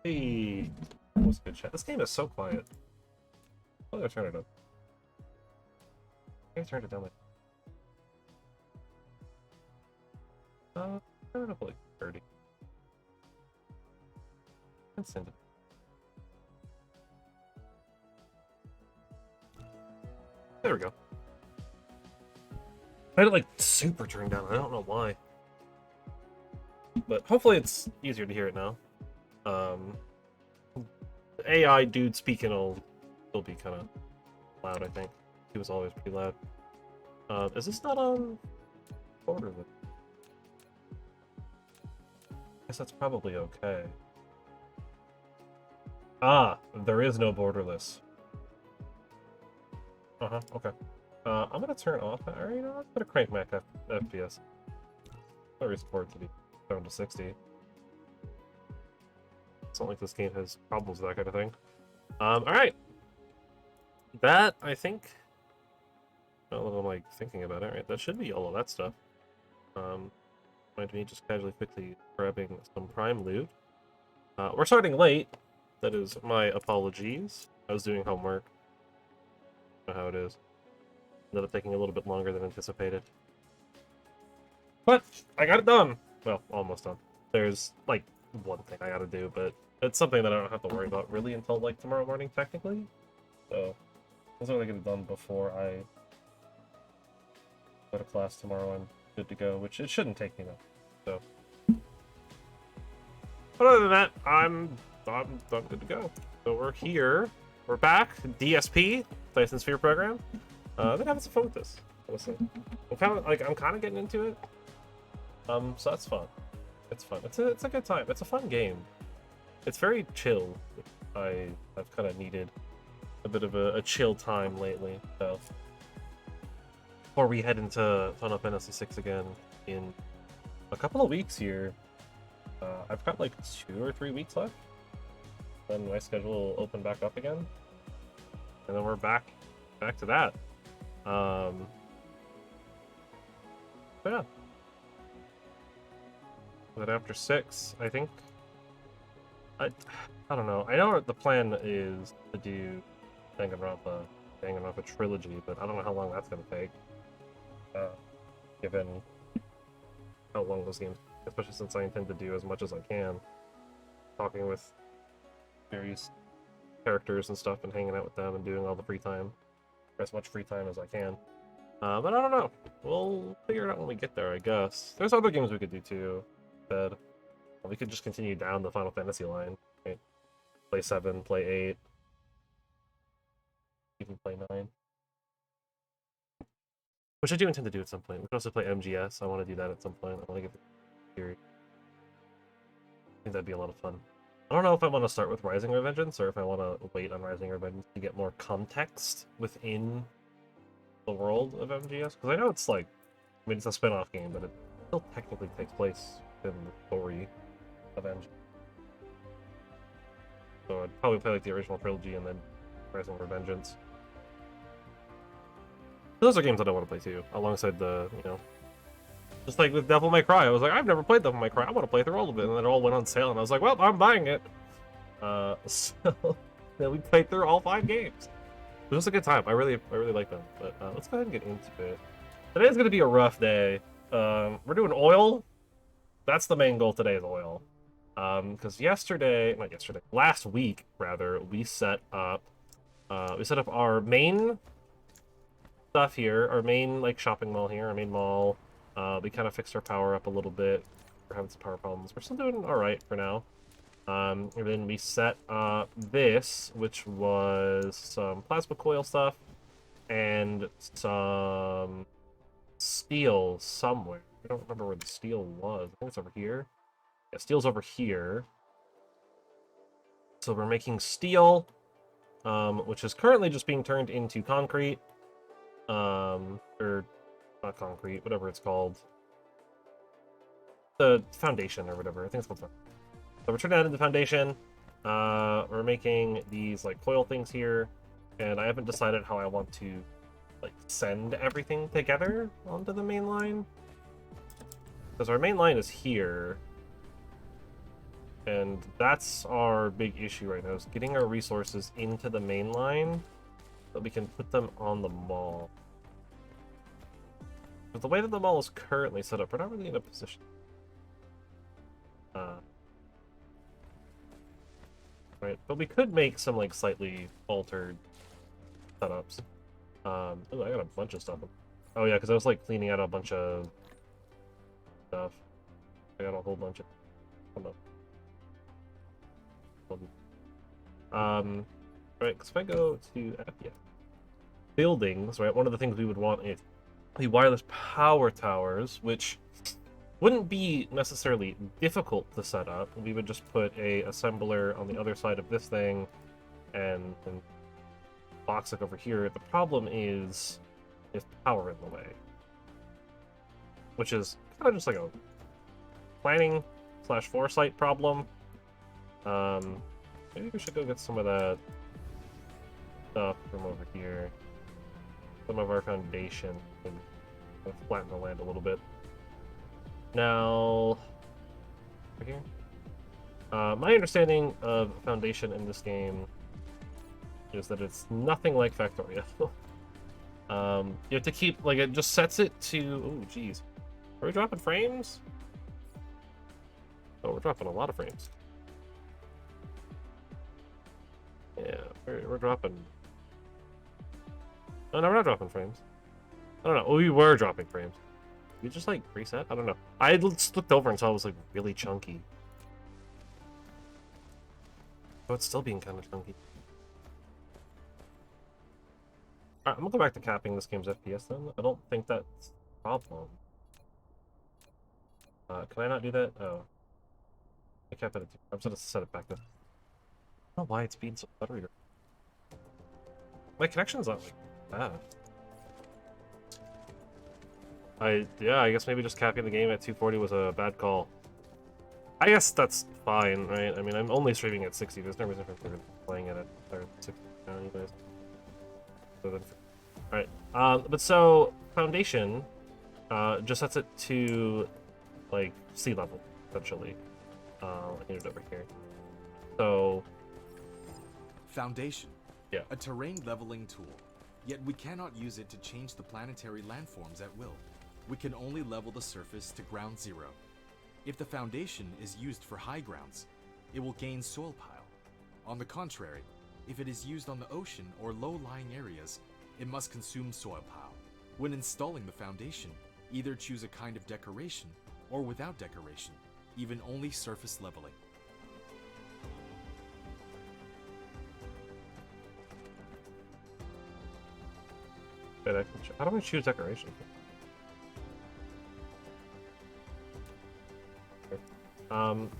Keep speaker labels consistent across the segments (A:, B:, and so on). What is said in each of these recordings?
A: Hey, that was a good chat. This game is so quiet. I'm gonna turn it up. I turned it down like turn it up like 30. And send it. There we go. I had it like super turned down. I don't know why. But hopefully it's easier to hear it now. The AI dude speaking will still be kind of loud, I think. He was always pretty loud. Is this not on borderless? I guess that's probably okay. Ah, there is no borderless. Okay. I'm gonna turn off. Or, you know, I'm gonna crank back FPS. I support to be down to 60. It's not like this game has problems with that kind of thing. Alright. That, I think... Now that I'm, like, thinking about it, right? That should be all of that stuff. Mind me just casually quickly grabbing some prime loot. We're starting late. That is my apologies. I was doing homework. I don't know how it is. Ended up taking a little bit longer than anticipated. But I got it done. Well, almost done. There's, like, one thing I gotta do, but it's something that I don't have to worry about really until, like, tomorrow morning, technically. So, I'll really get it done before I go to class tomorrow and good to go, which it shouldn't take me though. So, but other than that, I'm good to go. So we're here. We're back. DSP, Dyson Sphere program. Been having some fun with this. Listen, I'm kind of getting into it. So that's fun. It's fun. It's a good time. It's a fun game. It's very chill. I've kind of needed a bit of a chill time lately. So before we head into Final Fantasy VI again in a couple of weeks here, I've got like 2 or 3 weeks left. Then my schedule will open back up again, and then we're back to that. Yeah. But after 6, I think I don't know. I know the plan is to do Danganronpa trilogy, but I don't know how long that's gonna take. Given how long those games, especially since I intend to do as much as I can, talking with various characters and stuff and hanging out with them and doing all the free time, as much free time as I can. But I don't know. We'll figure it out when we get there, I guess. There's other games we could do too. Instead, we could just continue down the Final Fantasy line. Right? Play 7, play 8, even play 9. Which I do intend to do at some point. We can also play MGS. I want to do that at some point. I want to get the series. I think that'd be a lot of fun. I don't know if I want to start with Rising Revengeance or if I want to wait on Rising Revengeance to get more context within the world of MGS. Because I know it's like, I mean, it's a spin-off game, but it still technically takes place in the story of MGS. So I'd probably play like the original trilogy and then Rising Revengeance. Those are games that I want to play too, alongside the, you know, just like with Devil May Cry. I was like, I've never played Devil May Cry. I want to play through all of it, and then it all went on sale, and I was like, well, I'm buying it. So then we played through all 5 games. It was a good time. I really like them. But let's go ahead and get into it. Today's gonna be a rough day. We're doing oil. That's the main goal today is oil. Because last week rather, we set up our main stuff here, our main like shopping mall here, our main mall. We kind of fixed our power up a little bit. We're having some power problems. We're still doing all right for now. And then we set up this, which was some plasma coil stuff and some steel somewhere. I don't remember where the steel was. I think it's over here. Yeah, steel's over here. So we're making steel, which is currently just being turned into concrete. Or not concrete, whatever it's called. The foundation or whatever. I think it's called foundation. So we're turning that into foundation. We're making these like coil things here, and I haven't decided how I want to like send everything together onto the main line. Because our main line is here. And that's our big issue right now, is getting our resources into the main line so we can put them on the mall. But the way that the mall is currently set up, we're not really in a position. Right, but we could make some like slightly altered setups. Oh, I got a bunch of stuff. Oh yeah, because I was like cleaning out a bunch of stuff. I got a whole bunch of. Right, because if I go to buildings, right, one of the things we would want is the wireless power towers, which wouldn't be necessarily difficult to set up. We would just put a assembler on the other side of this thing and box it over here. The problem is power in the way, which is kind of just like a planning / foresight problem. Maybe we should go get some of that stuff from over here. Some of our foundation and flatten the land a little bit. Now, right here. My understanding of foundation in this game is that it's nothing like Factorio. You have to keep, like, it just sets it to. Oh, geez, are we dropping frames? Oh, we're dropping a lot of frames. Yeah, we're dropping. Oh, no, we're not dropping frames. I don't know. Oh, we were dropping frames. We just like reset? I don't know. I just looked over and saw it was like really chunky. Oh, it's still being kind of chunky. Alright, I'm gonna go back to capping this game's FPS then. I don't think that's a problem. Can I not do that? Oh. I cap it at 2. I'm just gonna set it back then. I don't know why it's being so buttery. My connection's not like bad. I guess maybe just capping the game at 240 was a bad call. I guess that's fine, right? I mean, I'm only streaming at 60. There's no reason for playing it at 60 now anyways. So then, alright, but so foundation just sets it to like sea level, essentially. I need it over here. So
B: foundation.
A: Yeah.
B: A terrain leveling tool. Yet we cannot use it to change the planetary landforms at will. We can only level the surface to ground zero. If the foundation is used for high grounds, it will gain soil pile. On the contrary, if it is used on the ocean or low-lying areas, it must consume soil pile. When installing the foundation, either choose a kind of decoration or without decoration, even only surface leveling.
A: How do I choose decoration?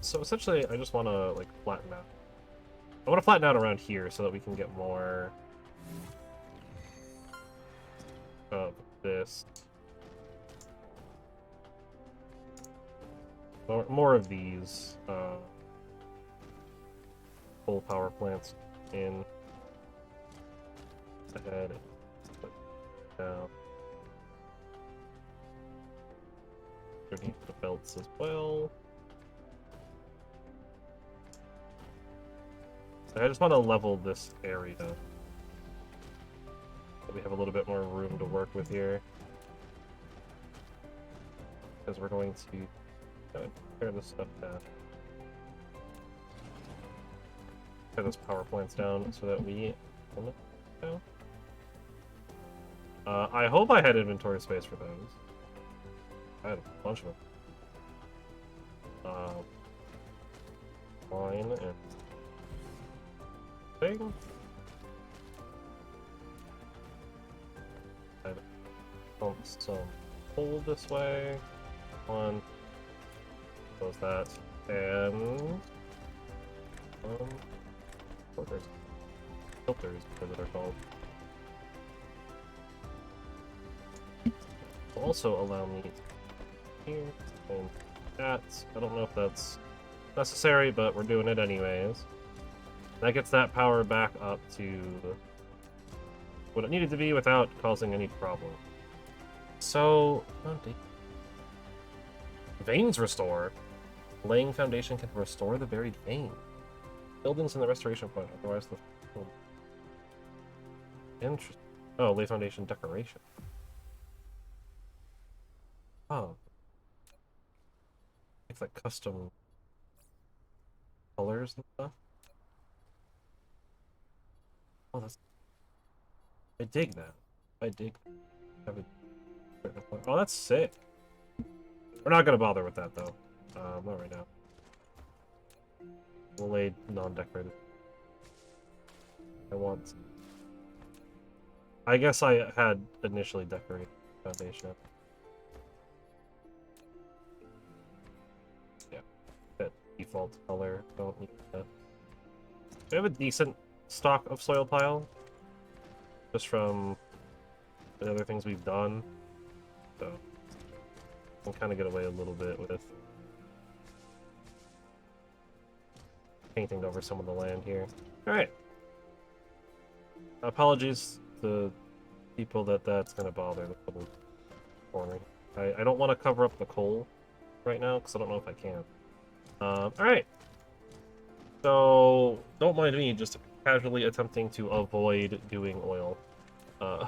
A: So essentially, I just want to like flatten out. I want to flatten out around here so that we can get more of this. More of these full power plants in ahead. Down. Underneath the belts as well. So I just want to level this area. So we have a little bit more room to work with here. Because we're going to tear this stuff down. Tear those power plants down so that we down. I hope I had inventory space for those. I had a bunch of them. Line and thing. I pump some coal this way. One. Close that. And filters. Filters, whatever they're called. Will also allow me here and that. I don't know if that's necessary, but we're doing it anyways. That gets that power back up to what it needed to be without causing any problem. So, veins restore. Laying foundation can restore the buried vein. Buildings in the restoration point, otherwise the... Interesting. Oh, lay foundation decoration. Oh. It's like custom colors and stuff. Oh, that's... I dig that. I dig... Oh, that's sick. We're not gonna bother with that, though. Not right now. We'll lay non-decorated. I guess I had initially decorated foundation. Yeah, that default color. Don't need that. We have a decent stock of soil pile, just from the other things we've done. So we'll kind of get away a little bit with painting over some of the land here. All right. Apologies to people that's gonna bother the little corner. I don't want to cover up the coal right now because I don't know if I can. All right. So don't mind me just casually attempting to avoid doing oil. I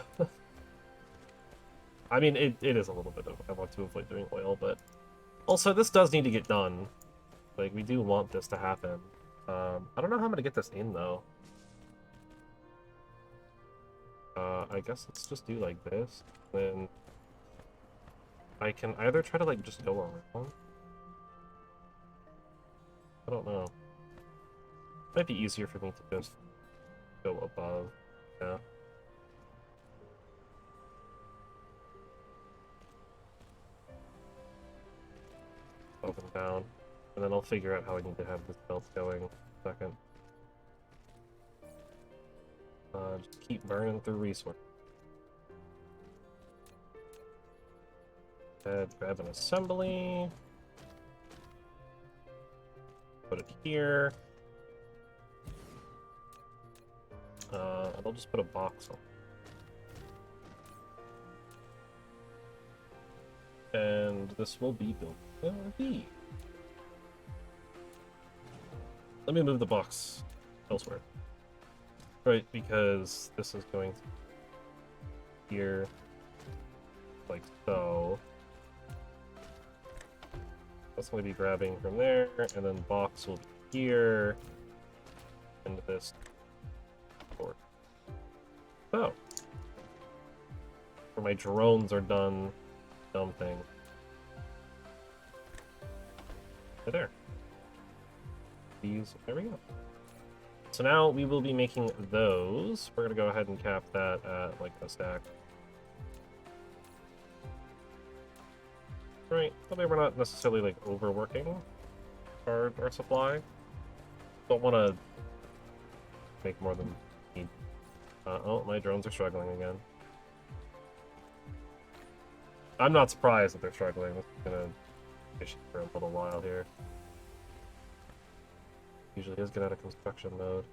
A: mean, it is a little bit of I want to avoid doing oil, but also this does need to get done. Like, we do want this to happen. I don't know how I'm gonna get this in though. I guess let's just do like this. Then I can either try to like just go around. I don't know. Might be easier for me to just go above. Yeah. Up and down. And then I'll figure out how I need to have this belt going in a second. Just keep burning through resources. Grab an assembly. Put it here. And I'll just put a box on. And this will be built. Let me move the box elsewhere. Right, because this is going to here, like so. That's going to be grabbing from there, and then box will be here, and this board. So, where my drones are done dumping. Right there. These, there we go. So now we will be making those. We're gonna go ahead and cap that at like a stack. Right, that way we're not necessarily like overworking our supply. Don't want to make more than we need. Oh, my drones are struggling again. I'm not surprised that they're struggling. This is gonna issue for a little while here. Usually does get out of construction mode.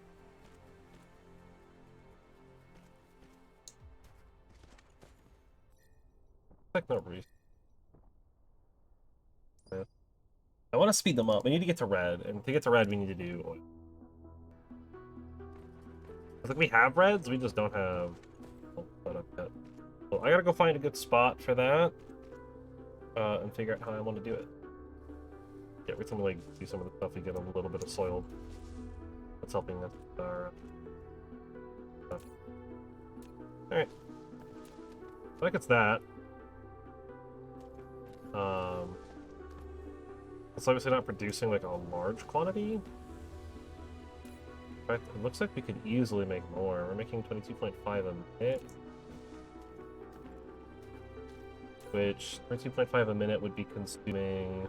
A: Like no reason. I want to speed them up. We need to get to red, and to get to red, we need to do oil. Like we have reds, we just don't have. So I gotta go find a good spot for that, and figure out how I want to do it. Yeah, we're gonna like do some of the stuff. We get a little bit of soil. That's helping us with our stuff. All right. I think it's that. It's obviously not producing like a large quantity. In fact, it looks like we could easily make more. We're making 22.5 a minute. Which 22.5 a minute would be consuming.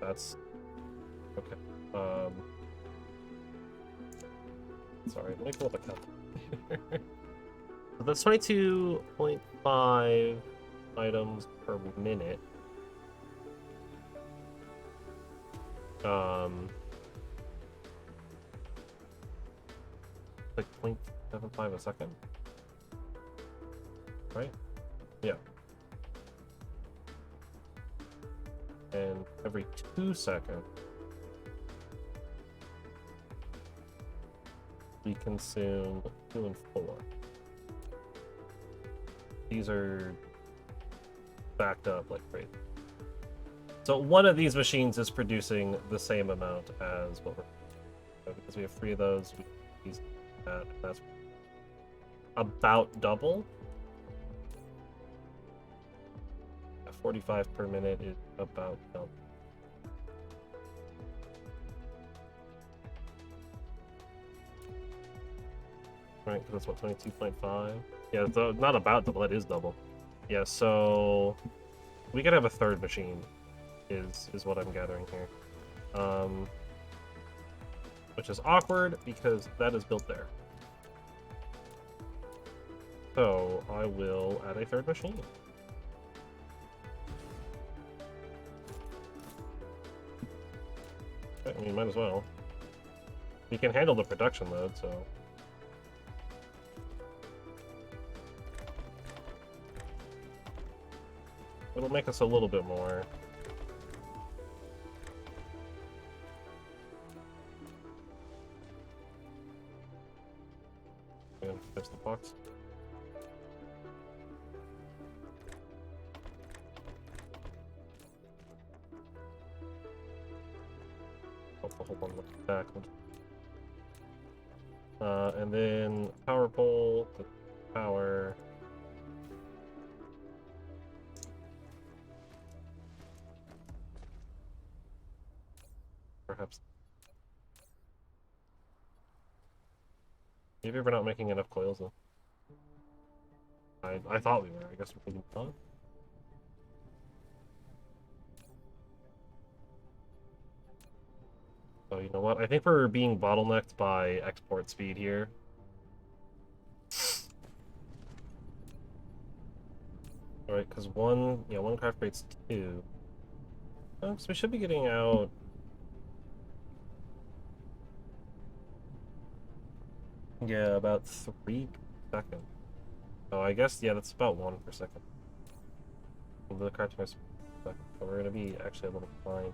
A: That's okay. Sorry, let me pull up a calculator. So that's 22.5 items per minute. Like 0.75 a second, right? Yeah. And every 2 seconds, we consume 2 and 4. These are backed up like crazy. So one of these machines is producing the same amount as what we're, because we have 3 of those. We use that. That's about double. 45 per minute is about double. Right, because that's what, 22.5? Yeah, so not about double, that is double. Yeah, so we could have a third machine, is what I'm gathering here. Which is awkward because that is built there. So I will add a third machine. I mean, might as well. You can handle the production load, so. It'll make us a little bit more. And there's the box. Hold on, look back. And then power pole, the power. Perhaps. Maybe we're not making enough coils though. I thought we were. I guess we're making not. Oh, you know what? I think we're being bottlenecked by export speed here. Alright, because one craft rate's 2. So we should be getting out. Yeah, about 3 per second. Oh, I guess, yeah, that's about 1 per second. The crafting is per second. So we're gonna be actually a little fine.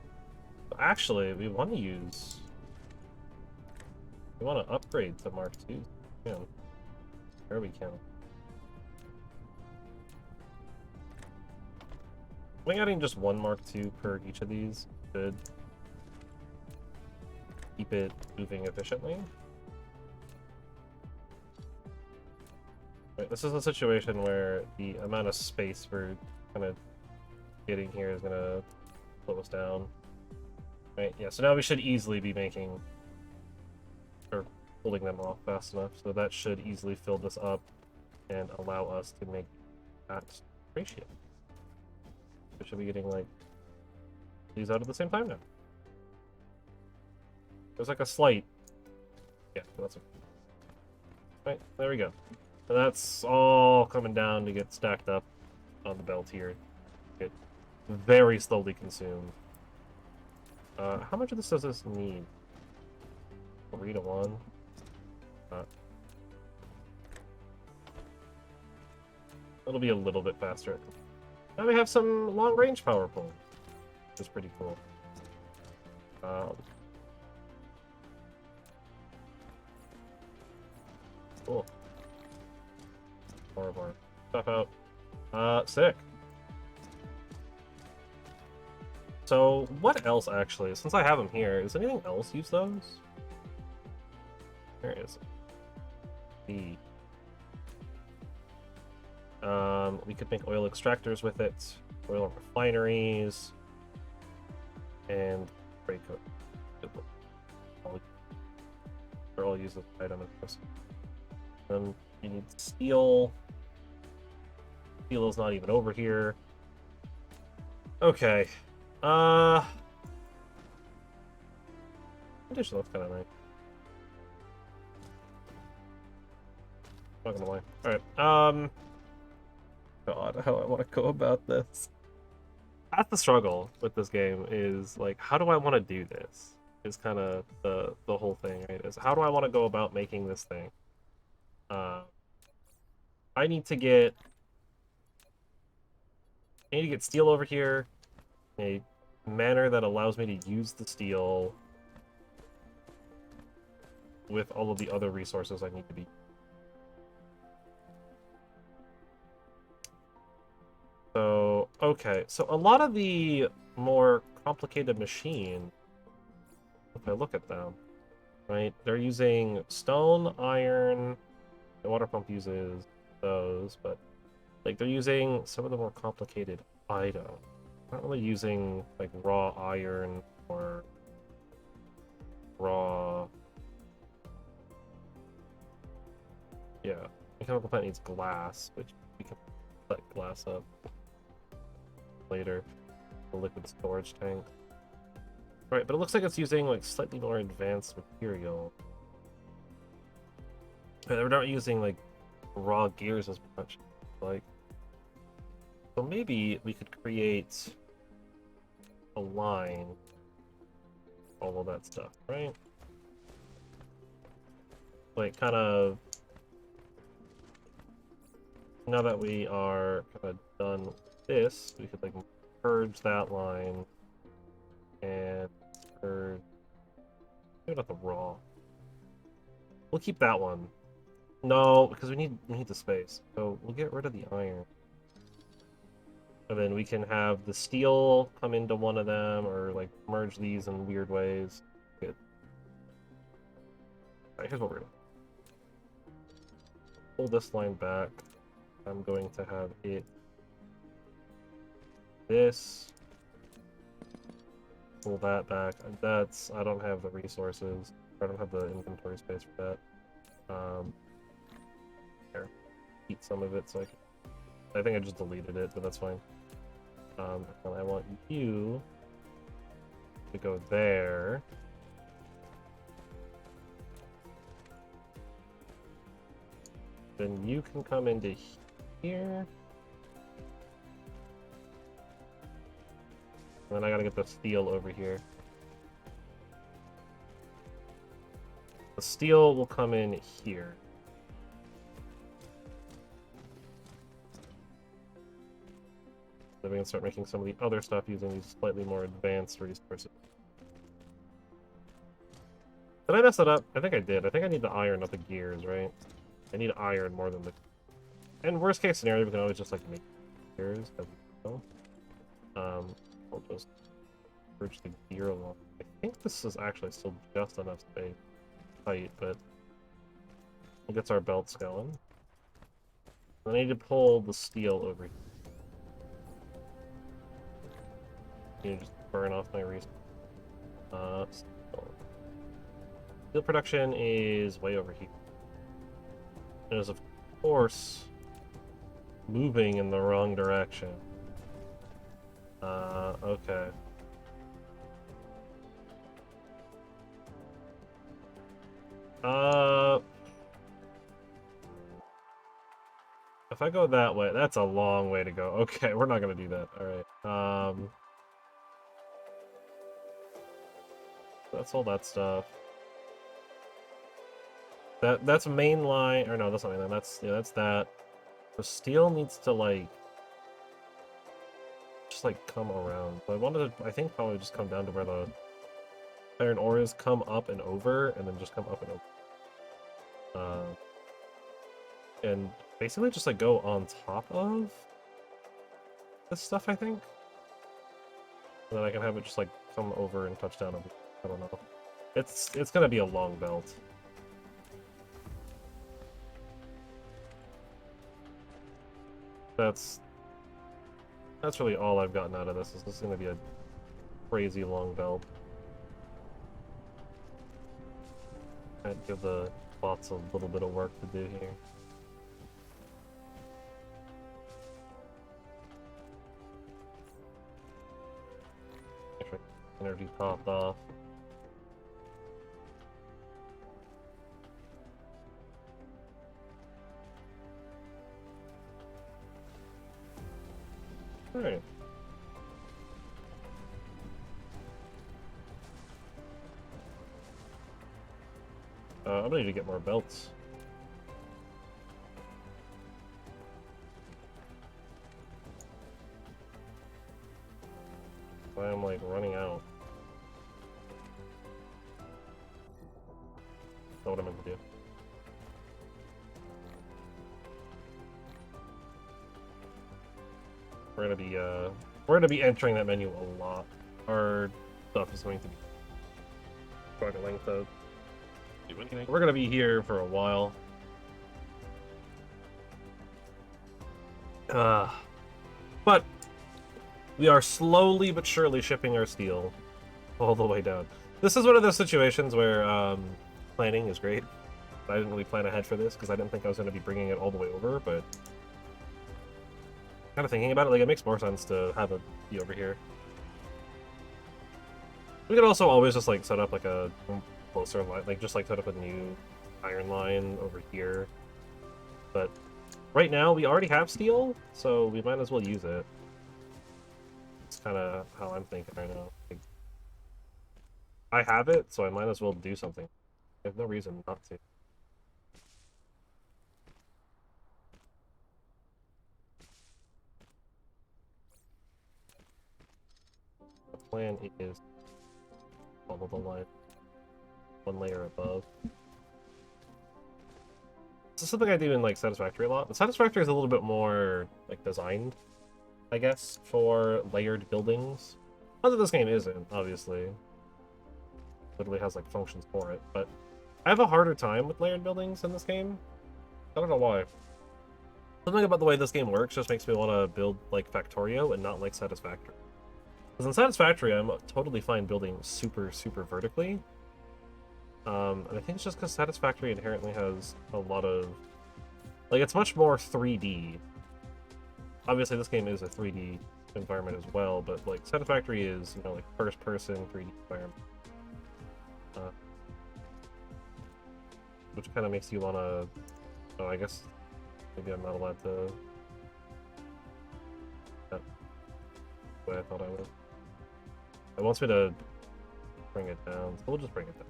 A: Actually, we want to upgrade to Mark II. Yeah, sure we can. I think adding just 1 Mark II per each of these should keep it moving efficiently. Right, this is a situation where the amount of space we're kind of getting here is gonna slow us down. Right, yeah, so now we should easily be making, or pulling them off fast enough, so that should easily fill this up and allow us to make that ratio. We should be getting, like, these out at the same time now. There's like a slight, yeah, that's okay. Right, there we go. So that's all coming down to get stacked up on the belt here. Get very slowly consumed. How much of this does this need? 3 to 1. It'll be a little bit faster. Now we have some long-range power pole, which is pretty cool. Cool. More of our stuff out. Sick. So, what else, actually? Since I have them here, does anything else use those? Where is it? We could make oil extractors with it, oil refineries, and spray coat. They're all use this item, of course. You need steel. Steel is not even over here. Okay. Condition looks kind of nice. Not gonna lie. Alright, God, how I want to go about this. That's the struggle with this game, is, like, how do I want to do this? Is kind of the whole thing, right? Is how do I want to go about making this thing? I need to get steel over here. I manner that allows me to use the steel with all of the other resources I need to be. So, okay. So a lot of the more complicated machines, if I look at them, right, they're using stone, iron, the water pump uses those, but like they're using some of the more complicated items. Not really using like raw iron or raw. Yeah, the chemical plant needs glass, which we can let glass up later. The liquid storage tank. Right, but it looks like it's using like slightly more advanced material. They're not using like raw gears as much. Like, so maybe we could create a line, all of that stuff, right? Like, kind of. Now that we are kind of done with this, we could like purge that line and purge. Maybe not the raw. We'll keep that one. No, because we need the space. So we'll get rid of the iron. And then we can have the steel come into one of them, or like merge these in weird ways. Good. Alright, here's what we're doing. Pull this line back. I'm going to have it this. Pull that back. That's, I don't have the resources. I don't have the inventory space for that. Here. Eat some of it so I think I just deleted it, but that's fine. And I want you to go there. Then you can come into here. And then I gotta get the steel over here. The steel will come in here. Then we can start making some of the other stuff using these slightly more advanced resources. Did I mess it up? I think I did. I think I need the iron, not the gears, right? I need iron more than the... And worst case scenario, we can always just like make gears as we go. I'll just purge the gear along. I think this is actually still just enough space. Tight, but it gets our belts going. I need to pull the steel over here. You just burn off my resources. Steel production is way over here. It is, of course, moving in the wrong direction. Okay. If I go that way, that's a long way to go. Okay, we're not gonna do that. Alright. That's all that stuff. That's main line, or no, that's not main line. That's that. The steel needs to like just like come around. So I wanted to, I think, probably just come down to where the iron ore is, come up and over, and then just come up and over. And basically just like go on top of this stuff, I think. And then I can have it just like come over and touch down. I don't know. It's gonna be a long belt. That's really all I've gotten out of this. This is gonna be a crazy long belt. I'd give the bots a little bit of work to do here. Energy popped off. Alright. I'm gonna need to get more belts. I'm like running not what I meant to do. We're gonna be entering that menu a lot. Our stuff is going to be quite a length of. We're gonna be here for a while. But we are slowly but surely shipping our steel all the way down. This is one of those situations where planning is great. I didn't really plan ahead for this because I didn't think I was going to be bringing it all the way over, but kind of thinking about it, like, it makes more sense to have it be over here. We could also always just like set up like a closer line, like just like set up a new iron line over here. But right now we already have steel, so we might as well use it. It's kind of how I'm thinking right now. Like, I have it, so I might as well do something. I have no reason not to. The plan is follow the line one layer above. This is something I do in like Satisfactory a lot. The Satisfactory is a little bit more like designed, I guess, for layered buildings. Not that this game isn't, obviously. Literally has like functions for it, but I have a harder time with layered buildings in this game. I don't know why. Something about the way this game works just makes me want to build like Factorio and not like Satisfactory. Because in Satisfactory, I'm totally fine building super vertically. And I think it's just because Satisfactory inherently has a lot of... Like, it's much more 3D. Obviously, this game is a 3D environment as well, but, like, Satisfactory is, you know, like, first-person 3D environment. Which kind of makes you want to... Oh, I guess maybe I'm not allowed to... That way I thought I would. It wants me to bring it down, so we'll just bring it down.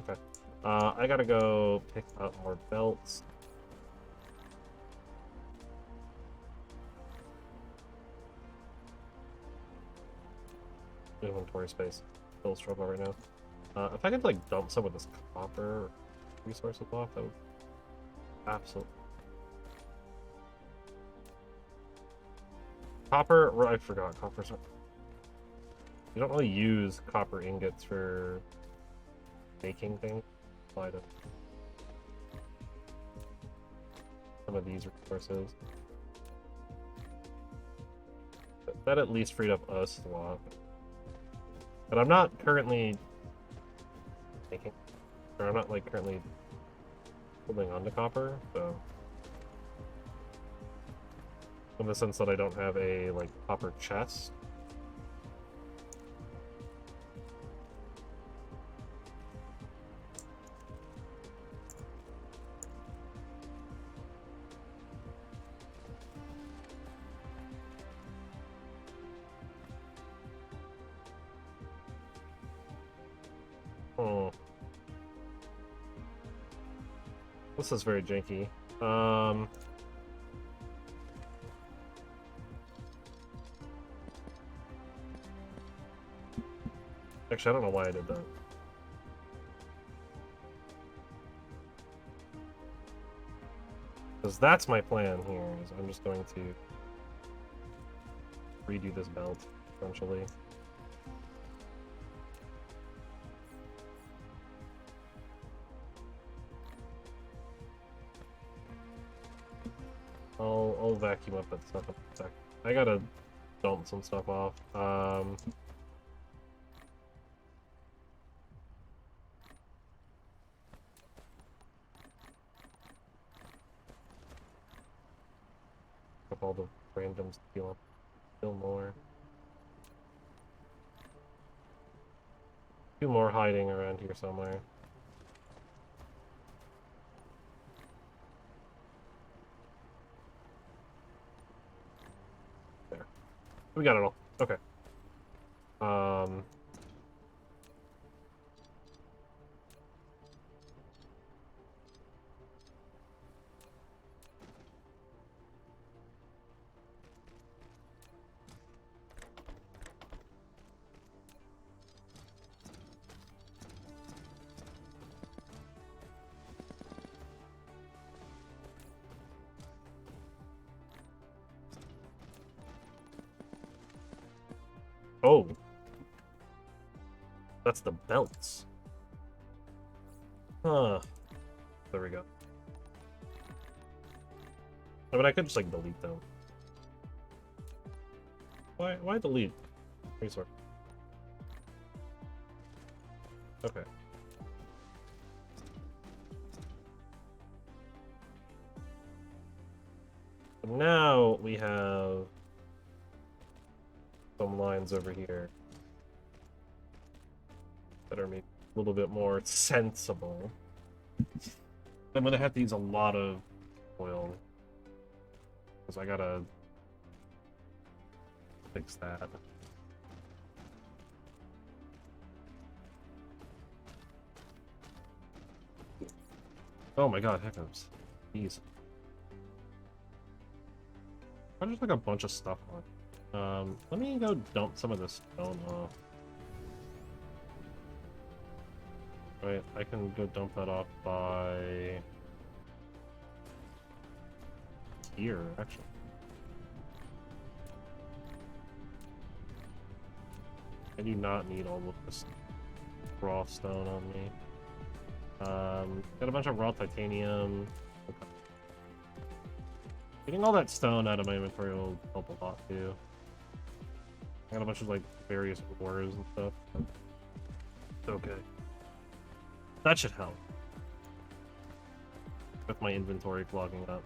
A: Okay. I gotta go pick up more belts. Inventory space. Still a struggle right now. If I could like dump some of this copper resources off, that would absolutely. Copper. I forgot. Copper's. You don't really use copper ingots for making things. Apply to some of these resources. That at least freed up us a lot. But I'm not currently making, or I'm not like currently holding on to copper, so in the sense that I don't have a like copper chest. This is very janky. Actually, I don't know why I did that. Because that's my plan here, is I'm just going to redo this belt, essentially. I'll vacuum up that stuff in a sec. I gotta dump some stuff off. Up all the random steel, still more. Two more hiding around here somewhere. We got it all. Okay. Oh. That's the belts. Huh. There we go. I mean, I could just, like, delete them. Why delete? Resource. Okay. So now we have some lines over here that are maybe a little bit more sensible. I'm gonna have to use a lot of oil because I gotta fix that. Oh my god, hiccups. Jeez. I just like a bunch of stuff on. Let me go dump some of this stone off. Wait, I can go dump that off by here, actually. I do not need all of this raw stone on me. Got a bunch of raw titanium. Okay. Getting all that stone out of my inventory will help a lot too. I got a bunch of like various ores and stuff. Okay. That should help. With my inventory clogging up.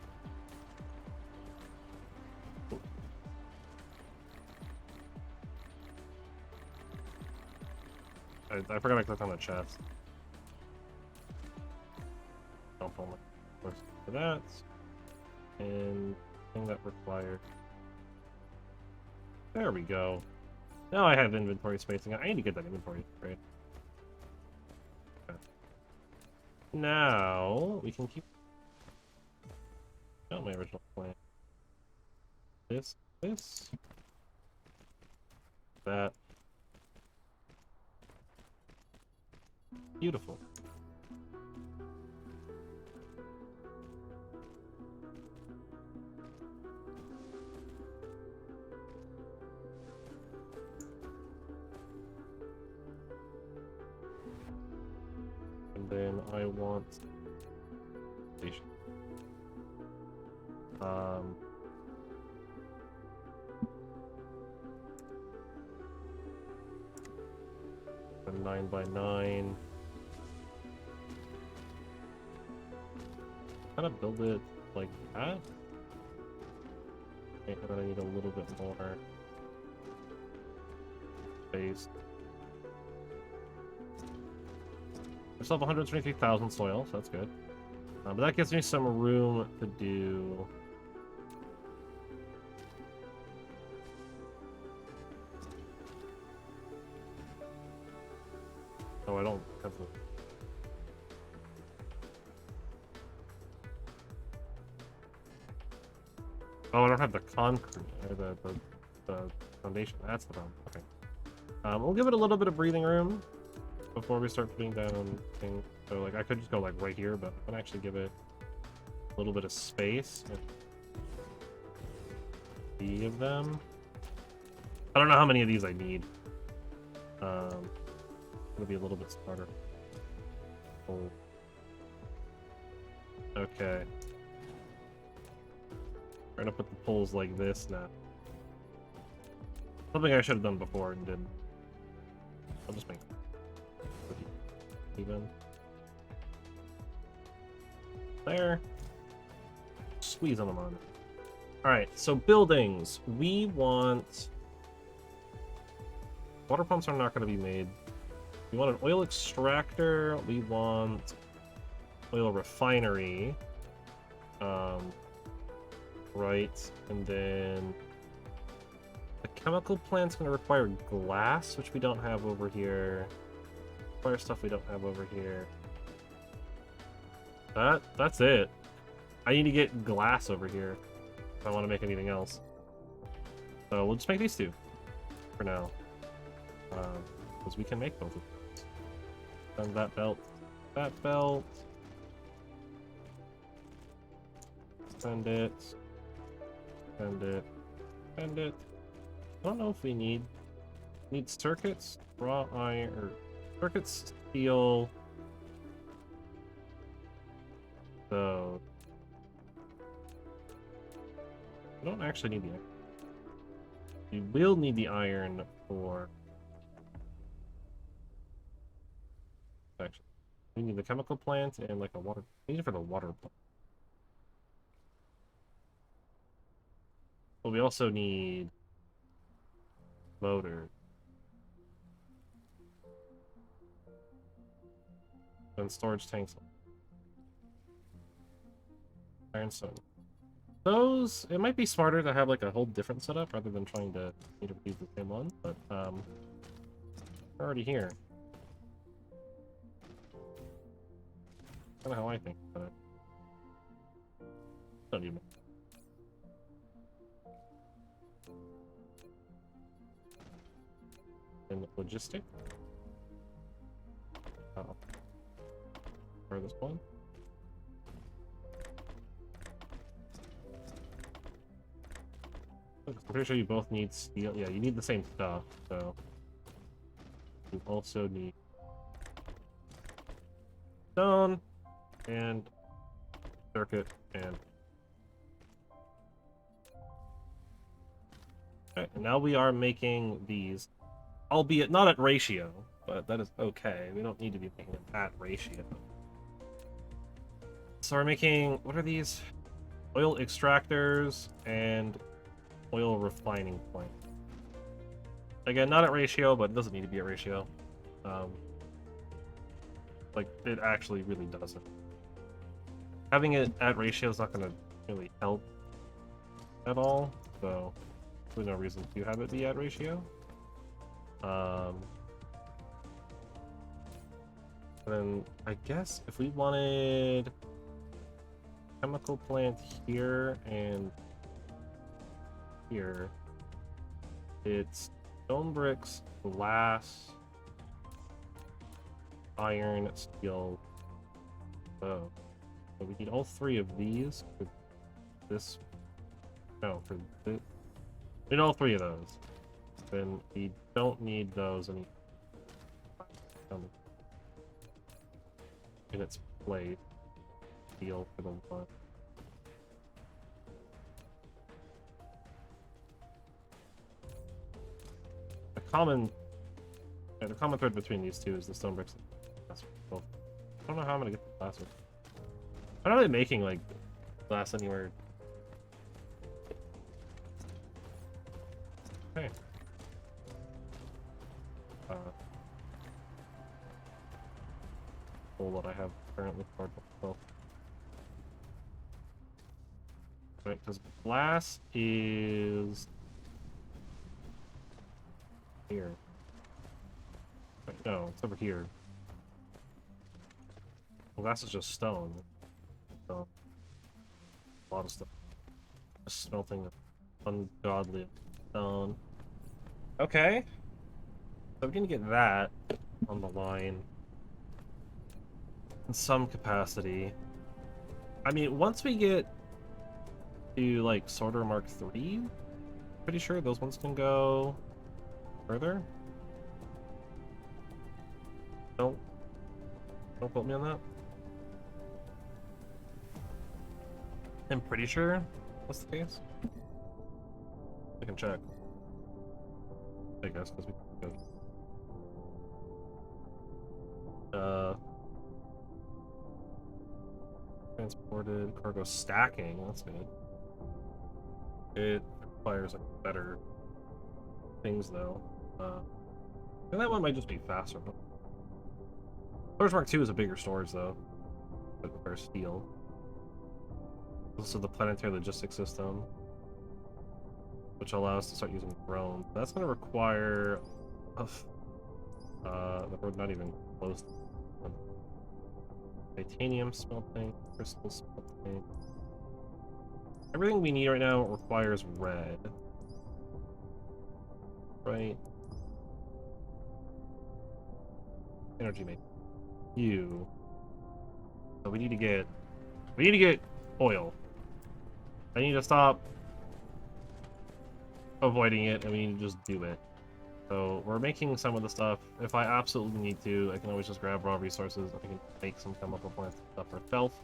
A: I forgot I clicked on the chest. Dump all my course for that. And thing that required. There we go. Now I have inventory spacing. I need to get that inventory straight. Okay. Now we can keep. Not my original plan. This, that. Beautiful. And then I want station. A 9x9. Kind of build it like that. Okay, and then I need a little bit more space. I still have 123,000 soil, so that's good. But that gives me some room to do. Oh, I don't have the. Oh, I don't have the concrete or the foundation. That's the problem. Okay. We'll give it a little bit of breathing room before we start putting down things. So, like, I could just go like right here, but I'm gonna actually give it a little bit of space. 3 of them. I don't know how many of these I need. It'll be a little bit smarter. Oh. Okay. We're gonna put the poles like this now. Something I should have done before and didn't. I'll just make it even. There. Squeeze them on. Alright, so buildings. We want... Water pumps are not going to be made. We want an oil extractor. We want oil refinery. Right, and then the chemical plant's going to require glass, which we don't have over here. Require stuff we don't have over here. That's it. I need to get glass over here if I want to make anything else. So we'll just make these 2 for now. Because we can make both of them. And that belt. That belt. Send it. Send it. Send it. I don't know if we need Need circuits, raw iron, or circuits, steel. So I don't actually need the iron. You will need the iron for. Actually, we need the chemical plant and like a water. We need it for the water plant. But we also need motor. And storage tanks. Iron stone. Those, it might be smarter to have like a whole different setup rather than trying to use the same one, but we're already here. Kind of how I think about it. Don't need more. And logistic. For this one. I'm pretty sure you both need steel. Yeah, you need the same stuff, so you also need stone and circuit and. Okay, and now we are making these, albeit not at ratio, but that is okay. We don't need to be making them at ratio. So we're making, what are these? Oil extractors and oil refining plant. Again, not at ratio, but it doesn't need to be at ratio. Like, it actually really doesn't. Having it at ratio is not going to really help at all, so there's no reason to have it be at ratio. And then I guess if we wanted chemical plant here and here, it's stone bricks, glass, iron, steel. Oh, so we need all three of these for this. No, for this. We need all three of those. Then we don't need those any. In its place, steel for the one. The common thread between these two is the stone bricks. I don't know how I'm gonna get the glass one. I'm not really making like glass anywhere. Okay. What I have currently for myself. Right, because glass is here. Wait, no, it's over here. Glass is just stone. So, a lot of stuff. Just smelting ungodly stone. Okay. So we're gonna get that on the line. In some capacity. I mean, once we get to, like, Sorter Mark III, pretty sure those ones can go further. Don't quote me on that. I'm pretty sure that's the case. I can check. I guess, because we can go. Transported cargo stacking, that's good. It requires like better things though. And that one might just be faster. Storage Mark II is a bigger storage though. It requires steel. Also the planetary logistics system, which allows us to start using drones. That's going to require that we're not even close to. Titanium smelting, crystal smelting. Everything we need right now requires red. Right? Energy mate. You. So we need to get oil. I need to stop avoiding it and we need to just do it. So we're making some of the stuff. If I absolutely need to, I can always just grab raw resources. I can make some chemical plants and stuff ourselves.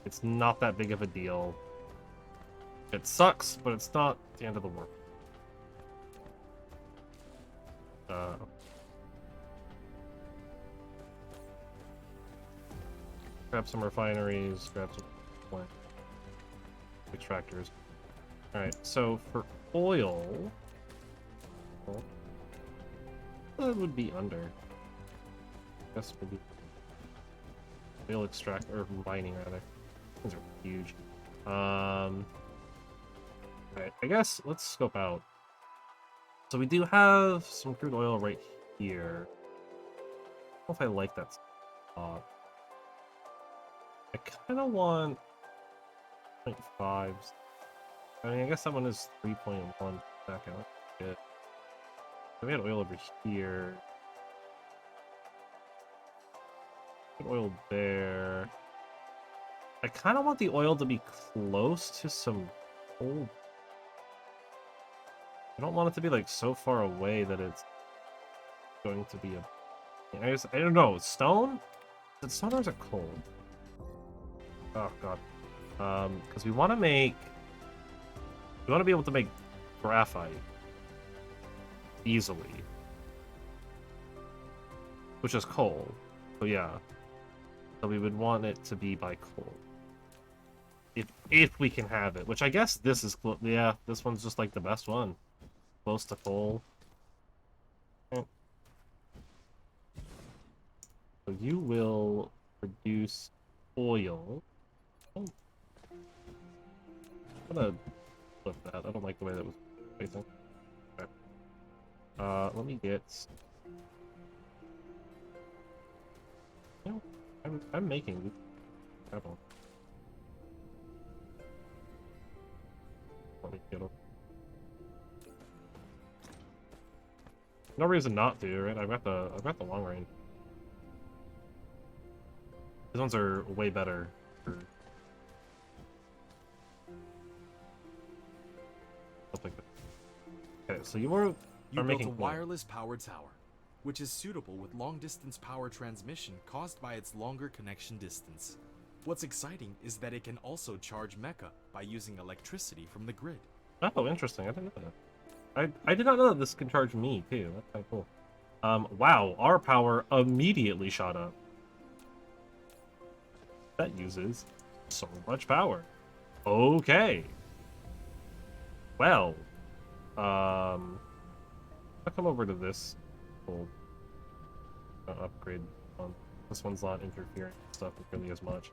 A: It's not that big of a deal. It sucks, but it's not the end of the world. Grab some refineries, grab some plant extractors. Alright, so for oil, that would be under. I guess maybe oil extract or mining rather. These are huge. Alright, I guess let's scope out. So we do have some crude oil right here. I don't know if I like that spot. I kind of want 0.5s. I mean, I guess that one is 3.1 back out. Good. We had oil over here. Good oil there. I kind of want the oil to be close to some coal. I don't want it to be like so far away that it's going to be a. I don't know. Stone? Is it stone or is it coal? Oh god. Because we want to make. We want to be able to make graphite easily, which is coal. So yeah. So we would want it to be by coal. If we can have it, which I guess this is yeah, this one's just like the best one. Close to coal. So you will produce oil. Oh. I'm gonna flip that. I don't like the way that was facing. Okay. Let me get. You know, I'm making these. Let me get them. No reason not to, right? I've got the long range. These ones are way better. Stuff like that. Okay, so you are
B: built
A: making
B: a wireless power tower, which is suitable with long-distance power transmission caused by its longer connection distance. What's exciting is that it can also charge mecha by using electricity from the grid.
A: Oh, interesting. I didn't know that. I did not know that this can charge me too. That's kind of cool. Wow, our power immediately shot up. That uses so much power. Okay. Well, I'll come over to this whole upgrade one. This one's not interfering with stuff really as much.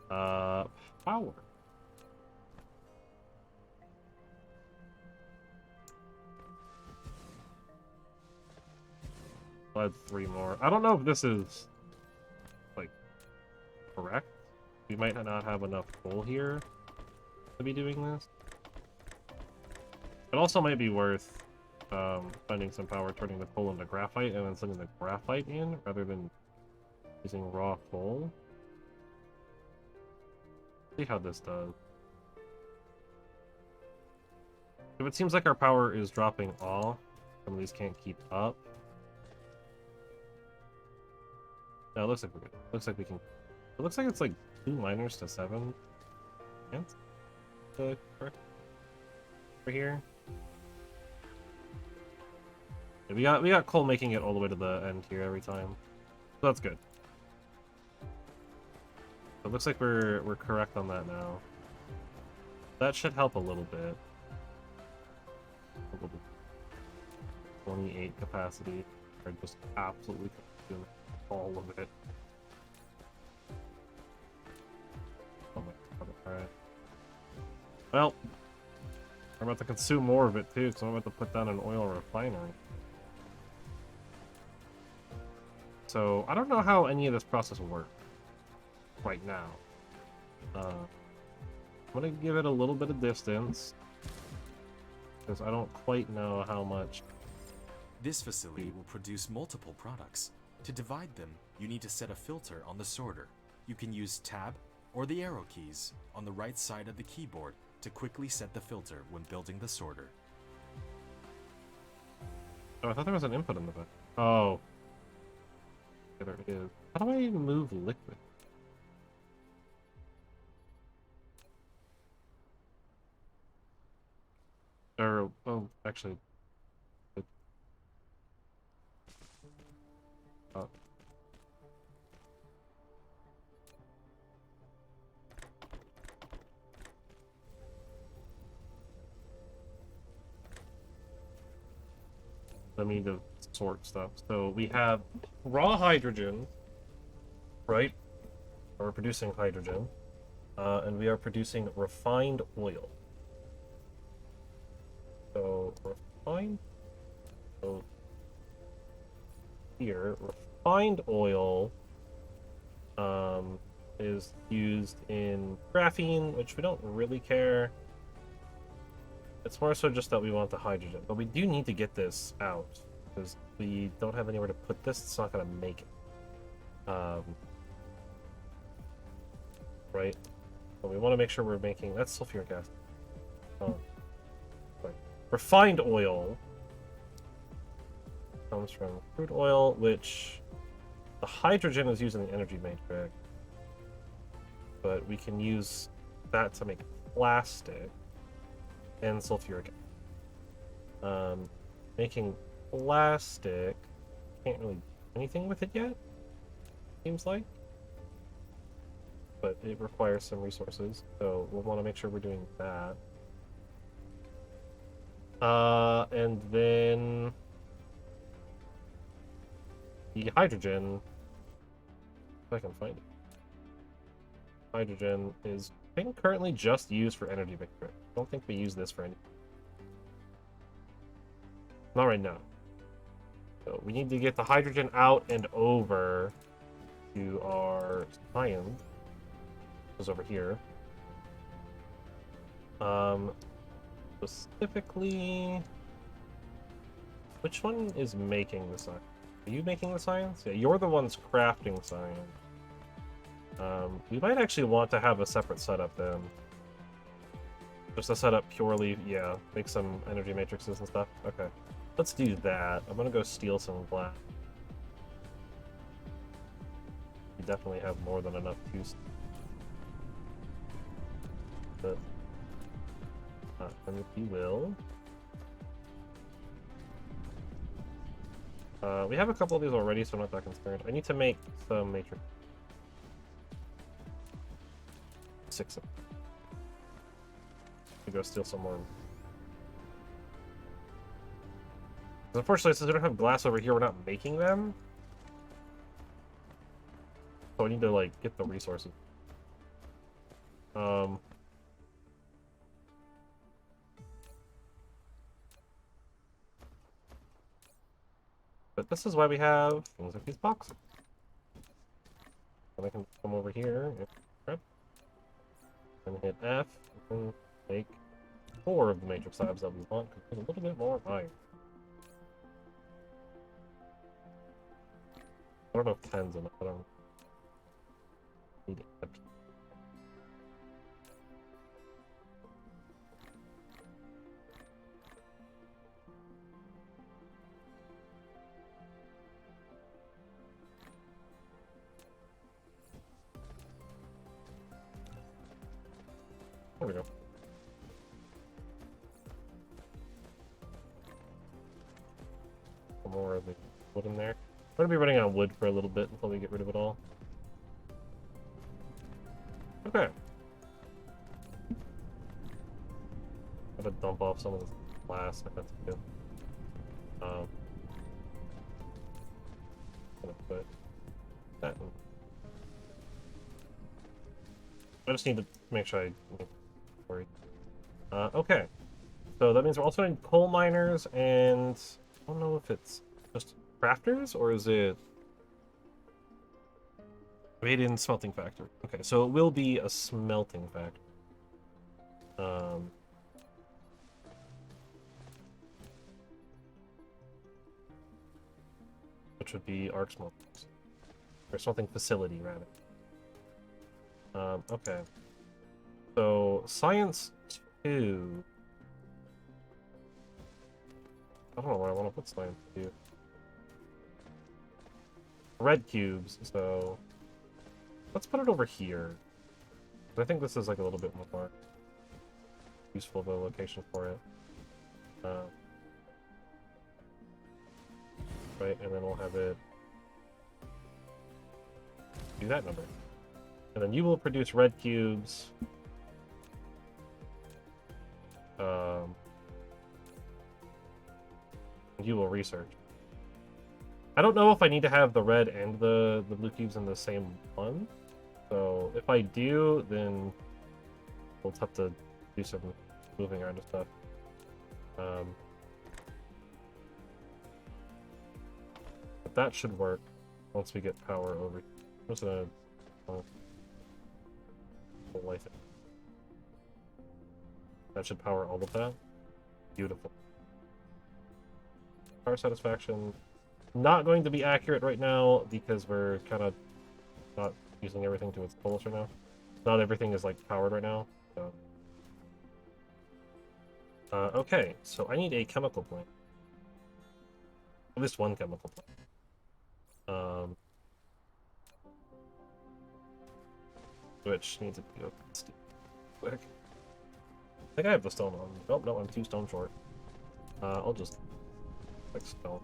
A: Power. I'll add 3 more. I don't know if this is like correct. We might not have enough coal here to be doing this. It also might be worth finding some power, turning the coal into graphite, and then sending the graphite in rather than using raw coal. See how this does. If it seems like our power is dropping off, some of these can't keep up. No, it looks like we're good. Looks like we can. It looks like it's like 2 miners to 7. Can't. Correct. Right here. Yeah, we got coal making it all the way to the end here every time. So that's good. It looks like we're correct on that now. That should help a little bit. 28 capacity. Or just absolutely consuming all of it. Oh my god, alright. Well, I'm about to consume more of it too, so I'm about to put down an oil refinery. So, I don't know how any of this process will work right now. I'm gonna give it a little bit of distance, because I don't quite know how much.
B: This facility will produce multiple products. To divide them, you need to set a filter on the sorter. You can use Tab or the arrow keys on the right side of the keyboard to quickly set the filter when building the sorter.
A: Oh, I thought there was an input in the back. Oh. Yeah, there it is. How do I move liquid? Or, oh, actually. It, uh, I mean to sort stuff. So we have raw hydrogen, right? We're producing hydrogen. And we are producing refined oil. So refined, so here, refined oil is used in graphene, which we don't really care. It's more so just that we want the hydrogen, but we do need to get this out because we don't have anywhere to put this. It's not going to make it. Right? But we want to make sure we're making... That's sulfuric acid. Right. Refined oil comes from crude oil, which the hydrogen is used in the energy matrix. But we can use that to make plastic and sulfuric acid. Making plastic, can't really do anything with it yet, seems like. But it requires some resources, so we'll want to make sure we're doing that. And then the hydrogen, if I can find it. Hydrogen is, I think, currently just used for energy mixture. I don't think we use this for any. Not right now. So we need to get the hydrogen out and over to our science. Is over here. Specifically, which one is making the science? Are you making the science? Yeah, you're the ones crafting science. We might actually want to have a separate setup then. Just a setup purely, yeah, make some energy matrices and stuff. Okay, let's do that. I'm gonna go steal some glass. We definitely have more than enough use. But, and if you will. We have a couple of these already, so I'm not that concerned. I need to make some matrix. 6 of them. To go steal some more. Unfortunately, since we don't have glass over here, we're not making them. So I need to, like, get the resources. But this is why we have things like these boxes. And I can come over here and hit F and make 4 of the matrix slabs that we want because there's a little bit more iron. I don't know if 10's enough. I don't need it. There we go. Some more of the wood in there. I'm gonna be running out of wood for a little bit until we get rid of it all. Okay. I'm gonna dump off some of this glass. That's good. I'm gonna put that in. I just need to make sure I worry. Okay. So that means we're also in coal miners, and I don't know if it's just crafters or is it made in smelting factory. Okay, so it will be a smelting factory. Which would be arc smelters. Or smelting facility, rather. Okay. So, science 2. I don't know where I want to put slime cube. Red cubes, so let's put it over here. I think this is like a little bit more useful of a location for it. Right, and then we'll have it do that number. And then you will produce red cubes. You will research. I don't know if I need to have the red and the blue cubes in the same one. So if I do, then we'll have to do some moving around and stuff. But that should work once we get power over. I'm just gonna light it. That should power all of that. Beautiful. Power satisfaction. Not going to be accurate right now because we're kind of not using everything to its fullest right now. Not everything is like powered right now. So. Okay, so I need a chemical plant. At least one chemical plant. Which needs to go quick. I think I have the stone on. Nope, no, I'm 2 stone short. I'll just like stone.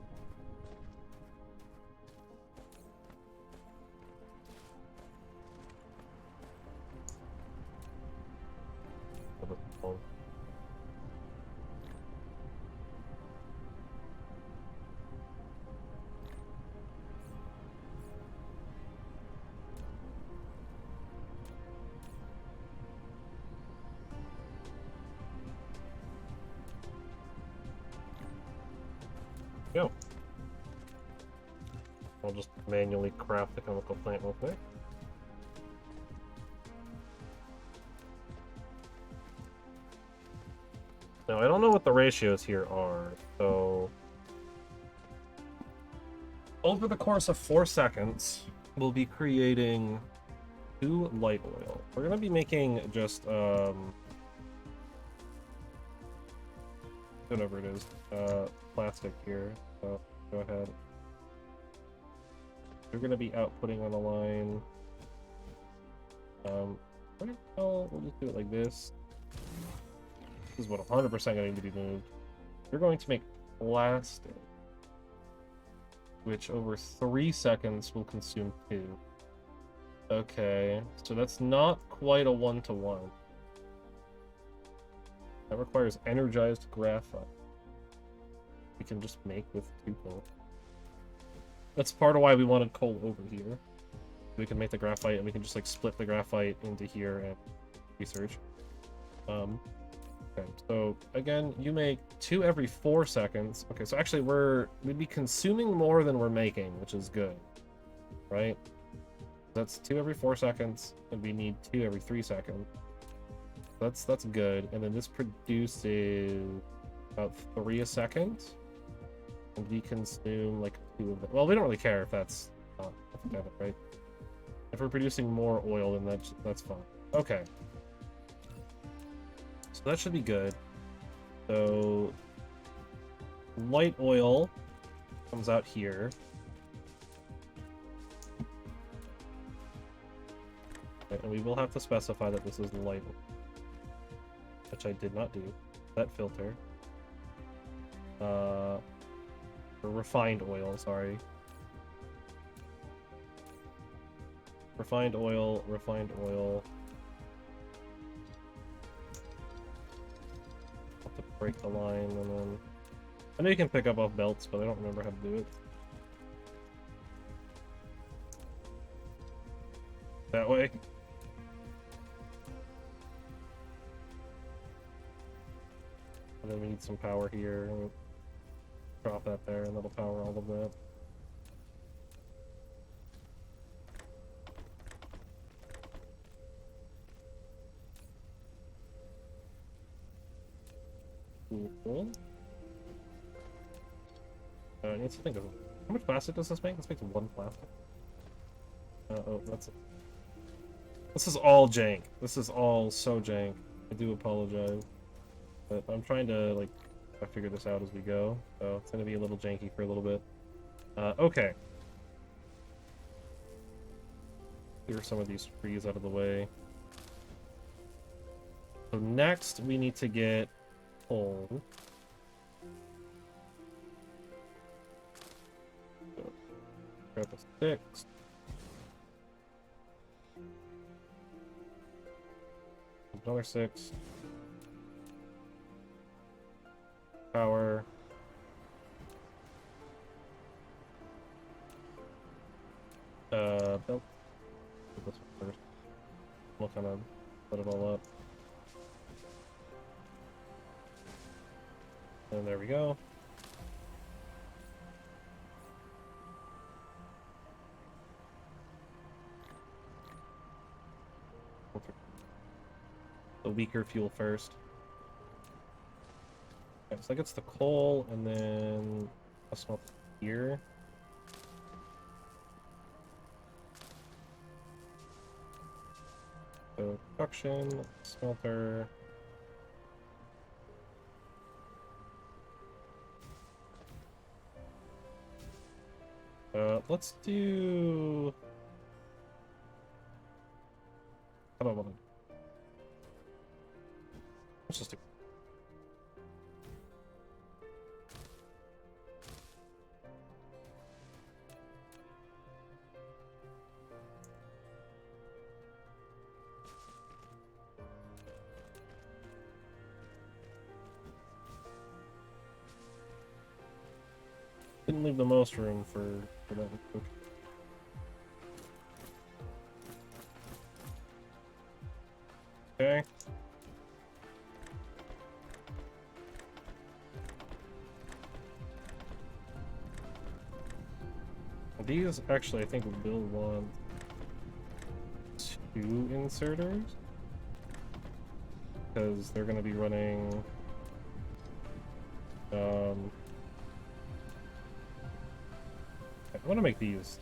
A: Go. I'll just manually craft the chemical plant real quick. Now, I don't know what the ratios here are, so... Over the course of 4 seconds, we'll be creating 2 light oil. We're going to be making just, whatever it is, plastic here, so go ahead. We're going to be outputting on the line. We'll just do it like this. This is what 100% going to need to be moved. We're going to make plastic, which over 3 seconds will consume 2. Okay, so that's not quite a 1-to-1. That requires energized graphite. We can just make with 2 coal. That's part of why we wanted coal over here. We can make the graphite, and we can just like split the graphite into here and research. Okay, so again, you make 2 every 4 seconds. Okay, so actually we'd be consuming more than we're making, which is good, right? That's 2 every 4 seconds, and we need 2 every 3 seconds. That's good. And then this produces about 3 a second, and we consume like 2 of them. Well, we don't really care if that's not right? If we're producing more oil, then that's fine. Okay. So that should be good. So light oil comes out here. Okay, and we will have to specify that this is light oil, which I did not do. That filter. Or refined oil, sorry. Refined oil, refined oil. Have to break the line and then... I know you can pick up off belts, but I don't remember how to do it. That way. And then we need some power here. Drop that there, and that'll power all of that. Cool. I need to think of how much plastic does this make? This makes 1 plastic. Oh, that's it. This is all jank. This is all so jank. I do apologize, but I'm trying to like I figure this out as we go, so it's gonna be a little janky for a little bit. Okay. Clear some of these trees out of the way. So next, we need to get coal. So, grab the sticks. Another 6. Power. Belt. Do this one first. We'll kind of put it all up. And there we go. The weaker fuel first. Okay, so that gets the coal, and then I'll smelt here. So production, smelter. Let's do. How about one? Let's just do. Didn't leave the most room for that. Okay. These actually, I think, will want 2 inserters because they're going to be running. I want to make these.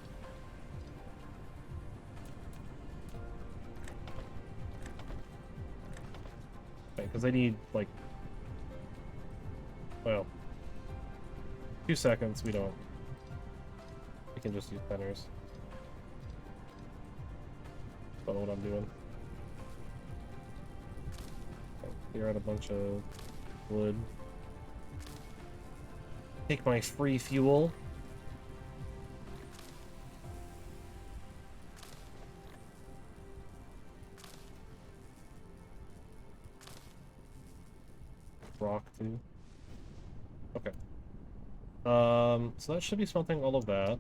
A: Because I need, like, well, 2 seconds, we don't. We can just use penners. Don't know what I'm doing. Clear out a bunch of wood. Take my free fuel. Rock too. Okay. So that should be smelting all of that.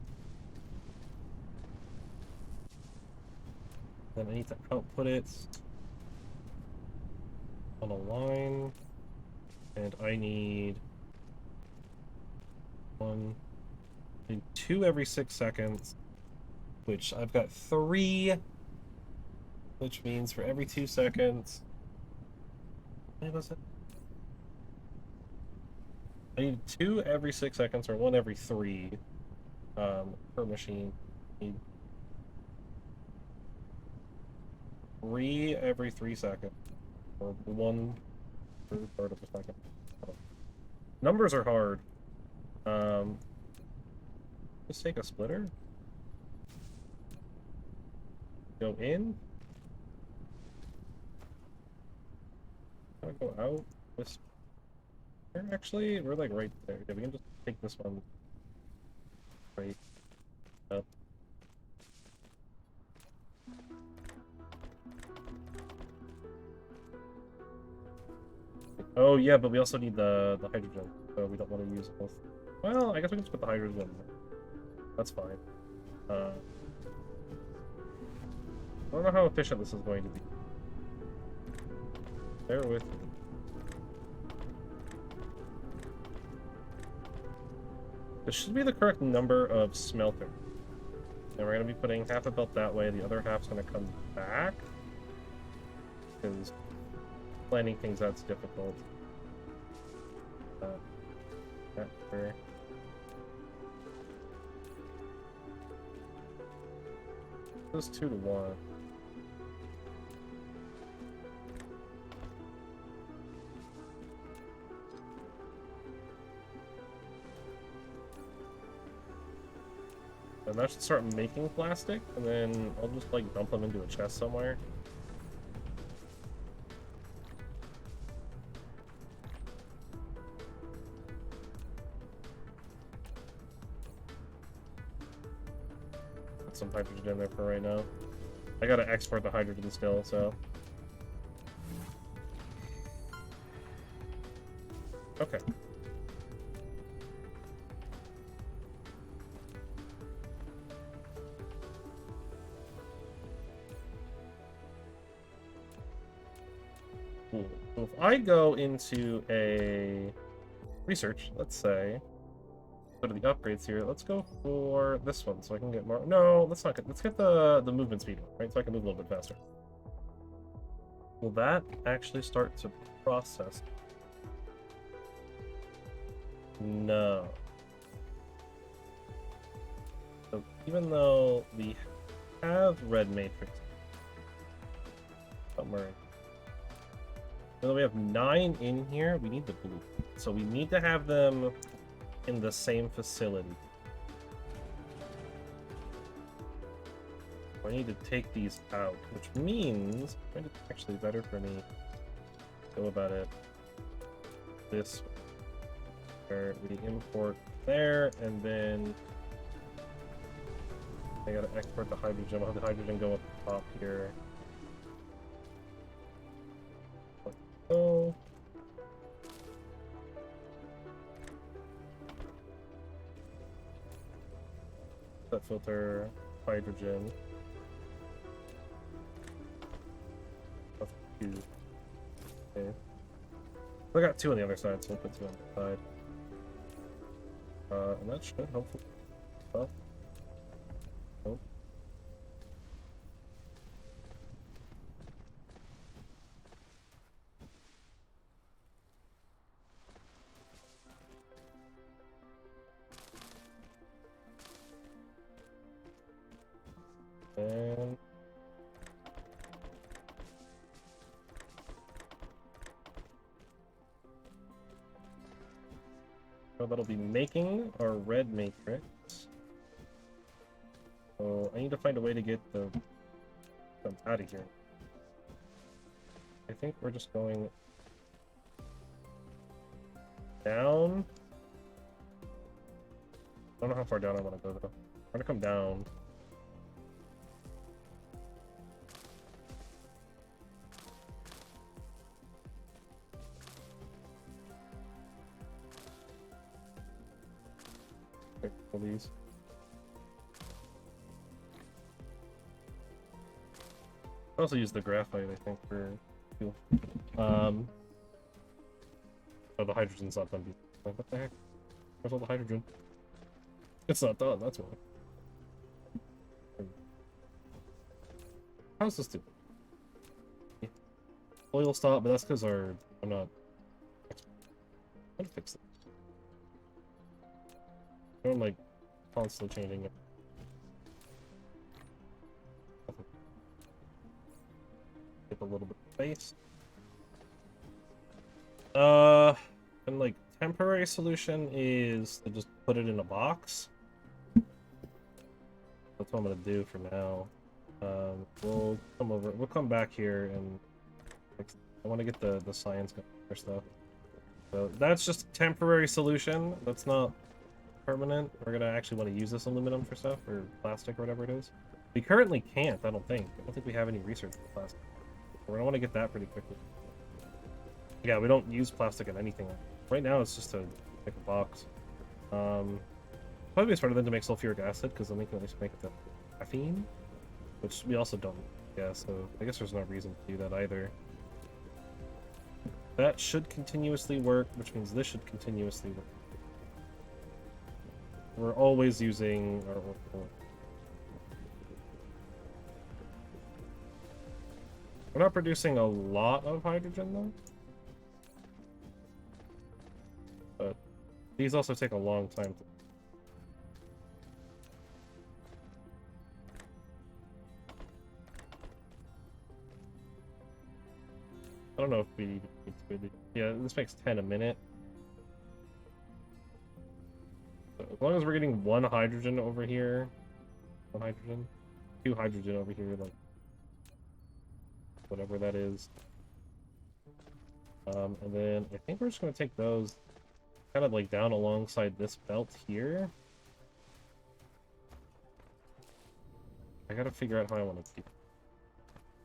A: Then I need to output it on a line, and I need 2 every 6 seconds, which I've got 3, which means for every 2 seconds. What was it? I need 2 every 6 seconds, or 1 every 3 per machine. I need 3 every 3 seconds, or 1 per part of a second. Numbers are hard. Just take a splitter. Go in. Go out. This. Actually, we're like right there. Yeah, we can just take this one right up. Oh yeah, but we also need the hydrogen, so we don't want to use both. Well, I guess we can just put the hydrogen in there. That's fine. I don't know how efficient this is going to be. Bear with me. This should be the correct number of smelter. And we're going to be putting half a belt that way, the other half's going to come back. Because planning things out's difficult. After. This 2 to 1. And that should start making plastic, and then I'll just like dump them into a chest somewhere. Put some hydrogen in there for right now. I gotta export the hydrogen still, so. Okay. Cool. So if I go into a research, let's say, go to the upgrades here. Let's go for this one so I can get more. No, let's not get. Let's get the movement speed one, right? So I can move a little bit faster. Will that actually start to process? No. So even though we have red matrix, somewhere. Even though we have 9 in here, we need the blue. So we need to have them in the same facility. I need to take these out, which means it's actually better for me to go about it this way. Where we import there, and then I gotta export the hydrogen. I'll have the hydrogen go up the top here. Let's go. That filter hydrogen. That's 2. Okay. I got 2 on the other side, so we'll put 2 on the side. And that should hopefully. Well. Nope. And so that'll be making our red matrix. So I need to find a way to get the them out of here. I think we're just going down. I don't know how far down I want to go though. I'm gonna come down. These. I also use the graphite, I think, for fuel. Oh, the hydrogen's not done. What the heck? Where's all the hydrogen? It's not done, that's why. How's this do? Yeah. Oil stop, but that's because I'm not. How to fix it? I'm like constantly changing it. Get a little bit of space. And like temporary solution is to just put it in a box. That's what I'm gonna do for now. We'll come back here and I want to get the science going first though. So that's just a temporary solution. That's not permanent. We're gonna actually want to use this aluminum for stuff, or plastic, or whatever it is. We currently can't, I don't think. I don't think we have any research for plastic. We're gonna want to get that pretty quickly. Yeah, we don't use plastic in anything. Right now it's just to make a box. Probably smarter than to make sulfuric acid, because then we can at least make the caffeine, which we also don't. Yeah, so I guess there's no reason to do that either. That should continuously work, which means this should continuously work. We're always using our We're not producing a lot of hydrogen though. But these also take a long time to I don't know if we need to. Yeah, this makes 10 a minute. So as long as we're getting 1 hydrogen over here, One hydrogen. 2 hydrogen over here, like whatever that is. And then I think we're just gonna take those kind of like down alongside this belt here. I gotta figure out how I want to keep it.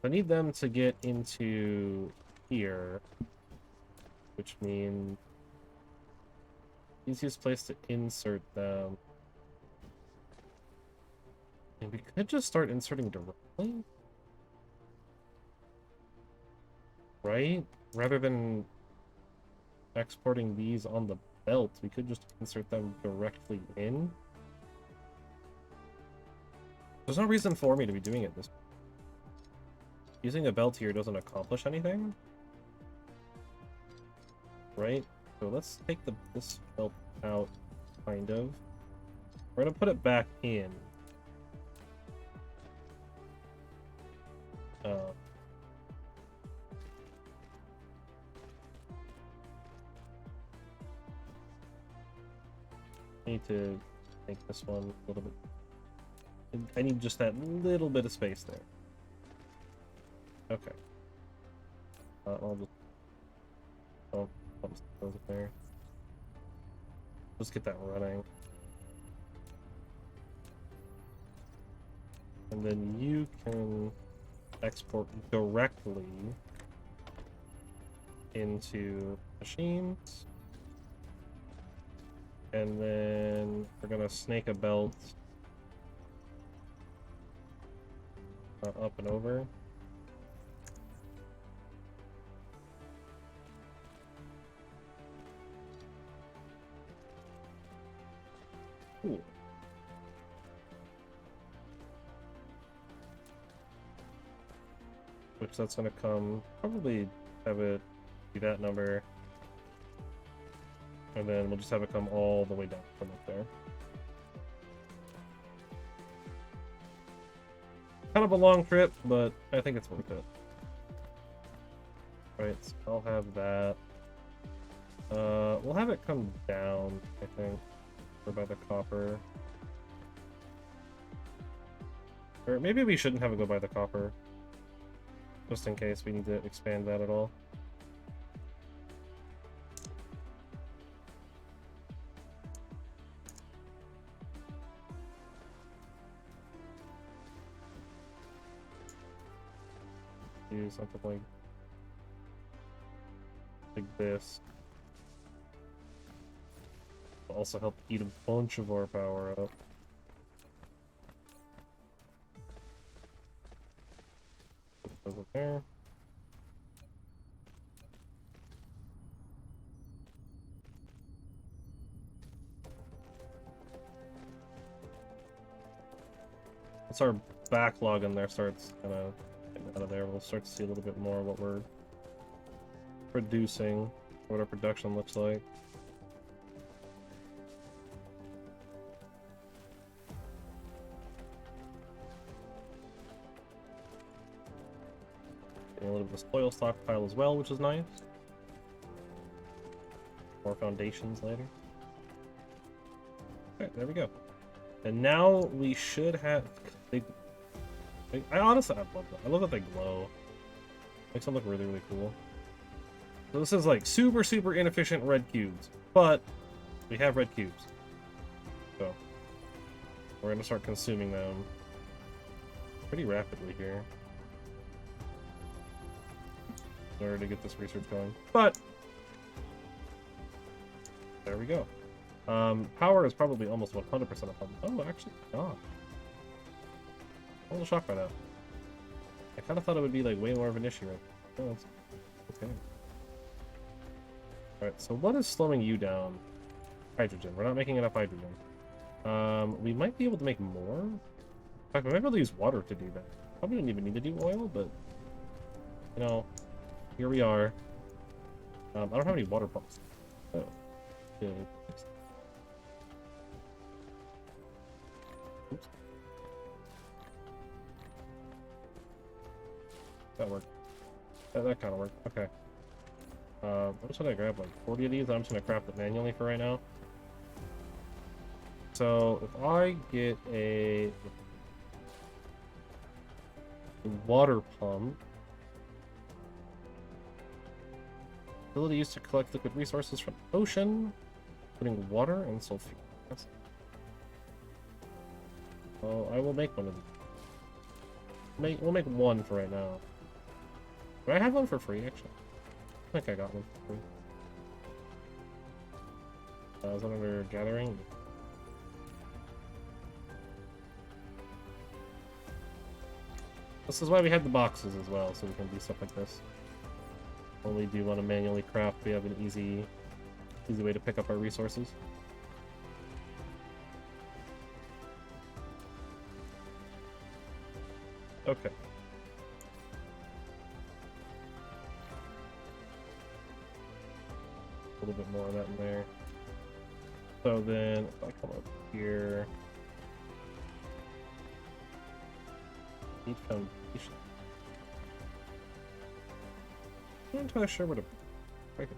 A: I need them to get into here, which means easiest place to insert them. And we could just start inserting directly, right? Rather than exporting these on the belt, we could just insert them directly in. There's no reason for me to be doing it this way. Using a belt here doesn't accomplish anything, right? So let's take this belt out, kind of. We're gonna put it back in. I need to make this one a little bit. I need just that little bit of space there. Okay. I'll just those up there. Let's get that running. And then you can export directly into machines. And then we're gonna snake a belt up and over. Cool. Which that's gonna come, probably have it be that number. And then we'll just have it come all the way down from up there. Kind of a long trip, but I think it's worth it. Right, so I'll have that. We'll have it come down, I think, or by the copper. Or maybe we shouldn't have it go by the copper, just in case we need to expand that at all. Do something like this. Will also help eat a bunch of our power up. Put those up there. Once our backlog in there starts kind of getting out of there, we'll start to see a little bit more what we're producing, what our production looks like. Getting a little bit of spoil stockpile as well, which is nice. More foundations later. Okay, there we go. And now we should have... I honestly, I love that. I love that they glow. Makes them look really, really cool. So this is like super, super inefficient red cubes, but we have red cubes. So we're gonna start consuming them pretty rapidly here in order to get this research going. But there we go. Power is probably almost 100% a problem. Oh, actually, not. I'm a little shocked by that. I kind of thought it would be like way more of an issue. Right? Oh, that's okay. Alright, so what is slowing you down? Hydrogen. We're not making enough hydrogen. We might be able to make more. In fact, we might be able to use water to do that. Probably didn't even need to do oil, but you know, here we are. I don't have any water pumps. Oh. Good. Oops. That worked. That kind of worked. Okay. I'm just gonna grab like 40 of these. I'm just gonna craft it manually for right now. So if I get a Water pump. Ability used to collect liquid resources from the ocean, including water and sulfur. Oh, I will make one of these. We'll make one for right now. Do I have one for free, actually? I think I got one for free. Is that under gathering? This is why we had the boxes as well, so we can do stuff like this. When we do want to manually craft, we have an easy way to pick up our resources. Okay. A little bit more of that in there. So then, if I come up here, need foundation. I'm not entirely sure where to break it.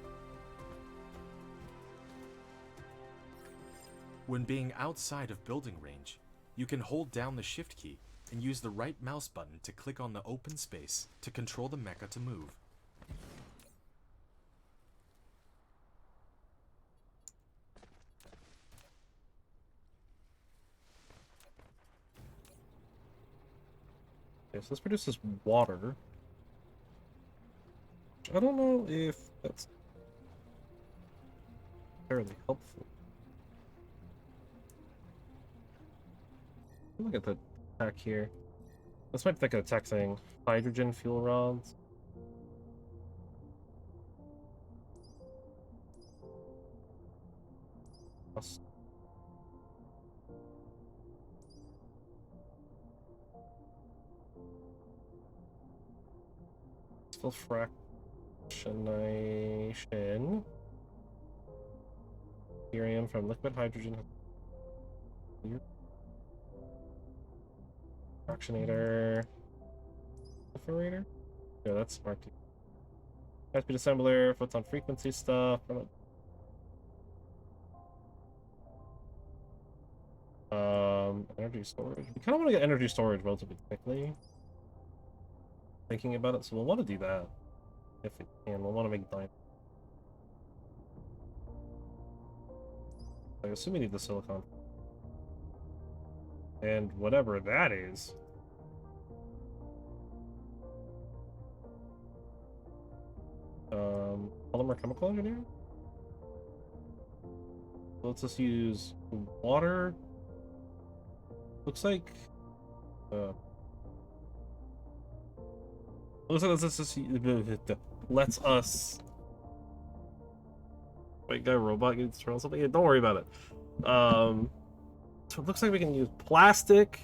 B: When being outside of building range, you can hold down the shift key and use the right mouse button to click on the open space to control the mecha to move.
A: Okay, so this produces water. I don't know if that's fairly helpful. Look at the attack here. This might be like an attack saying hydrogen fuel rods. Still fractionation. Helium from liquid hydrogen. Fractionator. Separator? Yeah, that's smart too. High-speed assembler, photon frequency stuff. Energy storage. We kind of want to get energy storage relatively quickly. Thinking about it, so we'll want to do that. If we can, we'll want to make diamond. I assume we need the silicon. And whatever that is. Polymer chemical engineering? Let's just use water. Looks like lets us wait, guy robot gets thrown something. Yeah, don't worry about it. So it looks like we can use plastic,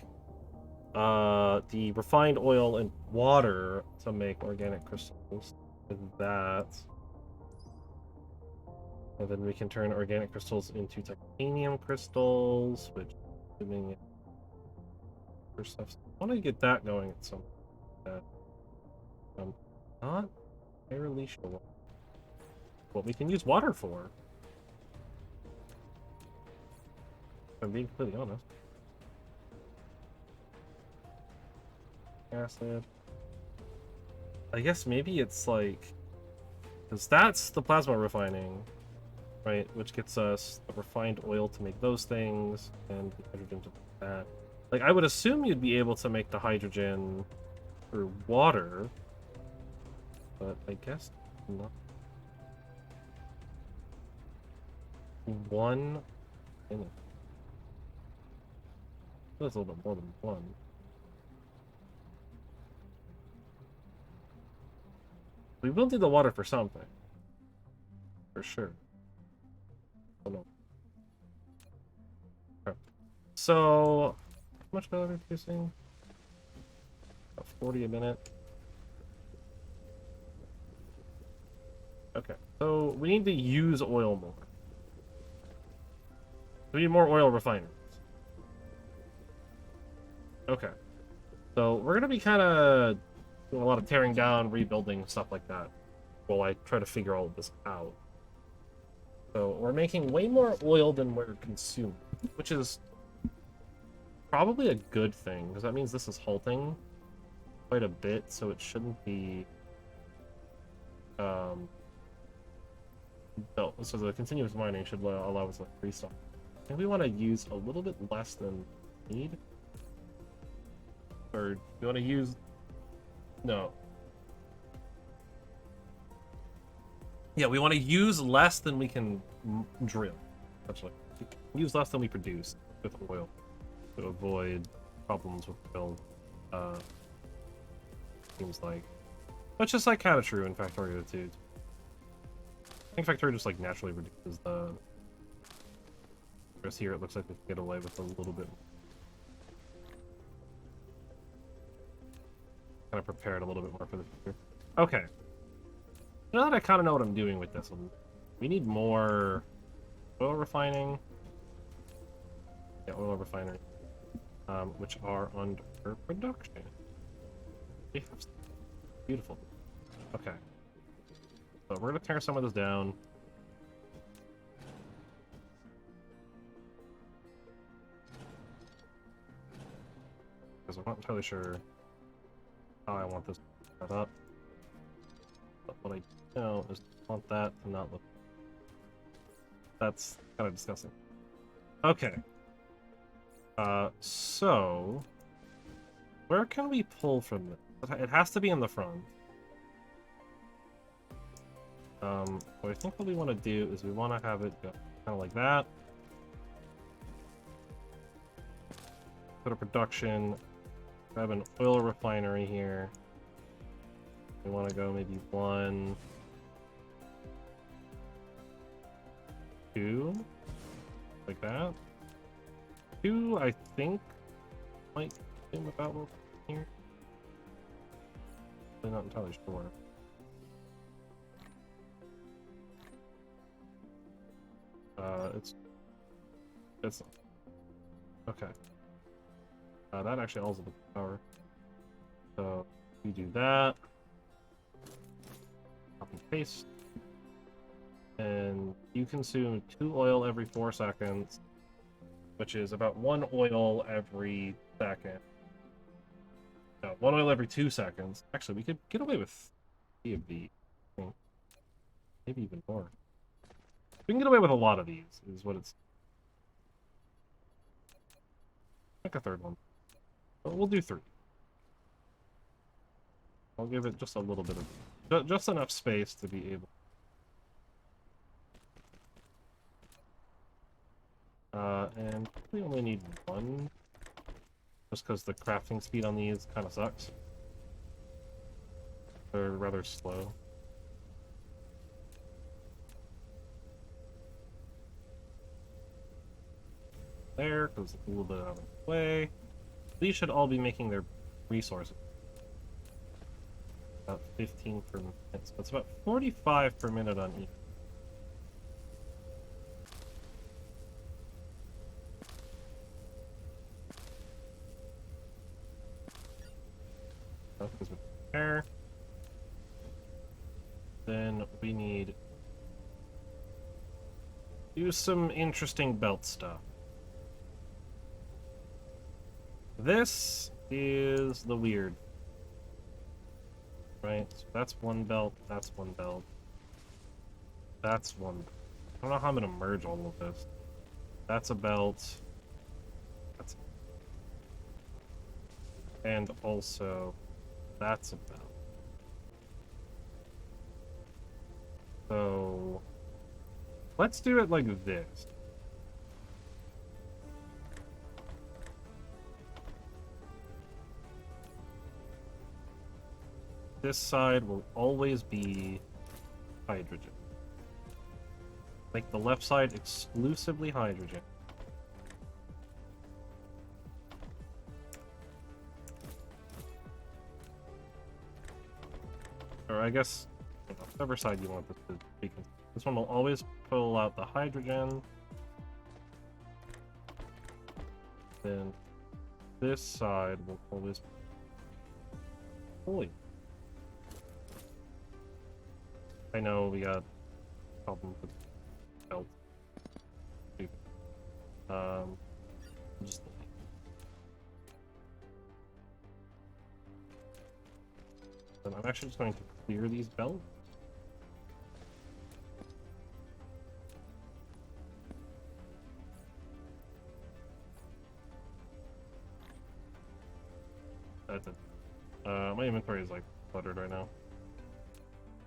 A: the refined oil, and water to make organic crystals. And that. And then we can turn organic crystals into titanium crystals, which assuming stuff. I want to get that going at some point. I'm not entirely sure what we can use water for. If I'm being completely honest. Acid. I guess maybe it's like, because that's the plasma refining, right? Which gets us the refined oil to make those things, and the hydrogen to make that. Like, I would assume you'd be able to make the hydrogen through water, but I guess not. One minute. That's a little bit more than one. We will need the water for something. For sure. Oh no. Okay. So, how much are we producing? About 40 a minute. Okay, so we need to use oil more. We need more oil refineries. Okay. So we're gonna be kind of doing a lot of tearing down, rebuilding, stuff like that, while I try to figure all of this out. So we're making way more oil than we're consuming, which is probably a good thing, because that means this is halting. quite a bit, so it shouldn't be built. So the continuous mining should allow us to restock. I think we want to use a little bit less than we need. Or do you want to use... No. Yeah, we want to use less than we can drill. Actually, use less than we produce with oil to avoid problems with build. Seems like that's just like kind of true in Factorio too. I think Factorio just like naturally reduces the. Whereas here it looks like we can get away with a little bit. Kind of prepared a little bit more for the future. Okay. Now that I kind of know what I'm doing with this one, we need more oil refining. Yeah, oil refinery, which are under production. Beautiful. Okay. So we're gonna tear some of this down. Because I'm not entirely sure how I want this set up. But what I know is I want that to not look... That's kind of disgusting. Okay. So... Where can we pull from this? It has to be in the front. What I think what we want to do is we want to have it go kind of like that. Put a production. Grab an oil refinery here. We want to go maybe 1, 2, like that. 2, I think, might be about what here. I'm not entirely sure. It's okay. That actually also the power. So we do that. Copy paste. And you consume 2 oil every 4 seconds, which is about 1 oil every second. No, 1 oil every 2 seconds. Actually, we could get away with 3 of these. I think. Maybe even more. We can get away with a lot of these, is what it's... Like a 3rd one. But we'll do 3. I'll give it just a little bit of... Just enough space to be able... and we only need 1. Just because the crafting speed on these kind of sucks. They're rather slow. There, because it's a little bit out of the way. These should all be making their resources. About 15 per minute. So it's about 45 per minute on each. Because we prepare. Then we need do some interesting belt stuff. This is the weird. Right? So that's 1 belt, that's 1 belt. That's 1. I don't know how I'm gonna merge all of this. That's a belt. That's and also that's a belt. So let's do it like this. This side will always be hydrogen. Make the left side exclusively hydrogen. Or I guess, whatever side you want this to be. This one will always pull out the hydrogen. Then this side will always... Holy. I know we got problems with belt. Just then I'm actually just going to clear these belts. That's it. My inventory is like cluttered right now.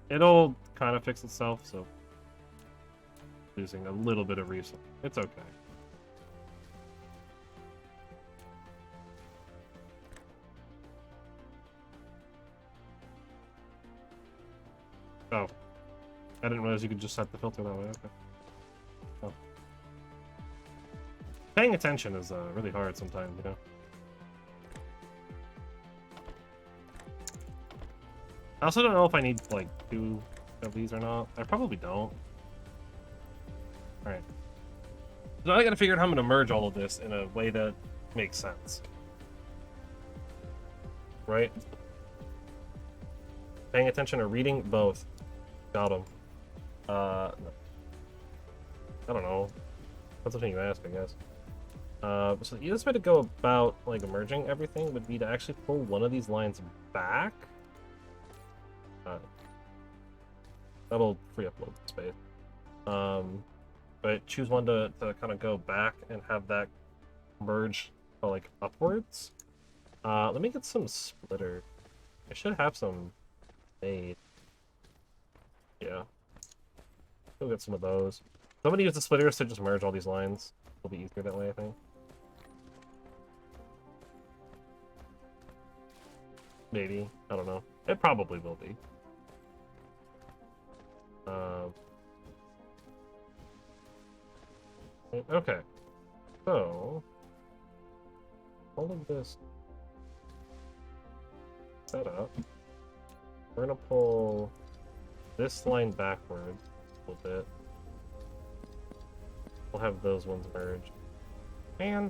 A: It'll kind of fix itself, so losing a little bit of resource. It's okay. Oh. I didn't realize you could just set the filter that way. Okay. Oh. Paying attention is really hard sometimes, you know? I also don't know if I need, like, 2 of these or not. I probably don't. Alright. So now I gotta figure out how I'm gonna merge all of this in a way that makes sense. Right? Paying attention or reading? Both. Got them. I don't know. That's something you ask, I guess. So the easiest way to go about, like, merging everything would be to actually pull one of these lines back. That'll free up a little space. But choose one to kind of go back and have that merge, like, upwards. Let me get some splitter. I should have some made. Yeah. We'll get some of those. So I'm gonna use the splitters to just merge all these lines. It'll be easier that way, I think. Maybe. I don't know. It probably will be. Okay. So all of this set up. We're gonna pull this line backwards a little bit. We'll have those ones merge. And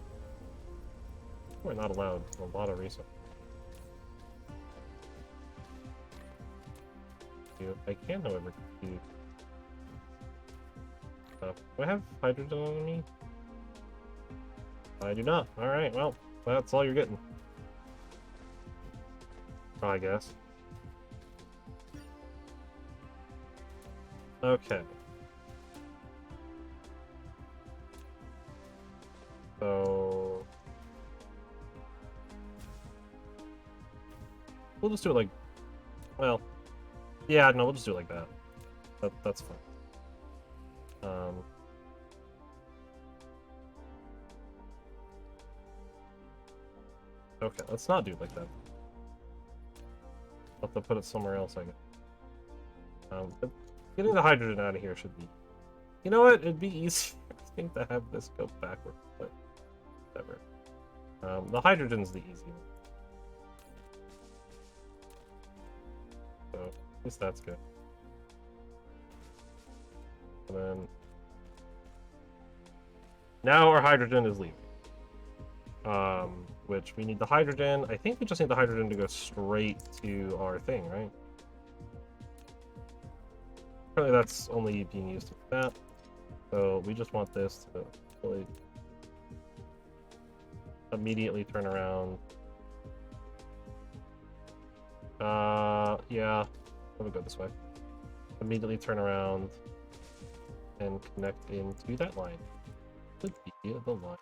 A: we're not allowed a lot of resources. I can, however, do. Do I have hydrogen on me? I do not. Alright, well, that's all you're getting. I guess. Okay. So we'll just do it like, well, yeah, no, we'll just do it like that. That's fine. Okay, let's not do it like that. I'll have to put it somewhere else, I guess. But getting the hydrogen out of here should be... You know what? It'd be easy, I think, to have this go backwards, but whatever. The hydrogen's the easy one. So, at least that's good. And then... Now our hydrogen is leaving. Which we need the hydrogen. I think we just need the hydrogen to go straight to our thing, right? Apparently that's only being used to that. So we just want this to really immediately turn around. Yeah. Let me go this way. Immediately turn around and connect into that line. Could be the line.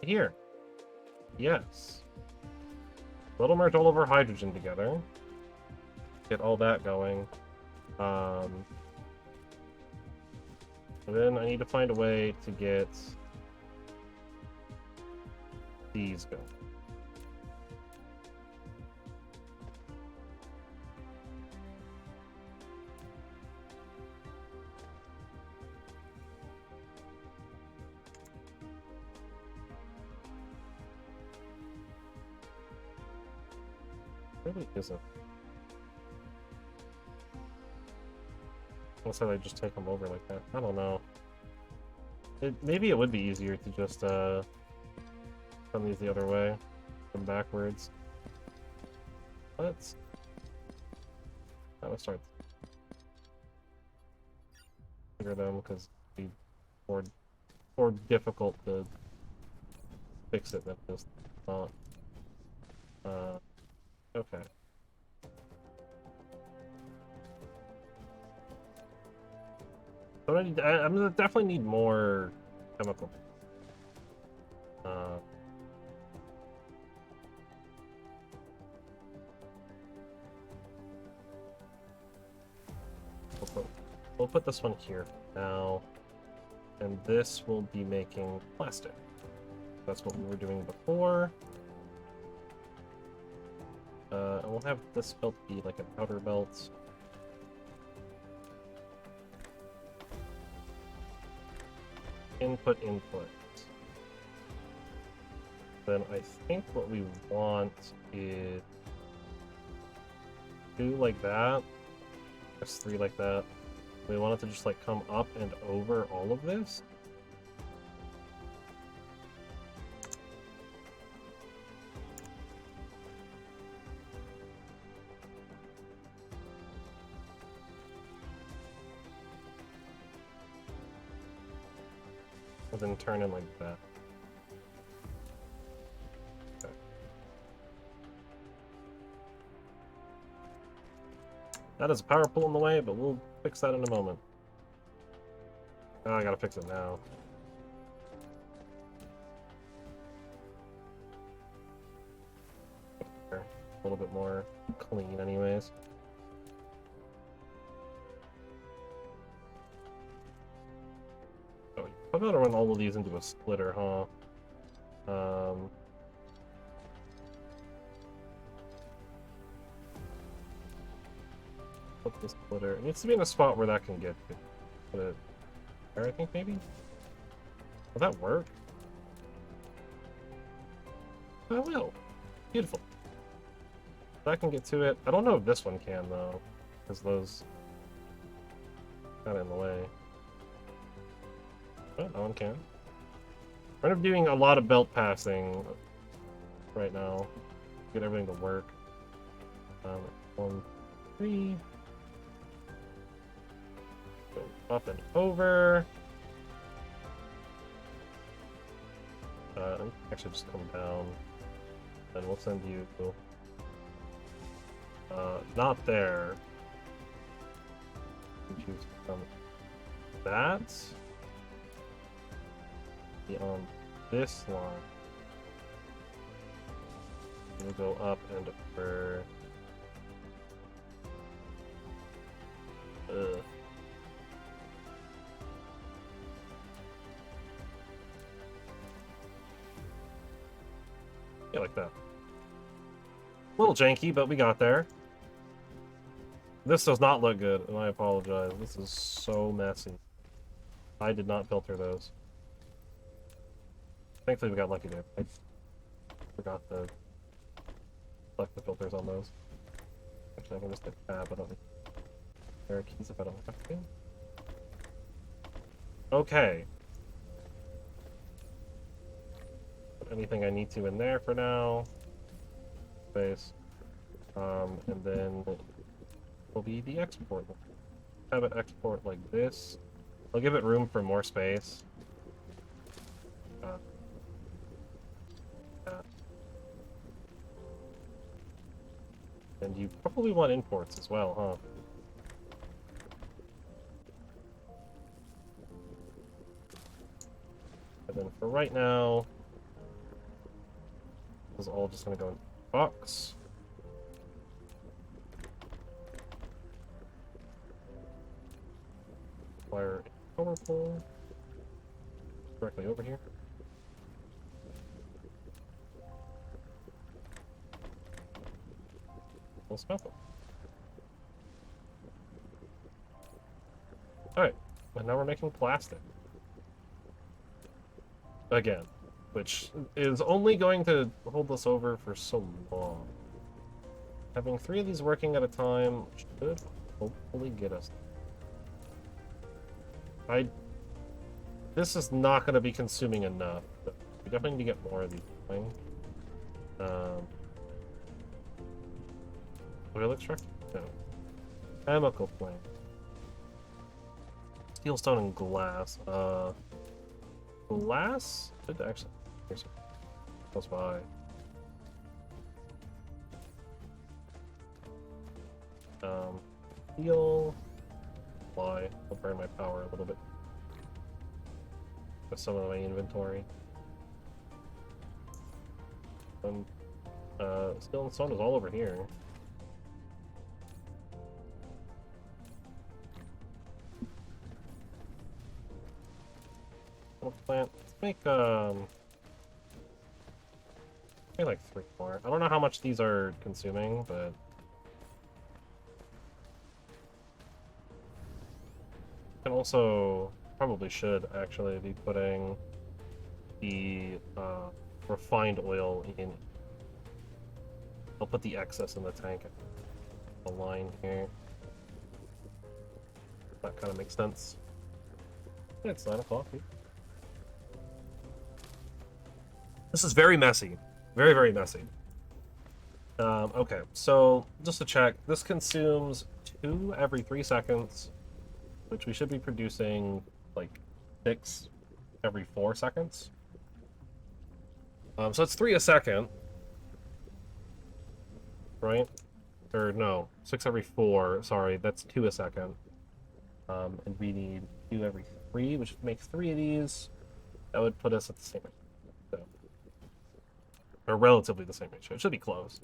A: Here. Yes. Little merge all of our hydrogen together. Get all that going. And then I need to find a way to get these going. Really isn't. Unless I just take them over like that. I don't know. Maybe it would be easier to just run these the other way, come backwards. Let's start figure them because it'd be more difficult to fix it than just not. Okay. So I'm gonna definitely need more chemical. Uh, we'll put this one here now, and this will be making plastic. That's what we were doing before. And we'll have this belt be like an outer belt. Input. Then I think what we want is 2 like that. There's 3 like that. We want it to just like come up and over all of this. And then turn in like that. Okay. That is a power pull in the way, but we'll fix that in a moment. Oh, I gotta fix it now. A little bit more clean anyways. Oh, I'm gonna run all of these into a splitter, huh? Put the splitter. It needs to be in a spot where that can get to. Put it there, I think, maybe? Will that work? Oh, it will. Beautiful. That can get to it. I don't know if this one can, though, because those kind of in the way. Oh, that one can. We're end up doing a lot of belt passing right now. Get everything to work. 1, 3. Go up and over. Actually, just come down. Then we'll send you. Not there. You choose from that. Be on this line. We'll go up and over. Ugh. Yeah, like that. A little janky, but we got there. This does not look good, and I apologize. This is so messy. I did not filter those. Thankfully, we got lucky there. I forgot to select the filters on those. Actually, I can just hit tab. I don't need arrow keys if I don't have to. Okay. Put anything I need to in there for now. Space. And then will be the export. Have it export like this. I'll give it room for more space. And you probably want imports as well, huh? And then for right now, this is all just going to go in the box. Fire a power pole directly over here. We'll smelt them. Alright, and now we're making plastic. Again, which is only going to hold us over for so long. Having 3 of these working at a time should hopefully get us. This is not going to be consuming enough. We definitely need to get more of these things. Oil extract? No. Chemical plant. Steel, stone, and glass. Glass? Did actually. Here's close by. Heal. Fly. I'll burn my power a little bit. With some of my inventory. Steel and stone is all over here. Plant. Let's make maybe like 3 more. I don't know how much these are consuming, but can also probably should actually be putting the refined oil in. I'll put the excess in the tank. The line here. That kind of makes sense. It's 9 o'clock. This is very messy. Very, very messy. Okay, so just to check, this consumes 2 every 3 seconds, which we should be producing like 6 every 4 seconds. So it's 3 a second, right? Or no, 6 every 4. Sorry, that's 2 a second. And we need 2 every 3, which makes 3 of these. That would put us at the same rate. So, or relatively the same ratio. It should be close.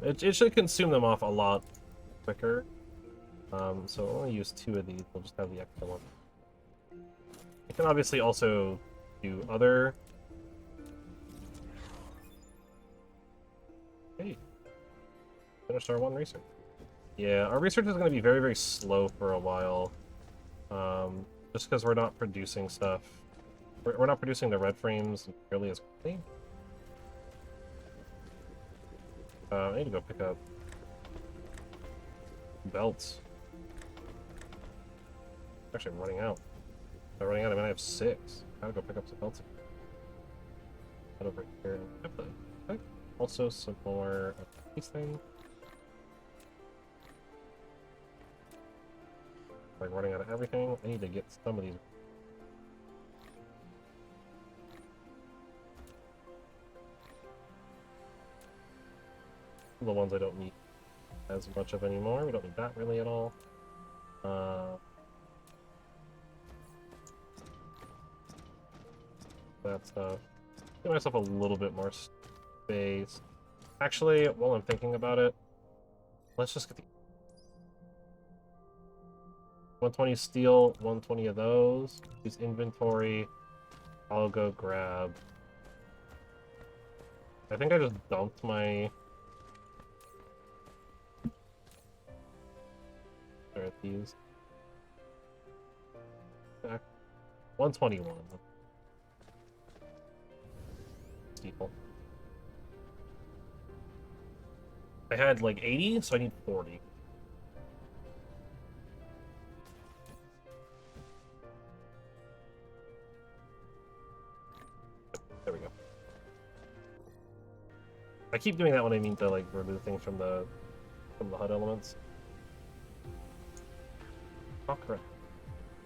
A: It should consume them off a lot quicker. So I'll only use 2 of these. We'll just have the extra one. I can obviously also do other. Hey, finished our 1 research. Yeah, our research is going to be very, very slow for a while. Just because we're not producing stuff. We're not producing the red frames nearly as quickly. I need to go pick up belts. Actually, I'm running out. I'm running out. I mean, I have 6. I gotta go pick up some belts. Head over here. Okay. Also, some more of these things. Like running out of everything. I need to get some of these. The ones I don't need as much of anymore. We don't need that really at all. That stuff. Give myself a little bit more space. Actually, while I'm thinking about it, let's just get the 120 steel, 120 of those. Use inventory. I'll go grab. I think I just dumped my. Where are these? 121. People. I had like 80, so I need 40. There we go. I keep doing that when I need to like remove things from the HUD elements. Oh, correct.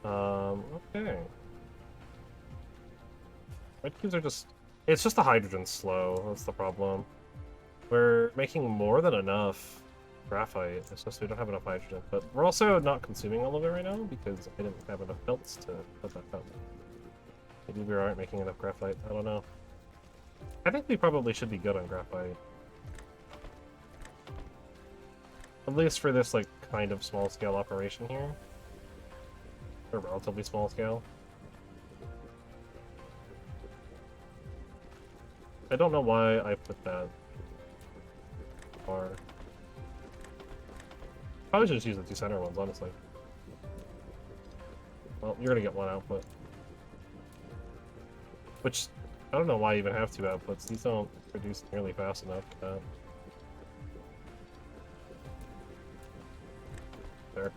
A: Okay. Red cubes are just. It's just the hydrogen slow. That's the problem. We're making more than enough graphite. It's just we don't have enough hydrogen. But we're also not consuming all of it right now because I didn't have enough belts to put that up. Maybe we aren't making enough graphite. I don't know. I think we probably should be good on graphite. At least for this like kind of small scale operation here. Or relatively small scale. I don't know why I put that far. Probably should just use the 2 center ones, honestly. Well, you're gonna get 1 output. Which, I don't know why I even have 2 outputs. These don't produce nearly fast enough. There.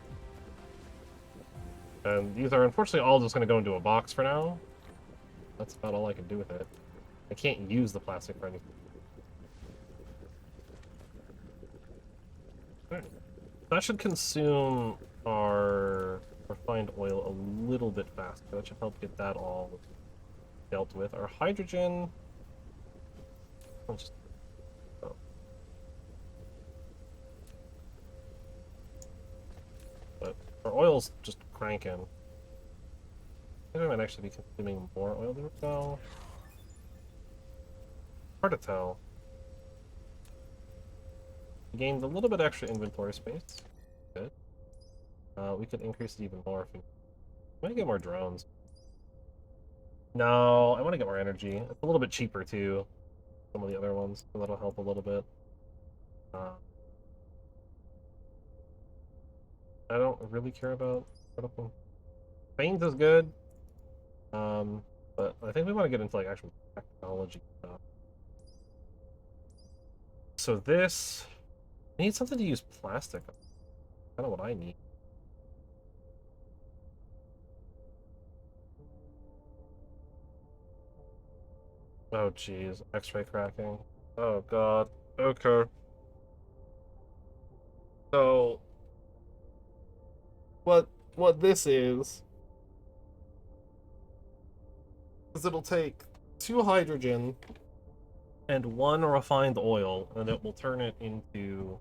A: And these are unfortunately all just gonna go into a box for now. That's about all I can do with it. I can't use the plastic for anything. Alright. That should consume our refined oil a little bit faster. That should help get that all dealt with. Our hydrogen... I'll just... Oh. Our oil's just cranking. I think I might actually be consuming more oil. There we go. Hard to tell. We gained a little bit extra inventory space. Good. We could increase it even more if we want to get more drones. No, I want to get more energy. It's a little bit cheaper too. Some of the other ones, so that'll help a little bit. I don't really care about critical. Fanes is good. But I think we want to get into like actual technology stuff. So this, I need something to use plastic. Kind of what I need. Oh geez, X-ray cracking. Oh god. Okay. So what this is it'll take 2 hydrogen and 1 refined oil, and it will turn it into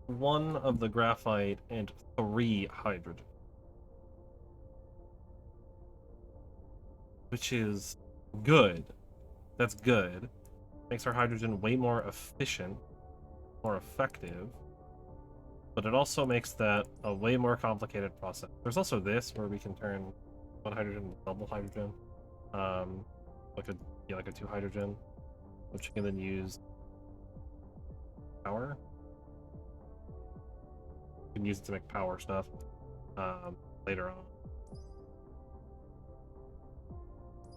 A: 1 of the graphite and 3 hydrogen. Which is good. That's good. Makes our hydrogen way more efficient, more effective. But it also makes that a way more complicated process. There's also this, where we can turn 1 hydrogen into double hydrogen. Like a 2 hydrogen, which you can then use power. You can use it to make power stuff later on.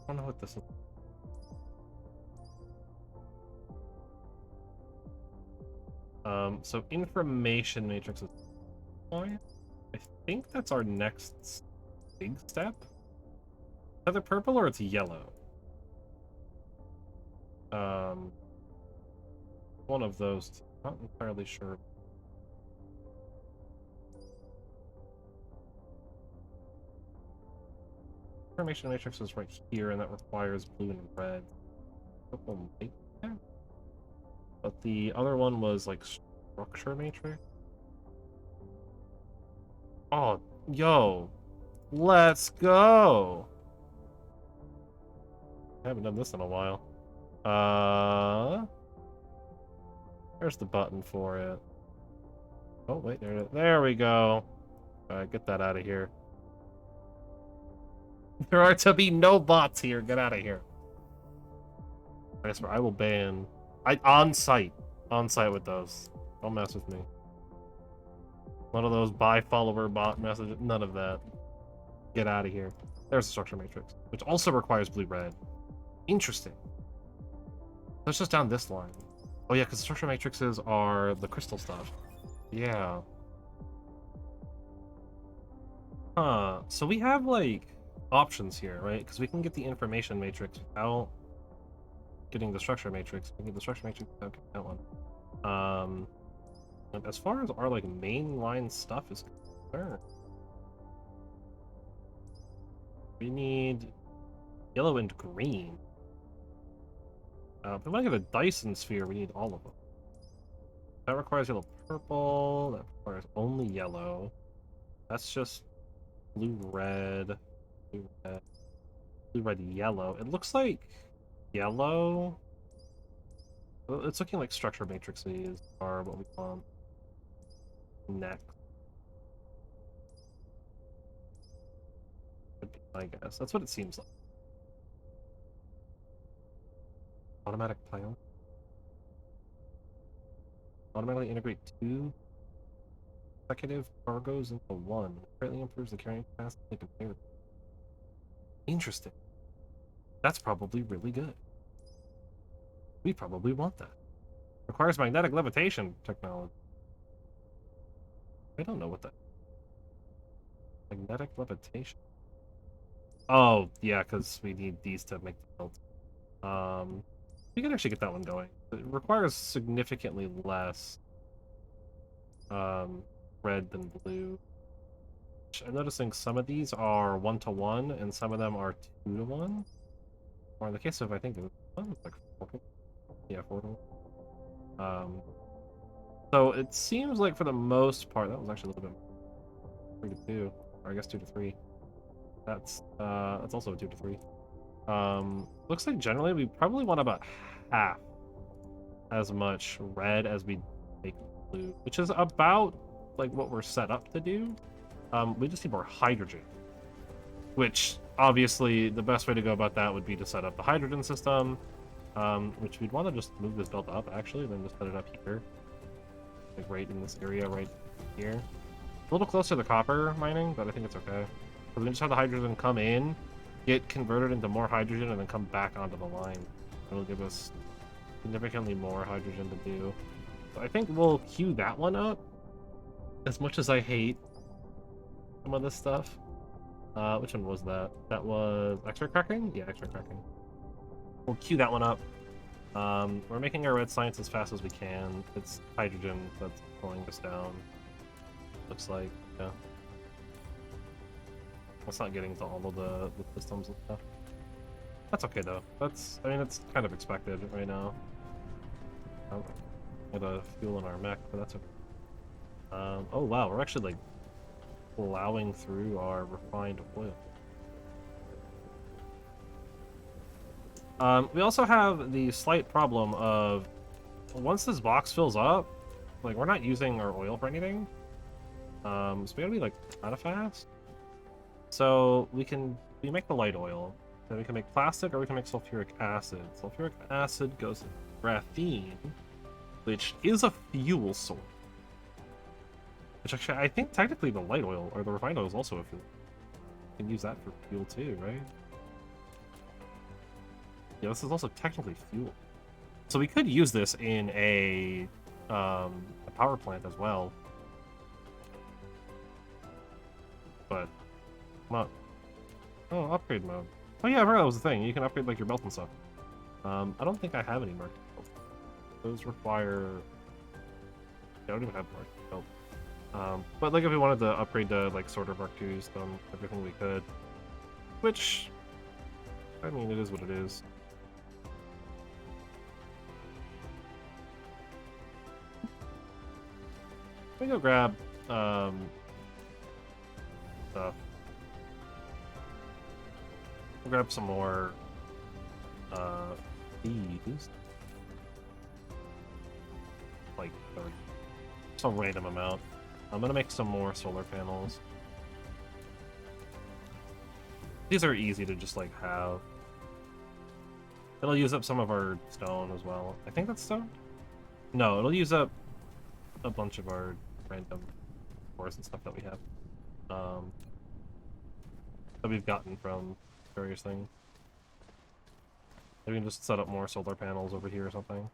A: I don't know what this is. So information matrix is fine. I think that's our next big step. It's either purple or it's yellow. One of those. Not entirely sure. Information matrix is right here, and that requires blue and red. Purple might be there. But the other one was like structure matrix. Oh, yo, let's go. I haven't done this in a while. There's the button for it. Oh wait, there we go. Get that out of here. There are to be no bots here. Get out of here. I swear, I will ban. On site with those. Don't mess with me. None of those buy follower bot messages. None of that. Get out of here. There's the structure matrix, which also requires blue-red. Interesting. Let's just down this line. Oh yeah, because structure matrices are the crystal stuff. Yeah. Huh. So we have like options here, right? Because we can get the information matrix without getting the structure matrix. We can get the structure matrix without getting that one. And as far as our like mainline stuff is concerned, we need yellow and green. If we want to get a Dyson sphere, we need all of them. That requires yellow purple. That requires only yellow. That's just blue red, blue red, blue red yellow. It looks like yellow. Well, it's looking like structure matrices are what we want next. I guess that's what it seems like. Automatic pilot. Automatically integrate 2 consecutive cargoes into 1. Greatly improves the carrying capacity of the container. Interesting. That's probably really good. We probably want that. Requires magnetic levitation technology. I don't know what that. Magnetic levitation. Oh, yeah, because we need these to make the build. We can actually get that one going. It requires significantly less red than blue. I'm noticing some of these are 1-to-1 and some of them are 2-to-1. Or in the case of, I think, one like 4-to-1. Yeah, 4-to-1. So it seems like for the most part, that was actually a little bit. 3 to 2, or I guess 2 to 3. That's also a 2 to 3. Looks like generally we probably want about half as much red as we make blue, which is about like what we're set up to do. We just need more hydrogen, which obviously the best way to go about that would be to set up the hydrogen system, which we'd want to just move this belt up actually, then just set it up here, like right in this area right here. A little closer to the copper mining, but I think it's okay. So we can just have the hydrogen come in, get converted into more hydrogen, and then come back onto the line. It'll give us significantly more hydrogen to do. So I think we'll queue that one up. As much as I hate some of this stuff. Which one was that? That was X-ray cracking? Yeah, X-ray cracking. We'll queue that one up. We're making our red science as fast as we can. It's hydrogen that's pulling us down. Looks like, yeah. That's not getting to all of the systems and stuff. That's okay though. I mean, it's kind of expected right now. Get a fuel in our mech, but that's okay. Oh wow, we're actually like plowing through our refined oil. We also have the slight problem of once this box fills up, like we're not using our oil for anything. So we gotta be like kind of fast. So we make the light oil, then we can make plastic, or we can make sulfuric acid. Sulfuric acid goes into graphene, which is a fuel source. Which actually, I think technically the light oil, or the refined oil, is also a fuel. You can use that for fuel too, right? Yeah, this is also technically fuel. So we could use this in a power plant as well. But, not... Oh, upgrade mode. Oh yeah, I forgot that was the thing. You can upgrade like your belt and stuff. I don't think I have any marked belts. Those require... Yeah, I don't even have marked belt. But like if we wanted to upgrade to like Sorter Mark IIs, then everything we could. Which, I mean, it is what it is. Let me go grab stuff. We'll grab some more these. Like some random amount. I'm gonna make some more solar panels. These are easy to just like have. It'll use up some of our stone as well. I think that's stone? No, it'll use up a bunch of our random ores and stuff that we have. That we've gotten from various things. Maybe we can just set up more solar panels over here or something.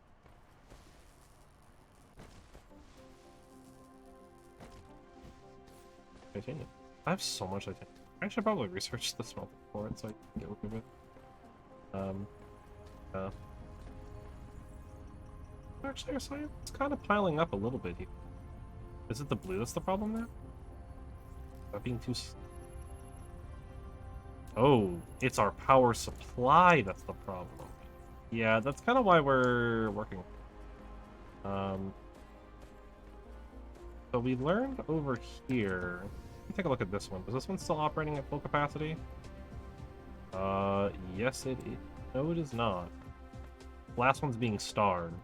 A: Titanium. I have so much titanium. I should probably research the smelter for it so I can get rid of it. Actually, our science is kind of piling up a little bit here. Is it the blue that's the problem there? That being too... Oh, it's our power supply that's the problem. Yeah, that's kind of why we're working. So we learned over here... Let me take a look at this one. Is this one still operating at full capacity? Yes it is. No, it is not. Last one's being starred.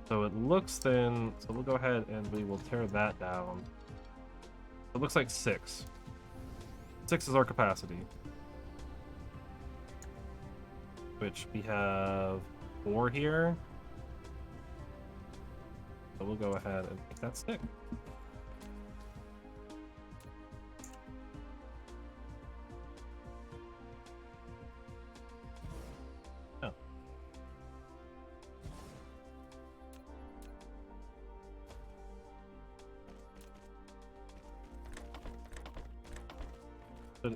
A: So it looks thin, so we'll go ahead and we will tear that down. It looks like 6. 6 is our capacity. Which we have 4 here. So we'll go ahead and make that stick.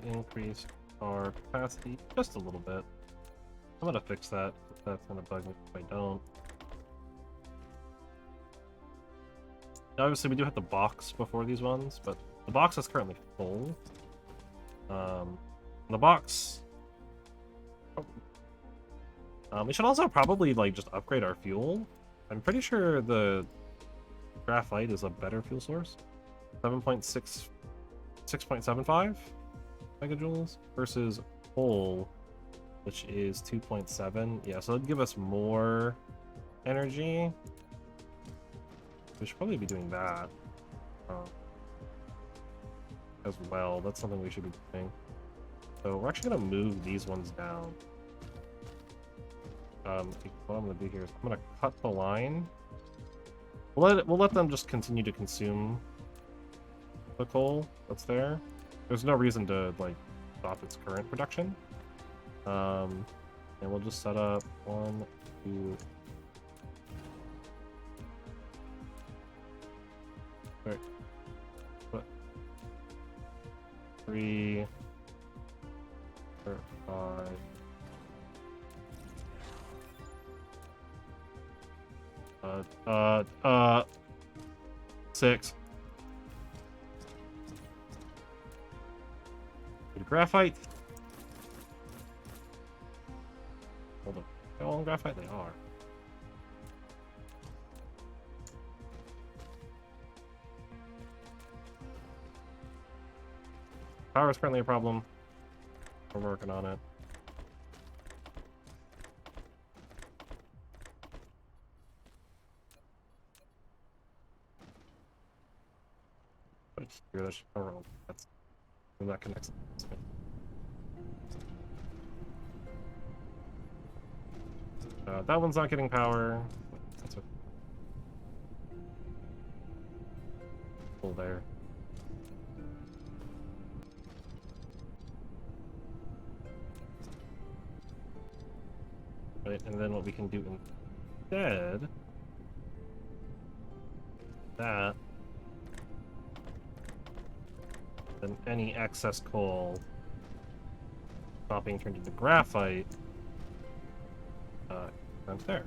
A: Increase our capacity just a little bit. I'm gonna fix that. That's gonna bug me if I don't. Now, obviously, we do have the box before these ones, but the box is currently full. The box. We should also probably like just upgrade our fuel. I'm pretty sure the graphite is a better fuel source. 7.6, 6.75 megajoules versus coal, which is 2.7. Yeah, so it'd give us more energy. We should probably be doing that as well. That's something we should be doing. So we're actually gonna move these ones down. What I'm gonna do here is I'm gonna cut the line. We'll let them just continue to consume the coal that's there. There's no reason to like stop its current production. And we'll just set up 1, 2. Right. What? 3, 4, 5. 6. Graphite. Hold on. They're all on graphite? They are. Power is currently a problem. We're working on it. Here, that should cover all. That's that connects. That one's not getting power. That's okay. Pull there. Right, and then what we can do instead, that, then any excess coal not being turned into graphite comes there.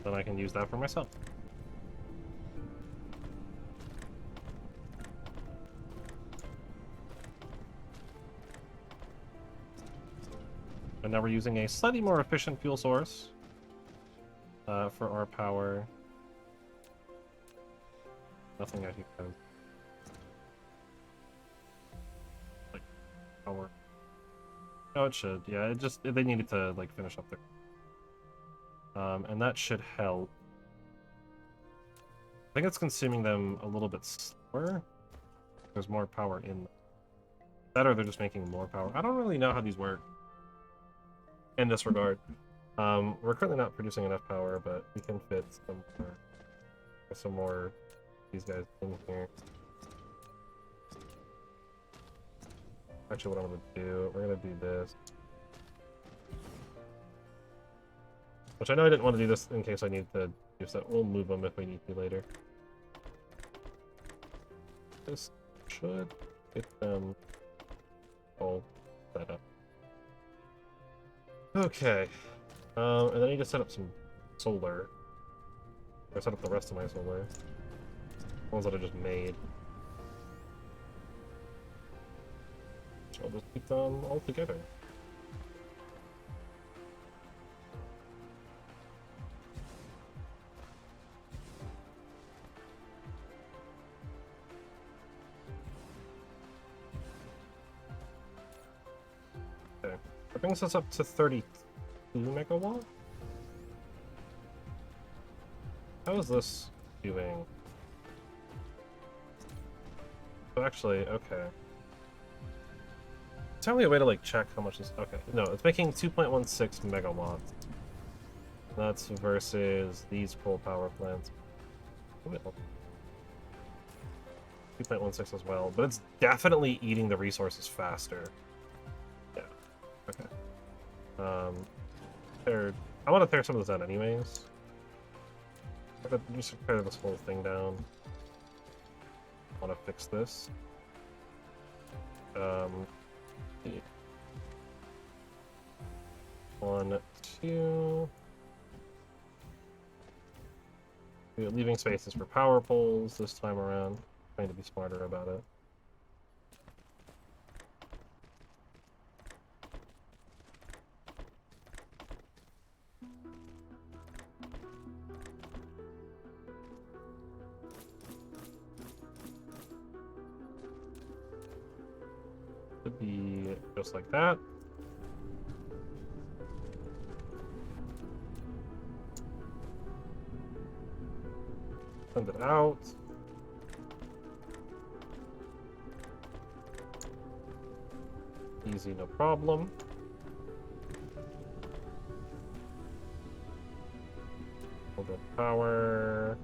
A: Then I can use that for myself. And now we're using a slightly more efficient fuel source for our power. Nothing I think has like power. No, it should. Yeah, it just they needed to like finish up there. And that should help. I think it's consuming them a little bit slower. There's more power in them. That or they're just making more power. I don't really know how these work in this regard. We're currently not producing enough power, but we can fit some more these guys in here. Actually, what I'm gonna do, we're gonna do this. Which I know I didn't want to do this in case I need to do so. We'll move them if we need to later. This should get them all set up. Okay. And I need to set up some solar. I set up the rest of my solar. Ones that I just made. I'll just keep them all together. Okay. That brings us up to 32 megawatt? How is this doing? So actually, okay. Tell me a way to like check how much this. Okay, no, it's making 2.16 megawatts. That's versus these coal power plants. 2.16 as well, but it's definitely eating the resources faster. Yeah. Okay. I want to tear some of this out anyways. I'm gonna just tear this whole thing down. I want to fix this. 1, 2. We're leaving spaces for power poles this time around. Trying to be smarter about it. Could be just like that. Send it out. Easy, no problem. Hold up power.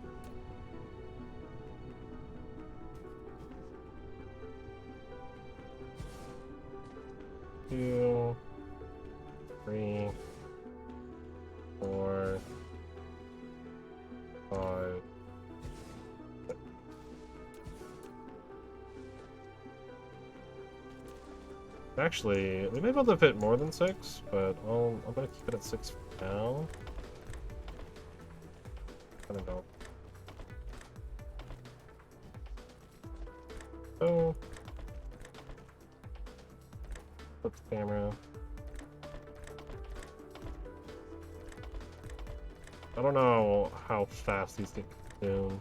A: Two, 3, 4, 5. Actually, we may be able to fit more than 6, but I'm gonna keep it at 6 for now. I don't know. So, flip the camera. I don't know how fast these get consumed.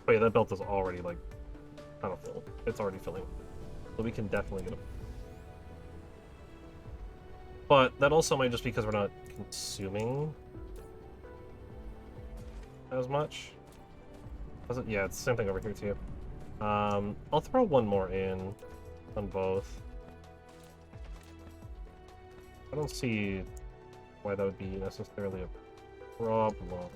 A: Wait, that belt is already, like, kind of full. It's already filling. So we can definitely get them. But that also might just be because we're not consuming as much. Yeah, it's the same thing over here, too. I'll throw one more in on both. I don't see why that would be necessarily a problem.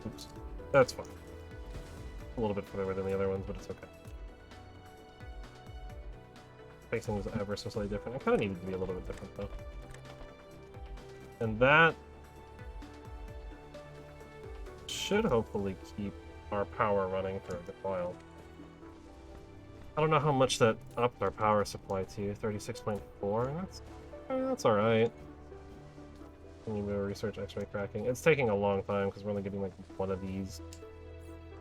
A: Oops. That's fine. A little bit further away than the other ones, but it's okay. Makes things ever so slightly different. I kind of needed to be a little bit different, though. And that should hopefully keep our power running for a good while. I don't know how much that upped our power supply to. 36.4? That's alright. Can you research X-ray cracking? It's taking a long time because we're only getting like one of these.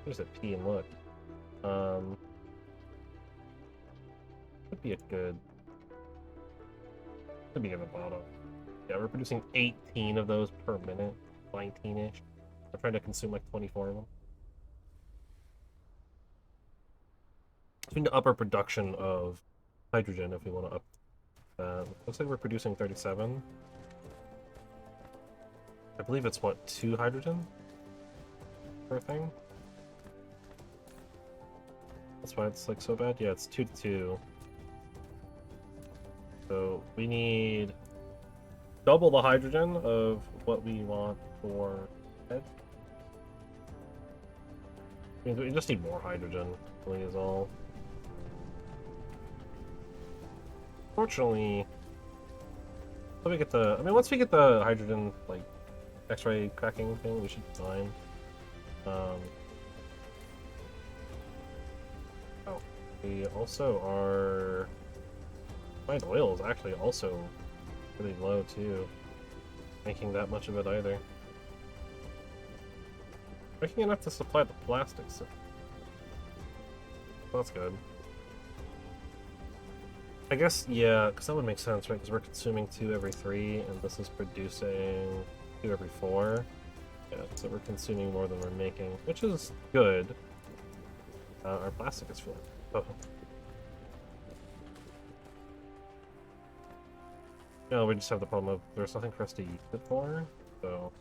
A: There's a P and look. Could be a good. Could be in the bottom. Yeah, we're producing 18 of those per minute. 19-ish. We're trying to consume like 24 of them. We need to up our production of hydrogen if we want to up that. Looks like we're producing 37. I believe it's what, 2 hydrogen per thing? That's why it's like so bad? Yeah, it's 2 to 2. So we need double the hydrogen of what we want for head. We just need more hydrogen, really, is all. Fortunately, let me get the. I mean, once we get the hydrogen, like, X-ray cracking thing, we should be fine. Oh, we also are. Refined oil is actually also really low too. Making that much of it either. Making enough to supply the plastics. So that's good. I guess, yeah, because that would make sense, right? Because we're consuming 2 every 3, and this is producing 2 every 4. Yeah, so we're consuming more than we're making, which is good. Our plastic is full. Oh. No, we just have the problem of there's nothing for us to use it for, so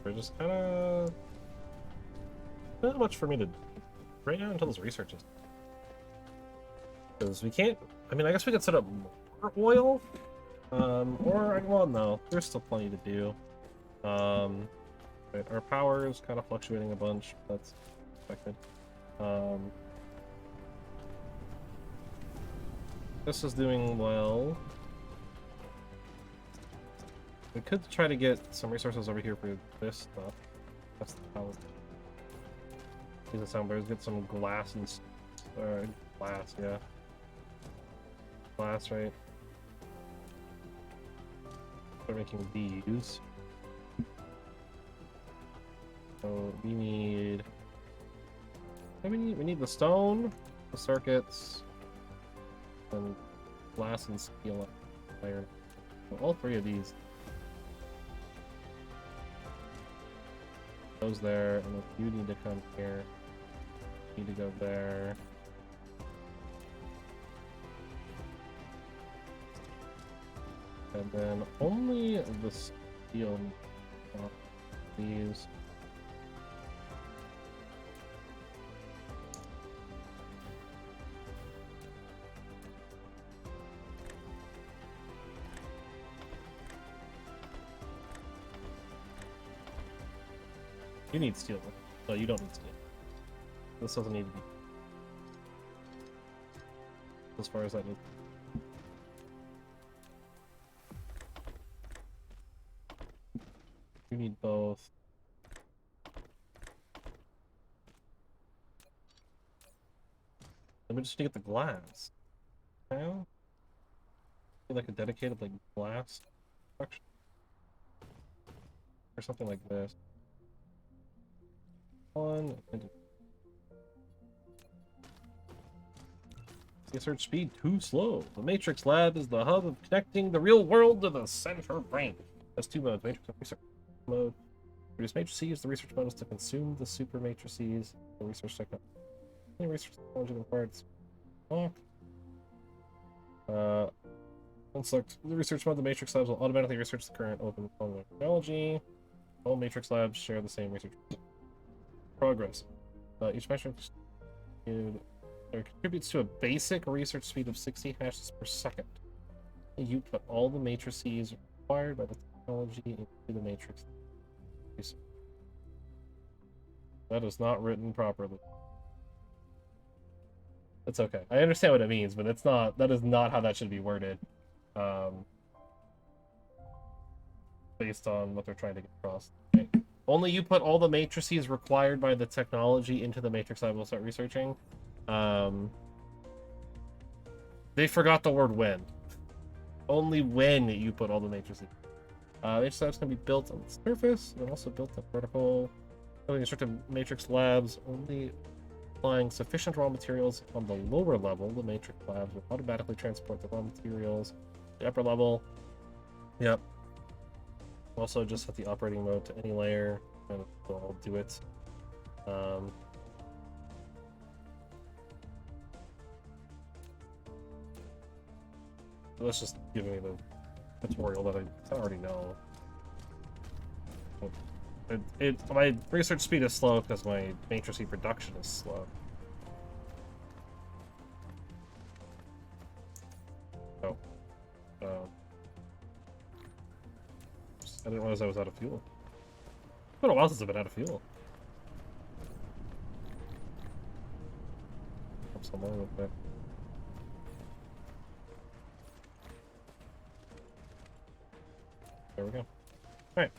A: we're just kind of not much for me to do right now until this research is. Because we can't. I mean, I guess we could set up more oil, or well, no, there's still plenty to do. Right, our power is kind of fluctuating a bunch. That's expected. This is doing well. We could try to get some resources over here for this stuff. That's the power. Use the sound bars, get some glass and glass, yeah. Glass, right? Start making these. So we need. What do we need? We need the stone, the circuits, and glass and steel, iron. So all three of these. Goes there, and if you need to come here, you need to go there. And then only the steel these. You need steel. No, you don't need steel. This doesn't need to be. As far as that needs. You need both. Let me just get the glass. Okay. Like a dedicated like glass section. Or something like this. One and search speed too slow. The Matrix Lab is the hub of connecting the real world to the center brain. That's two modes: Matrix and Research mode. Produce matrices. The research mode is to consume the super matrices. The research technology. Any research technology required. Lock. Unselect the research mode. The Matrix Labs will automatically research the current open technology. All Matrix Labs share the same research progress. Each matrix contributes to a basic research speed of 60 hashes per second. You put all the matrices required by the technology into the matrix. That is not written properly. It's okay. I understand what it means, but it's not. That is not how that should be worded. Based on what they're trying to get across. Okay. Only you put all the matrices required by the technology into the matrix I will start researching. They forgot the word when. Only when you put all the matrices. Matrix labs can be built on the surface and also built up vertical. Building instructive matrix labs only applying sufficient raw materials on the lower level. The matrix labs will automatically transport the raw materials to the upper level. Yep. Also, just set the operating mode to any layer, and I'll do it. So that's just giving me the tutorial that I already know. My research speed is slow because my matrix production is slow. Oh. I didn't realize I was out of fuel. It's been a while since I've been out of fuel. Pump some more real quick. There we go. Alright.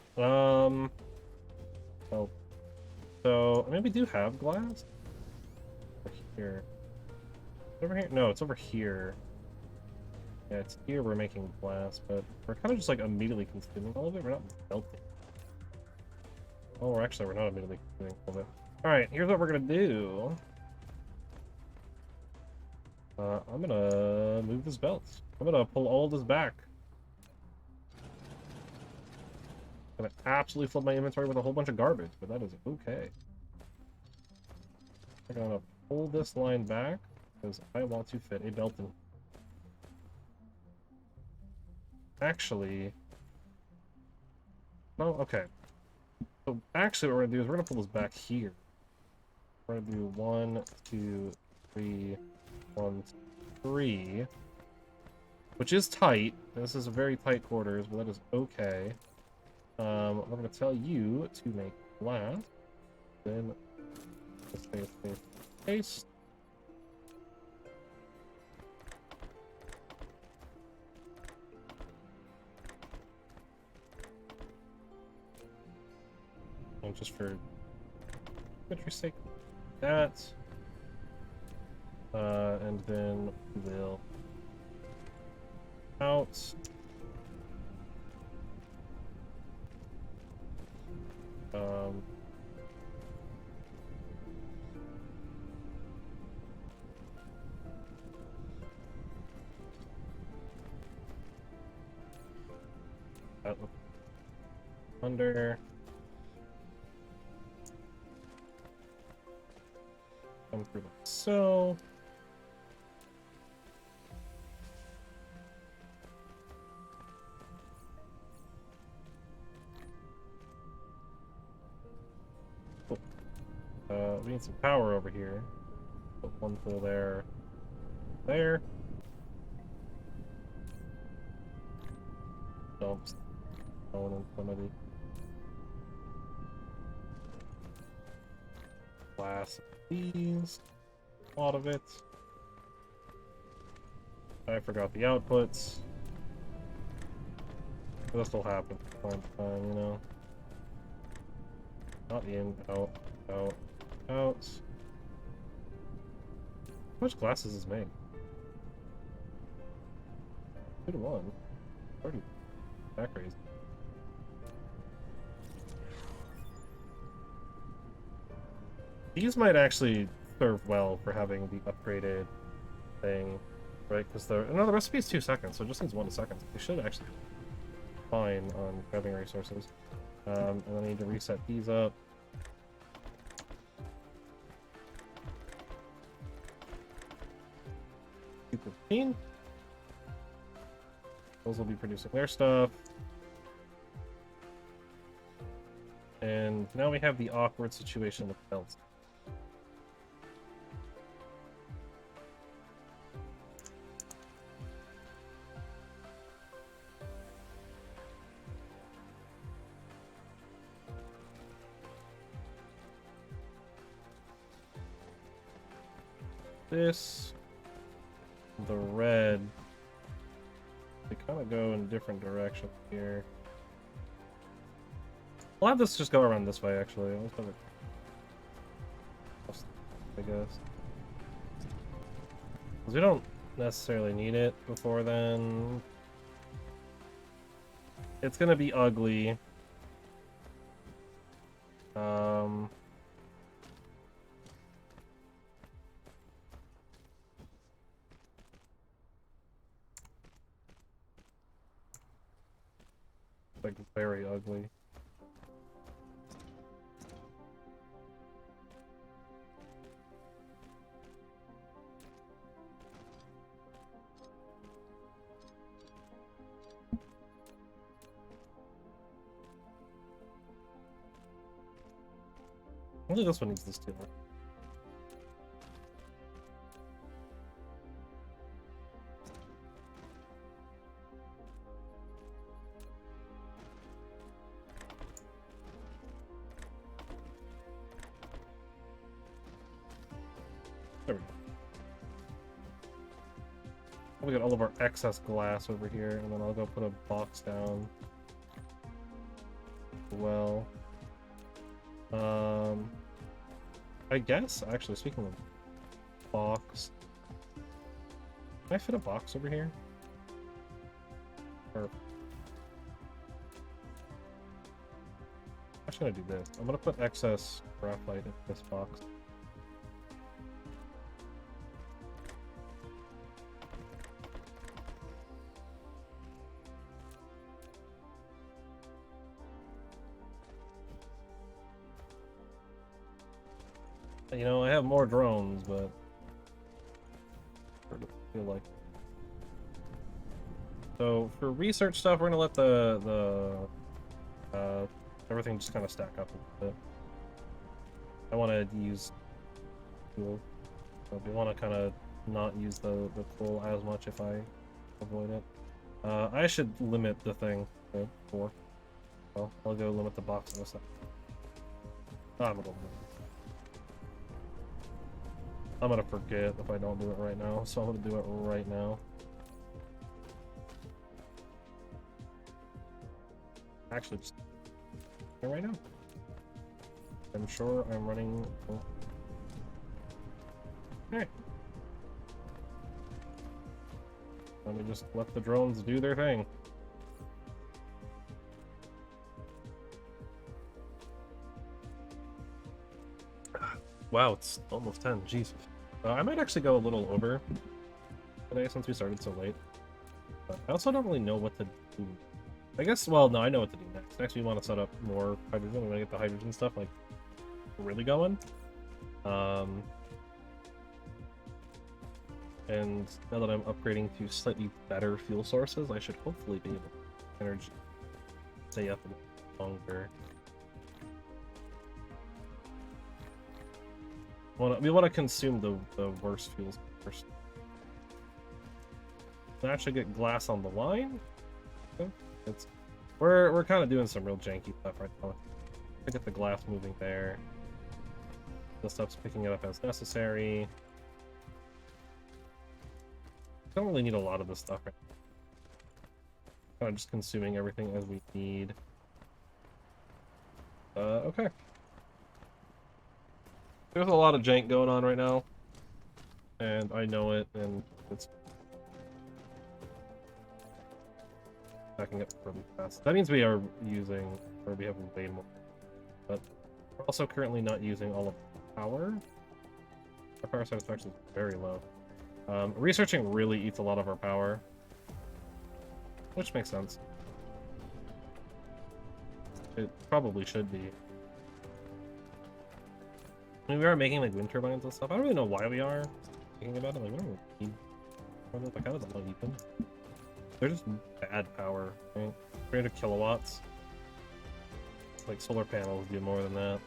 A: Oh. So, maybe we do have glass? Over here. Over here? No, it's over here. Yeah, it's here we're making glass, but we're kind of just like immediately consuming all of it. We're not melting. Oh, we're not immediately consuming all of it. Alright, here's what we're gonna do. I'm gonna move this belt. I'm gonna pull all this back. I'm gonna absolutely flood my inventory with a whole bunch of garbage, but that is okay. I'm gonna pull this line back because I want to fit a belt in. Actually, no, okay. So actually what we're gonna do is we're gonna pull this back here. We're gonna do 1, 2, 3, 1, 3, which is tight. This is a very tight quarters, but that is okay. We're gonna tell you to make glass. Then paste. And just for symmetry's sake, that. And then we'll out. That under. Come through like so. We need some power over here. Put one pole there. There. Dumps. Going in front of the glass. These. A lot of it. I forgot the outputs. This will happen from time to time, you know. Not in, out, out, out. How much glass does this make? 2 to 1. 30. That crazy. These might actually serve well for having the upgraded thing, right? Because the recipe is 2 seconds, so it just needs 1 second. They should actually be fine on grabbing resources. And then I need to reset these up. $215. Those will be producing their stuff. And now we have the awkward situation with belts. This, the red, they kind of go in different directions here. I'll have this just go around this way, actually. Let's have it, I guess. Because we don't necessarily need it before then. It's gonna be ugly. Like very ugly. Only this one needs this too. There we go. We got all of our excess glass over here, and then I'll go put a box down. Well, I guess actually speaking of box, can I fit a box over here? Or I'm gonna do this. I'm gonna put excess graphite in this box. You know, I have more drones, but I feel like. So for research stuff, we're gonna let the everything just kind of stack up a bit. I want to use fuel. So we want to kind of not use the coal as much if I avoid it. I should limit the thing to 4. Well, I'll go limit the box in a second. I'm gonna forget if I don't do it right now, so I'm gonna do it right now. Actually, just right now. I'm sure I'm running. Oh. Alright. Let me just let the drones do their thing. Wow, it's almost 10. Jeez. I might actually go a little over today since we started so late. But I also don't really know what to do. I guess, well, no, I know what to do next. Next, we want to set up more hydrogen. We want to get the hydrogen stuff, like, really going. And now that I'm upgrading to slightly better fuel sources, I should hopefully be able to energy stay up a bit longer. We want to consume the worst fuels first. Can I actually get glass on the line? Okay. We're kind of doing some real janky stuff right now. I get the glass moving there. The stuff's picking it up as necessary. Don't really need a lot of this stuff right now. Kind of just consuming everything as we need. Okay. There's a lot of jank going on right now. And I know it, and it's backing up really fast. That means we are using, or we have way more. But we're also currently not using all of the power. Our power satisfaction is very low. Researching really eats a lot of our power. Which makes sense. It probably should be. I mean, we are making like wind turbines and stuff. I don't really know why we are thinking about it. Like, we don't really need. I kind of don't need them. They're just bad power. Right? 300 kilowatts. Like solar panels do more than that.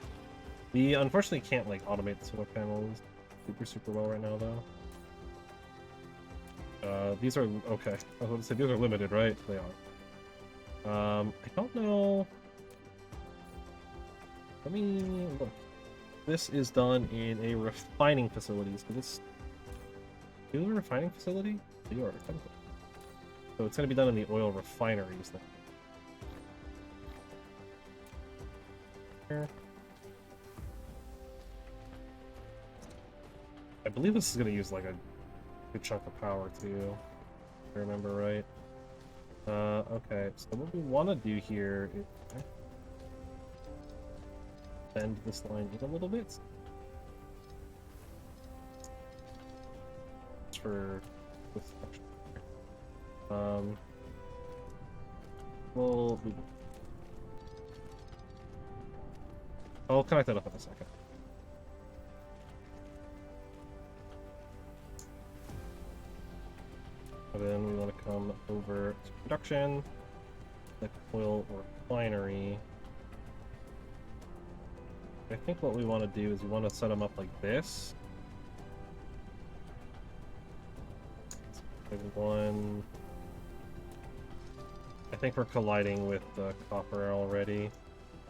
A: We unfortunately can't like automate the solar panels super well right now though. These are okay. I was going to say these are limited, right? They are. I don't know. Let me look. This is done in a refining facility. So this is a refining facility? You are. So it's going to be done in the oil refineries then. Here. I believe this is going to use like a good chunk of power too, if I remember right. Okay, so what we want to do here is bend this line in a little bit. Just for this section. I'll connect that up in a second. And then we want to come over to production, the oil refinery. I think what we want to do is we want to set them up like this. One. I think we're colliding with the copper already.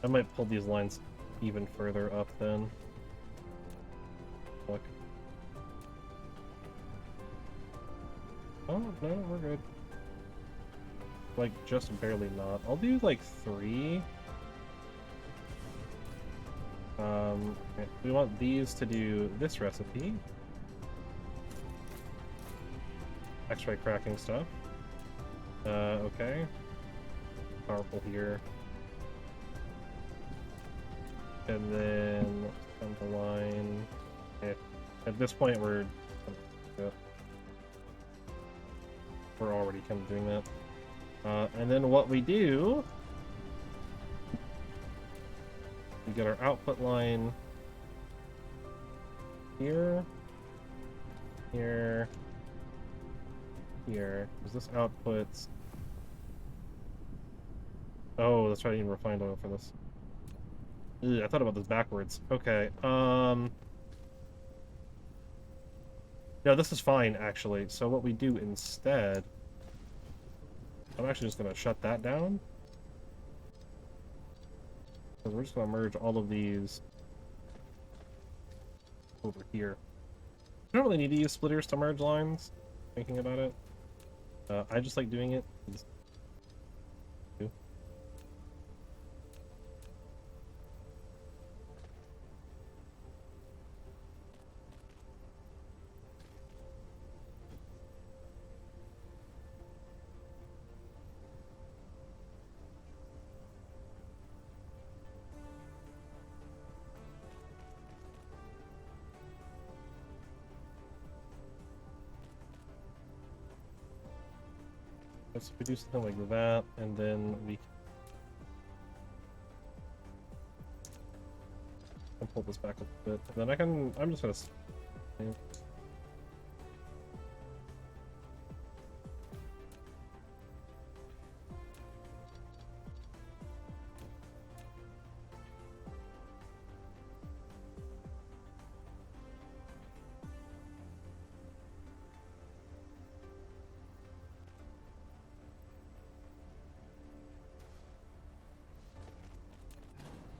A: I might pull these lines even further up then. Look. Oh, no, we're good. Like, just barely not. I'll do, like, 3. Okay. We want these to do this recipe. X-ray cracking stuff. Okay. Powerful here. And then, on the line... Okay. At this point, we're already kind of doing that. And then what we do, we get our output line here, here, here. Is this outputs? Oh, that's right, I need refined oil for this. Ugh, I thought about this backwards. Okay, no, this is fine, actually. So what we do instead... I'm actually just going to shut that down. So we're just going to merge all of these over here. You don't really need to use splitters to merge lines, thinking about it. I just like doing it. Let's do something like that, and then we can pull this back a bit. And then I'm just gonna.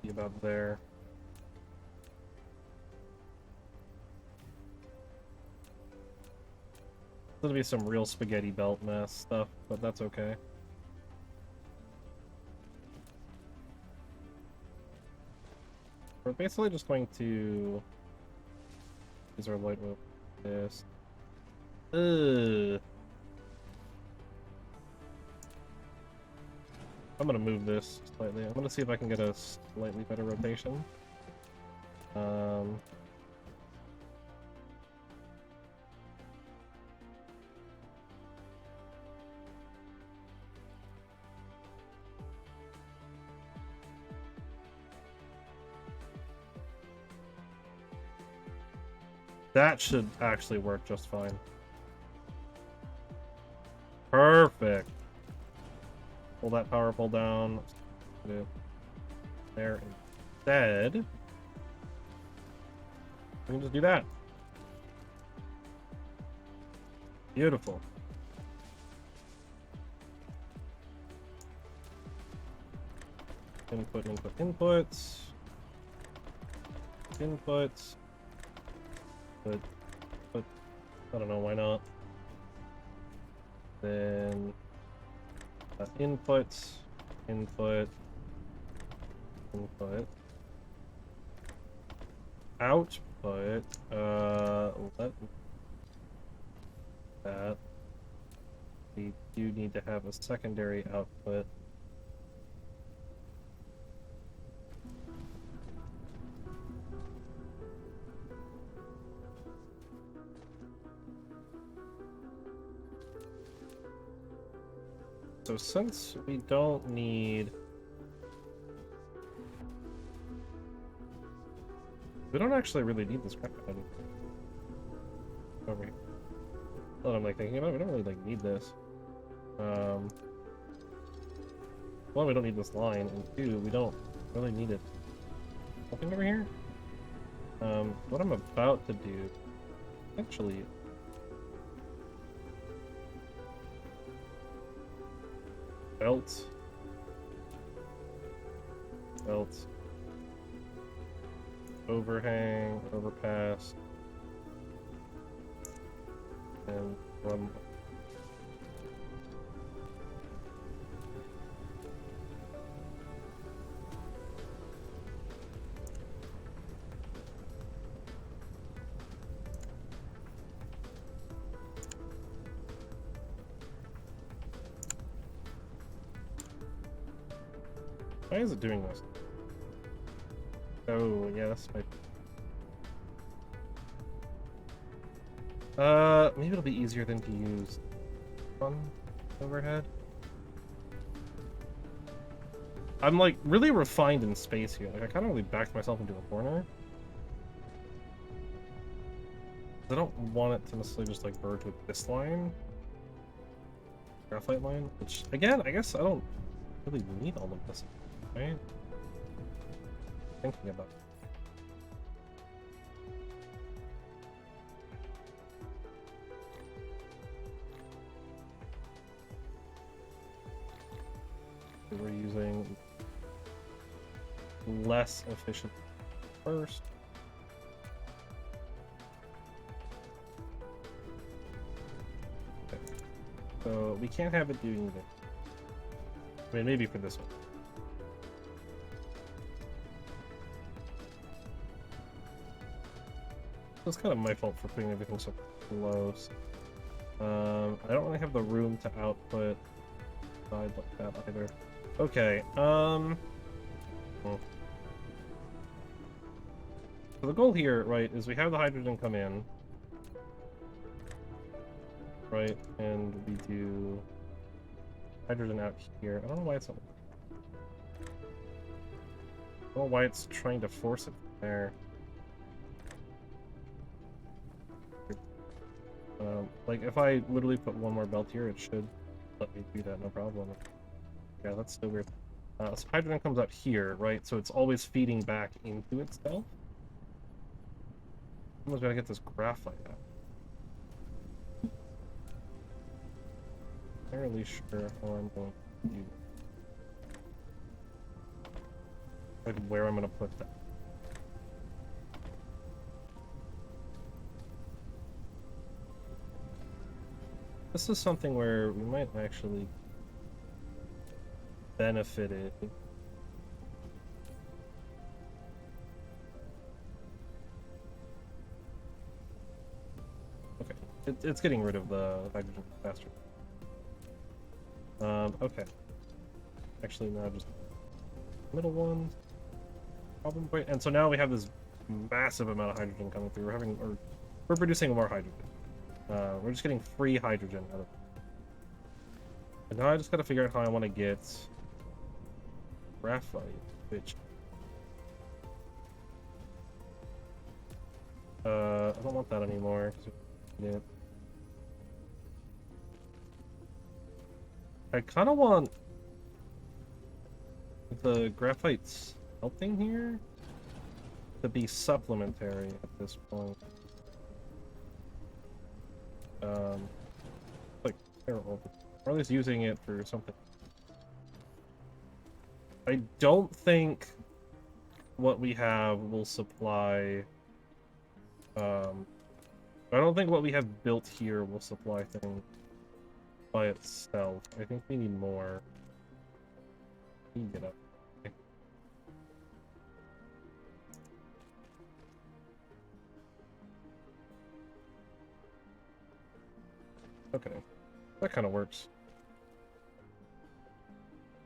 A: About there. There's gonna be some real spaghetti belt mess stuff, but that's okay. We're basically just going to use our light whip. This. Ugh. I'm gonna move this slightly. I'm gonna see if I can get a slightly better rotation. That should actually work just fine. Perfect. Pull that power pole down. There instead. We can just do that. Beautiful. Input, input, inputs. Inputs. But I don't know, why not? Then input, input, input, output, let that. We do need to have a secondary output. So since we don't need... We don't actually really need this crap button. Over here. Well, I'm like thinking about it, we don't really like need this. One, we don't need this line, and two, we don't really need it. Nothing over here? What I'm about to do... Actually... Belt. Belt. Overhang, overpass. And from... Why is it doing this? Oh, yeah, that's my... maybe it'll be easier than to use one overhead. I'm like really refined in space here. Like I kind of really backed myself into a corner. I don't want it to necessarily just like merge with this line. Graphite line, which again, I guess I don't really need all of this. Right? Thinking about it. We're using less efficient first. Okay. So we can't have it doing this. I mean, maybe for this one. It's kind of my fault for putting everything so close. I don't really have the room to output side like that either. Okay, So the goal here, right, is we have the hydrogen come in. Right, and we do hydrogen out here. I don't know why it's not. I don't know why it's trying to force it there. Like, if I literally put one more belt here, it should let me do that, no problem. Yeah, that's still weird. So hydrogen comes out here, right? So it's always feeding back into itself. Someone's gotta get this graphite out. Not really sure how I'm going to do that. Like, where I'm gonna put that. This is something where we might actually benefit it. Okay, it's getting rid of the hydrogen faster. Okay. Actually, now just middle one. Problem point, and so now we have this massive amount of hydrogen coming through. We're producing more hydrogen. We're just getting free hydrogen out of it. And now I just gotta figure out how I want to get graphite, which I don't want that anymore. Yeah. I kind of want the graphite smelting here to be supplementary at this point. Like terrible, or at least using it for something. I don't think what we have will supply. I don't think what we have built here will supply things by itself. I think we need more. You can get up. Okay, that kind of works.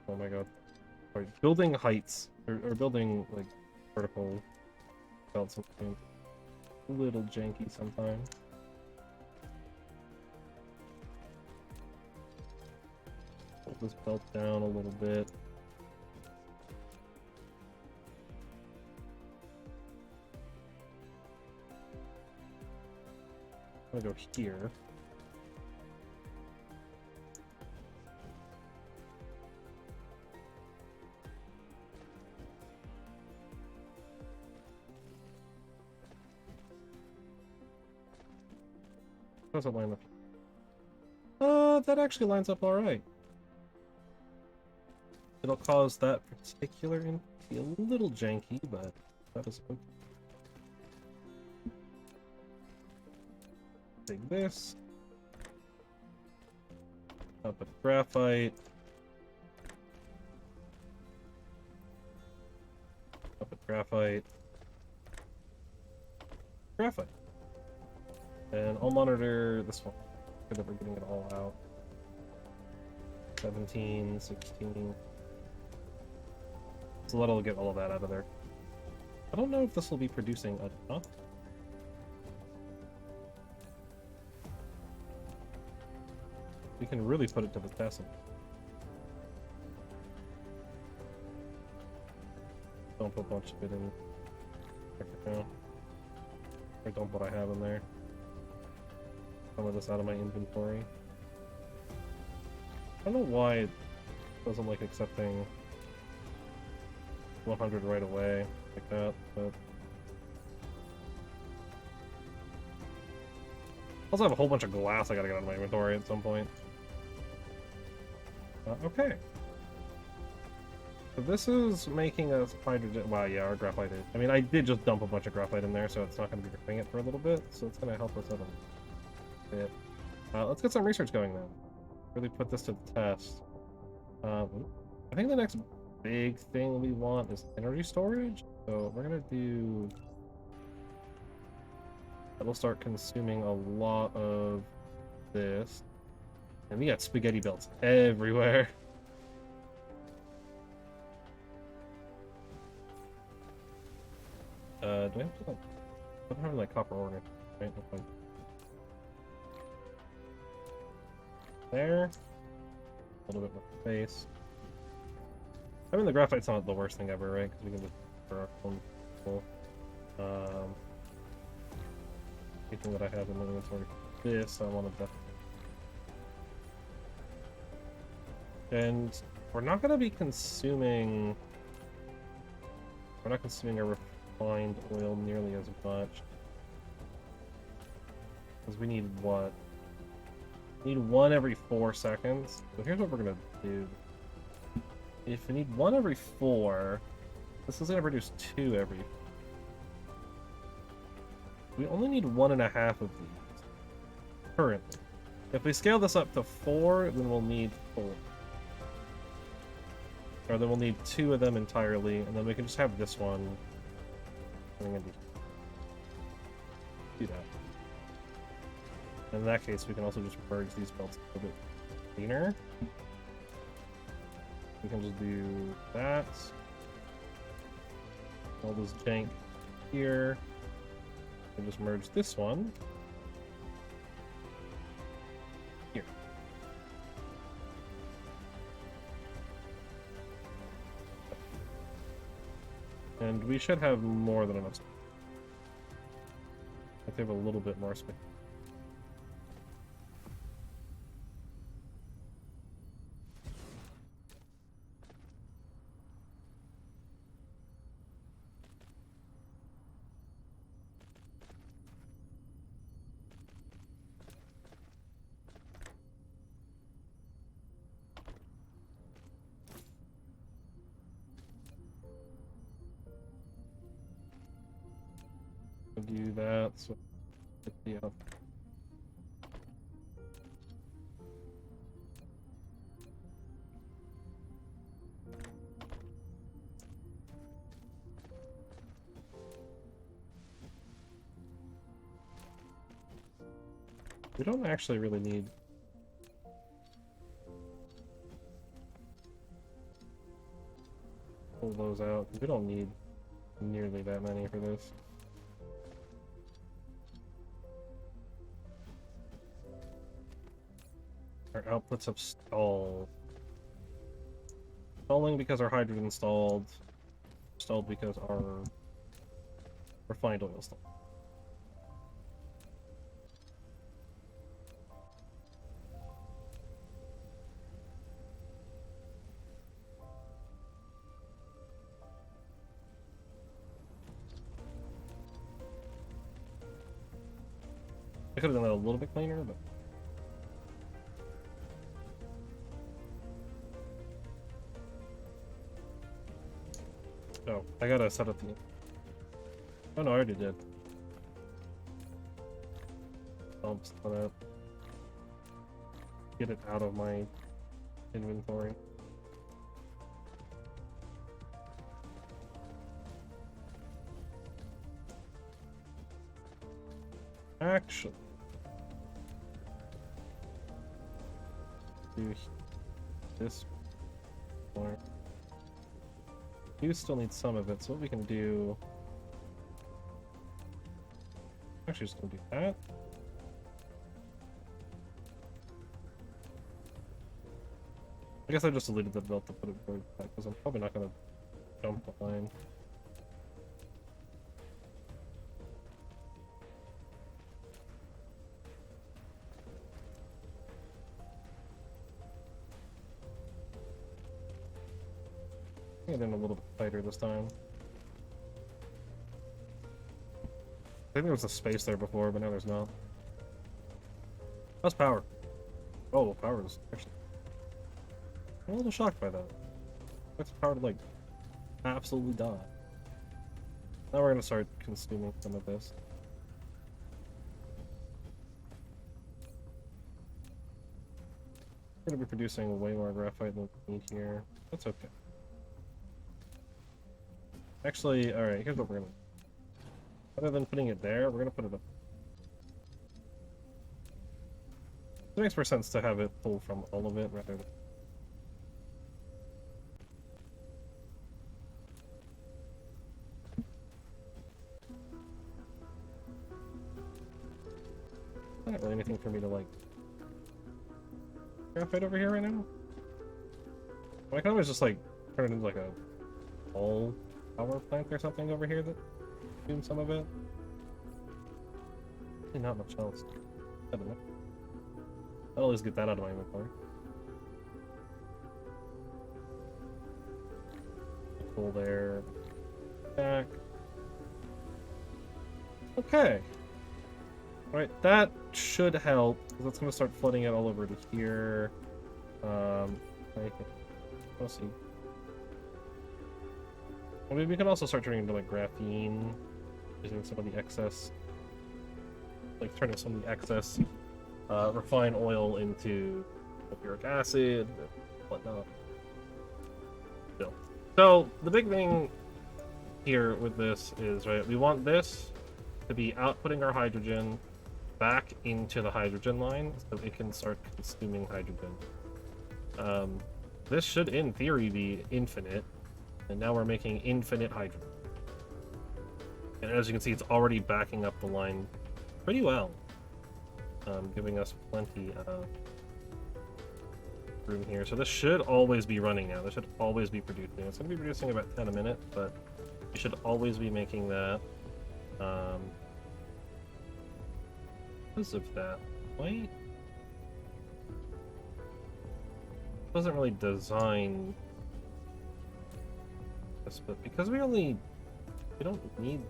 A: Oh my god. Alright, building heights, or building, like, vertical belts something a little janky sometimes. Pull this belt down a little bit. I'm gonna go here. How's it line up? That actually lines up alright. It'll cause that particular input to be a little janky, but that is okay. Take this. Up with graphite. Up with graphite. Graphite. And I'll monitor this one, so that we're getting it all out. 17, 16. So that'll get all of that out of there. I don't know if this will be producing enough. We can really put it to the test. Dump a bunch of it in right now. Or dump what I have in there. Some of this out of my inventory. I don't know why it doesn't like accepting 100 right away like that, but I also have a whole bunch of glass I gotta get out of my inventory at some point. Okay. So this is making us hydrogen. Wow, yeah, our graphite is. I mean, I did just dump a bunch of graphite in there, so it's not going to be doing it for a little bit. So it's going to help us out a bit. Let's get some research going then. Really put this to the test. I think the next big thing we want is energy storage. So we're going to do. That'll start consuming a lot of this. And we got spaghetti belts everywhere. Do I have to, like, I don't have, like, copper ore, right? Okay. There. a little bit more space. I mean, the graphite's not the worst thing ever, right? Because we can just for our own people. Anything that I have in my inventory. This I wanted to. And we're not going to be consuming. We're not consuming our refined oil nearly as much. Because we need what? We need one every 4 seconds. So here's what we're going to do. If we need one every 4, this is going to produce 2 every. We only need 1.5 of these currently. If we scale this up to 4, then we'll need 4. Or then we'll need 2 of them entirely, and then we can just have this one. I'm gonna do that. In that case, we can also just merge these belts a little bit cleaner. We can just do that. All this jank here. And just merge this one here. And we should have more than enough space. I think we have a little bit more space. Do that, so yeah. We don't actually really need pull those out. We don't need nearly that many for this. Our outputs have stalled. Stalling because our hydrogen stalled. Stalled because our refined oil stalled. I could have done that a little bit cleaner, but oh, I gotta set up the. Oh no, I already did. I'll just let it get it out of my inventory. Actually, do this more. You still need some of it, so what we can do. Actually, just gonna do that. I guess I just deleted the belt to put it right back because I'm probably not gonna jump the line. Get in a little bit tighter this time. I think there was a space there before, but now there's not. How's power? Oh, power is actually. I'm a little shocked by that. That's power to like absolutely die. Now we're gonna start consuming some of this. We're gonna be producing way more graphite than we need here. That's okay. Actually, alright, here's what we're gonna do. Rather than putting it there, we're gonna put it up. It makes more sense to have it pull from all of it rather than. Not really anything for me to like graphite over here right now. I can always just like turn it into like a all power plant or something over here that consumes some of it. Really not much else. I don't know. I'll always get that out of my inventory. Cool there. Back. Okay. Alright, that should help, because that's going to start flooding it all over to here. We'll see. I mean, we can also start turning into like graphene, using some of the excess, like turning some of the excess refined oil into sulfuric acid and whatnot. So the big thing here with this is, right, we want this to be outputting our hydrogen back into the hydrogen line so it can start consuming hydrogen. This should, in theory, be infinite, and now we're making infinite hydrogen. And as you can see, it's already backing up the line pretty well, giving us plenty of room here. So this should always be running now. This should always be producing. It's going to be producing about 10 a minute, but you should always be making that. Because of that, wait. Doesn't really design this, but because we don't need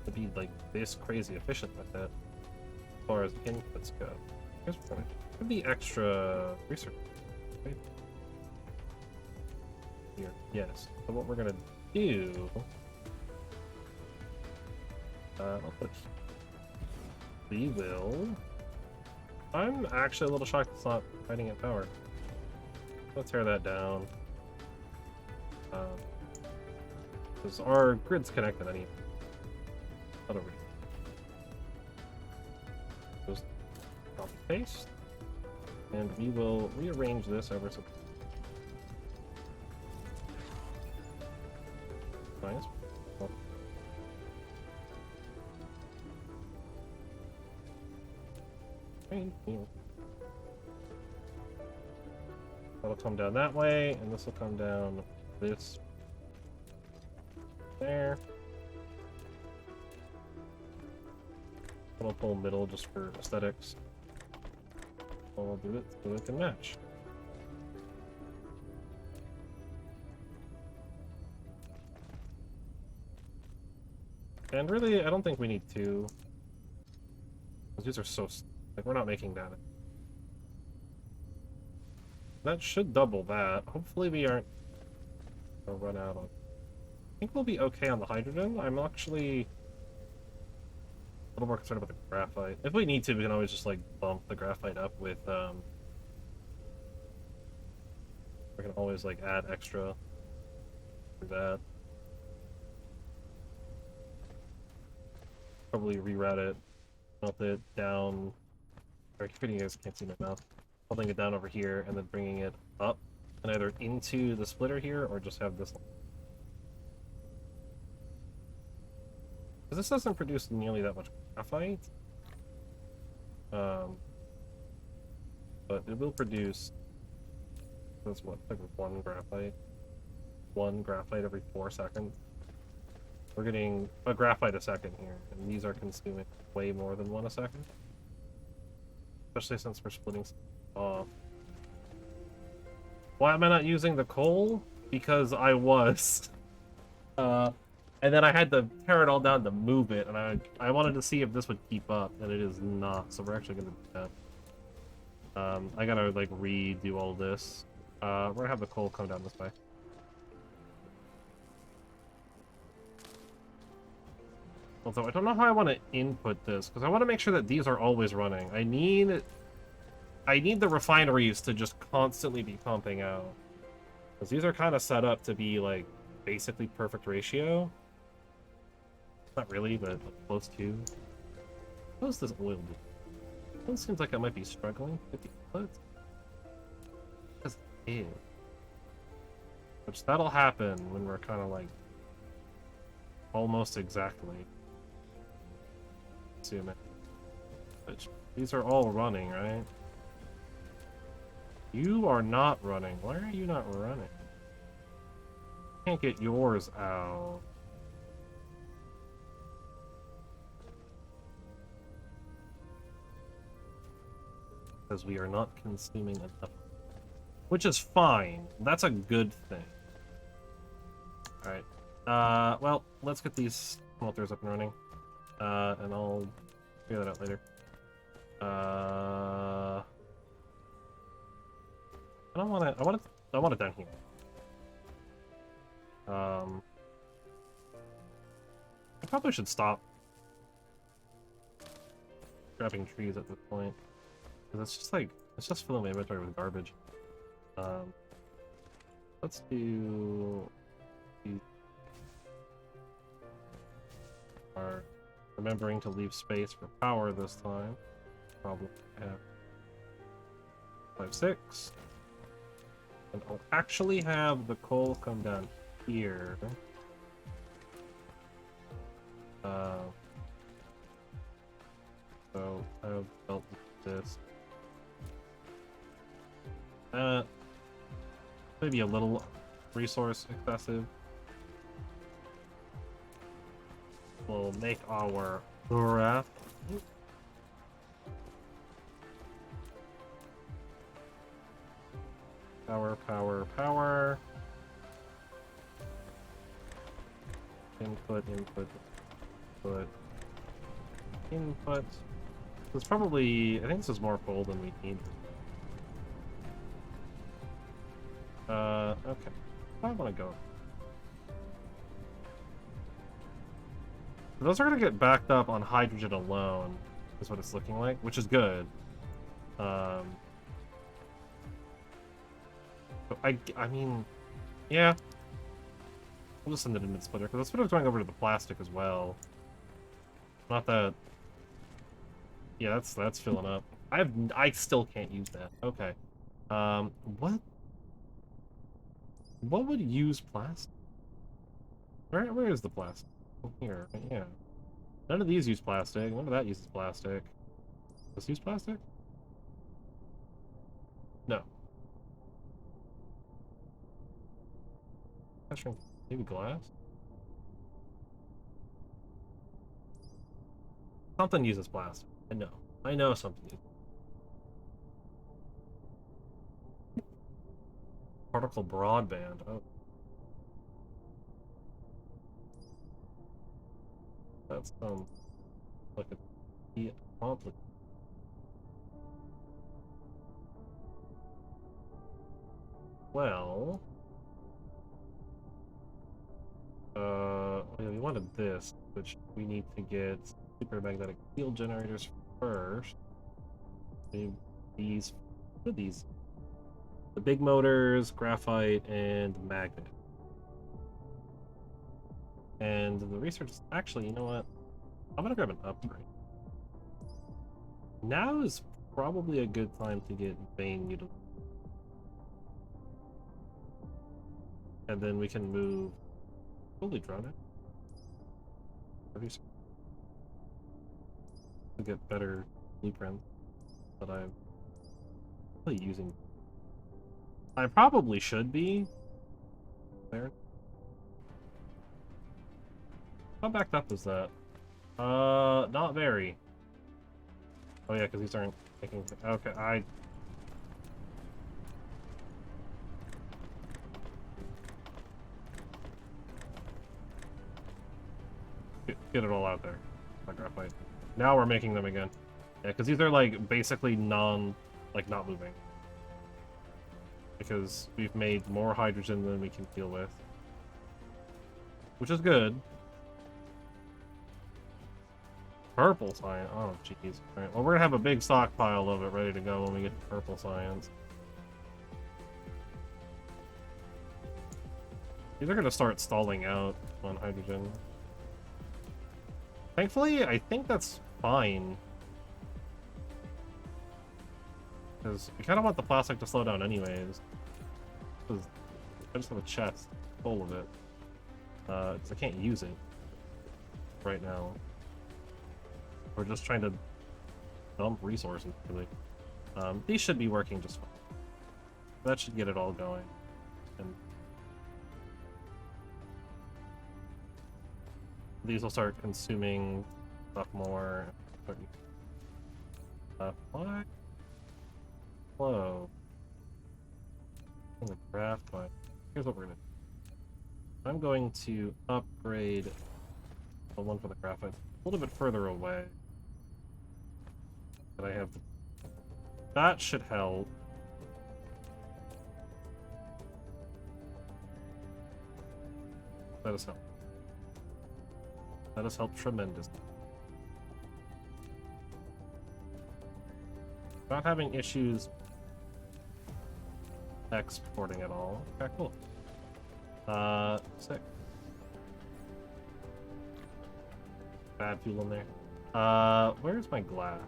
A: to be like this crazy efficient with that as far as inputs go. Here's what could be extra research. Right? Here, yes. So what we're gonna do, I'll put. We will. I'm actually a little shocked it's not fighting at power. Let's tear that down. Because our grid's connected anyway. Not over here. Just copy paste. And we will rearrange this over some. Nice. That'll come down that way, and this will come down this there. I'll pull middle just for aesthetics. We'll do it so it can match. And really, I don't think we need two. These are so... like, we're not making that. That should double that. Hopefully we aren't gonna run out on... I think we'll be okay on the hydrogen. I'm actually a little more concerned about the graphite. If we need to, we can always just, like, bump the graphite up with, we can always, like, add extra for that. Probably reroute it, melt it down. Sorry, you guys can't see my mouth. Holding it down over here and then bringing it up and either into the splitter here or just have this. Because this doesn't produce nearly that much graphite. But it will produce. That's what, like one graphite? One graphite every 4 seconds. We're getting a graphite a second here, and these are consuming way more than one a second. Especially since we're splitting off. Why am I not using the coal? Because I was. And then I had to tear it all down to move it, and I wanted to see if this would keep up, and it is not, so we're actually gonna do that. I gotta, like, redo all this. We're gonna have the coal come down this way. Although I don't know how I want to input this, because I want to make sure that these are always running. I need the refineries to just constantly be pumping out. Because these are kind of set up to be, like, basically perfect ratio. Not really, but close to. What does this oil do? It seems like I might be struggling with the input. Because it is. Which that'll happen when we're kind of, like, almost exactly. Assuming. Which, these are all running, right? You are not running. Why are you not running? can't get yours out. Because we are not consuming enough. Which is fine. That's a good thing. Alright. Well, let's get these smelters up and running. And I'll figure that out later. I don't want to. I want it down here. I probably should stop grabbing trees at this point, because it's just like it's just filling my inventory with garbage. Let's do. Are remembering to leave space for power this time. Probably have 5, 6. And I'll actually have the coal come down here. So I've built this. Maybe a little resource excessive. We'll make our wrap. Power, power, power. Input, input, input, input. This is probably, I think this is more coal than we need. Okay. I want to go. Those are going to get backed up on hydrogen alone, is what it's looking like, which is good. But I mean, yeah. We'll just send it in the splitter, because the splitter's going over to the plastic as well. Not that... Yeah, that's filling up. I still can't use that. Okay. What would use plastic? Where is the plastic? Oh, here, yeah. None of these use plastic. None of that uses plastic. Does this use plastic? No. Maybe glass? Something uses plastic. I know something uses. Particle broadband. Oh. That's like a complicated. Well, yeah, we wanted this, which we need to get supermagnetic field generators first. These, what are these? The big motors, graphite, and magnet. And the research is actually, you know what? I'm gonna grab an upgrade. Now is probably a good time to get vein utilization. And then we can move. Holy drone it. To get better blueprints that I'm really using. I probably should be there. How backed up is that? Not very. Oh yeah, because these aren't making. Okay, get it all out there. Like graphite. Now we're making them again. Yeah, because these are like basically not moving. Because we've made more hydrogen than we can deal with. Which is good. Purple science. Oh, jeez. Alright, well, we're gonna have a big stockpile of it ready to go when we get to purple science. These are gonna start stalling out on hydrogen. Thankfully, I think that's fine. Because we kind of want the plastic to slow down anyways. Because I just have a chest full of it. Because I can't use it right now. We're just trying to dump resources, really. These should be working just fine. That should get it all going. And These will start consuming stuff more. Why? Hello. In the craft line. Here's what we're gonna do. I'm going to upgrade the one for the craft line a little bit further away. That I have. That should help. That has helped. That has helped tremendously. Not having issues exporting at all. Okay, cool. Sick. Bad fuel in there. Where's my glass?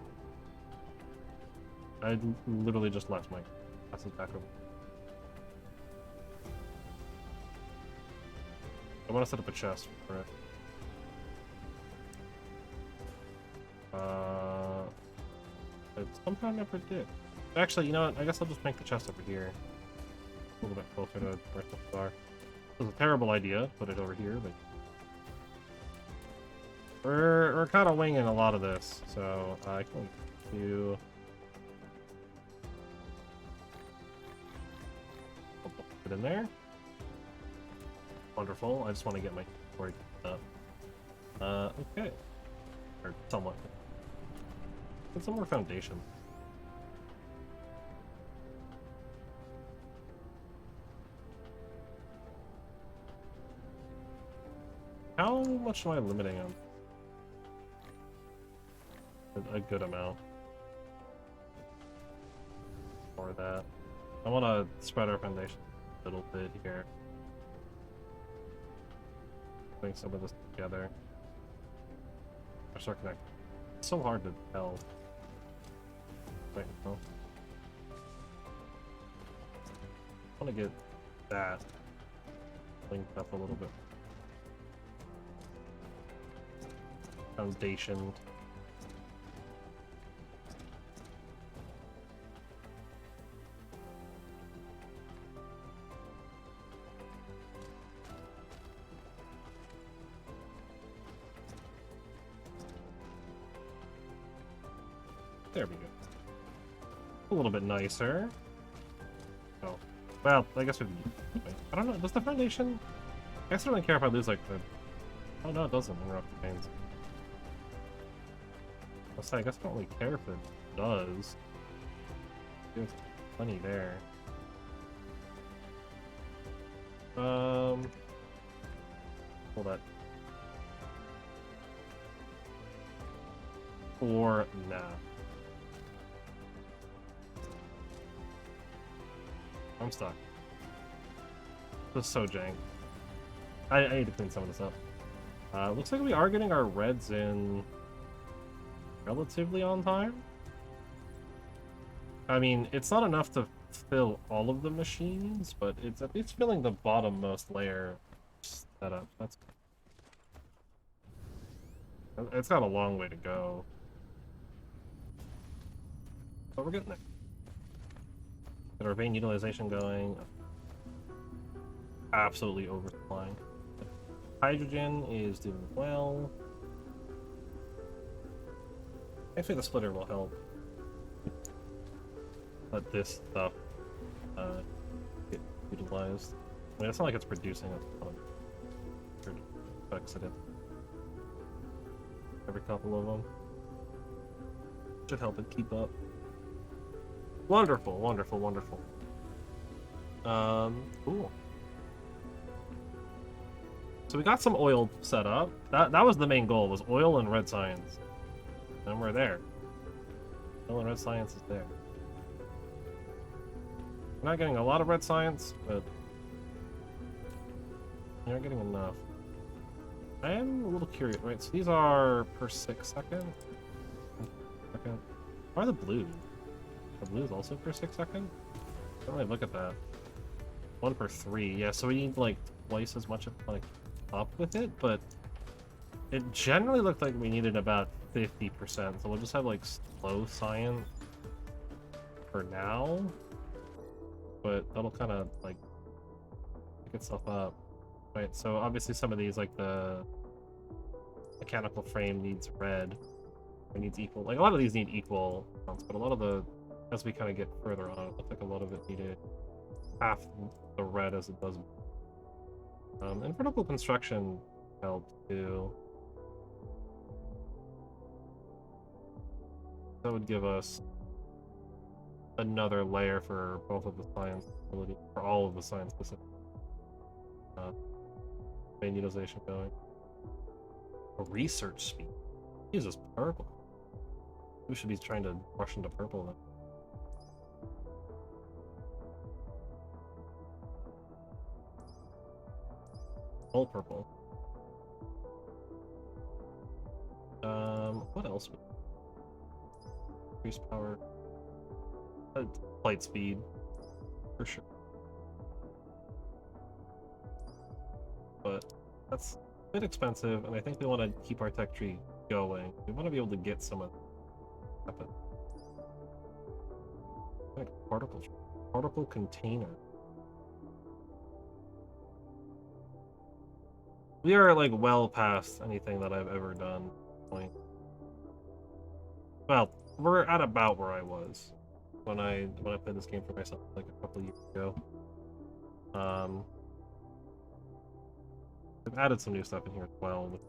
A: I literally just left my glasses back over. I want to set up a chest for it. But somehow I never did. Actually, you know what? I guess I'll just make the chest over here. A little bit closer to where things are. It was a terrible idea, put it over here, but... We're kind of winging a lot of this, so I can do... I'll put it in there. Wonderful. I just want to get my inventory up. Okay. Or somewhat. Get some more foundation. How much am I limiting on? A good amount. For that. I want to spread our foundation a little bit here. Putting some of this together. I start connecting. It's so hard to tell. Wait, no. I want to get that linked up a little bit. Foundation. There we go. A little bit nicer. Oh. Well, I guess we... I don't know, does the foundation... I guess I don't really care if I lose, like, the... Oh, no, it doesn't interrupt the panes. I'll say, I guess I don't really care if it does. There's plenty there. Hold that. For now. I'm stuck. This is so jank. I need to clean some of this up. Looks like we are getting our reds in relatively on time. I mean, it's not enough to fill all of the machines, but it's at least filling the bottommost layer setup. That's... It's got a long way to go. But we're getting there. Get our vein utilization going. Absolutely oversupplying. Hydrogen is doing well. Actually, the splitter will help. Let this stuff get utilized. I mean, it's not like it's producing a ton of effects in it. Every couple of them. Should help it keep up. Wonderful, wonderful, wonderful. Cool. So we got some oil set up. That was the main goal, was oil and red science. And we're there. Oil and red science is there. We're not getting a lot of red science, but we're not getting enough. I am a little curious, right? So these are per 6 seconds. Why are the blues? The blues also per 6 seconds? I don't really look at that. 1 per 3. Yeah, so we need like twice as much of like up with it, but it generally looked like we needed about 50%. So we'll just have like slow science for now. But that'll kind of like pick itself up. Right, so obviously some of these, like the mechanical frame needs red. It needs equal. Like, a lot of these need equal amounts, but a lot of the, as we kind of get further on, it looks like a lot of it needed half the red as it does. And vertical construction helped too. That would give us another layer for both of the science ability, for all of the science specific main utilization going. A research speed. He uses purple. We should be trying to rush into purple then. All purple. What else? Increase power. Flight speed. For sure. But that's a bit expensive, and I think we want to keep our tech tree going. We want to be able to get some of that. Like particle container. We are like well past anything that I've ever done. Well, we're at about where I was when I played this game for myself like a couple years ago. I've added some new stuff in here as well.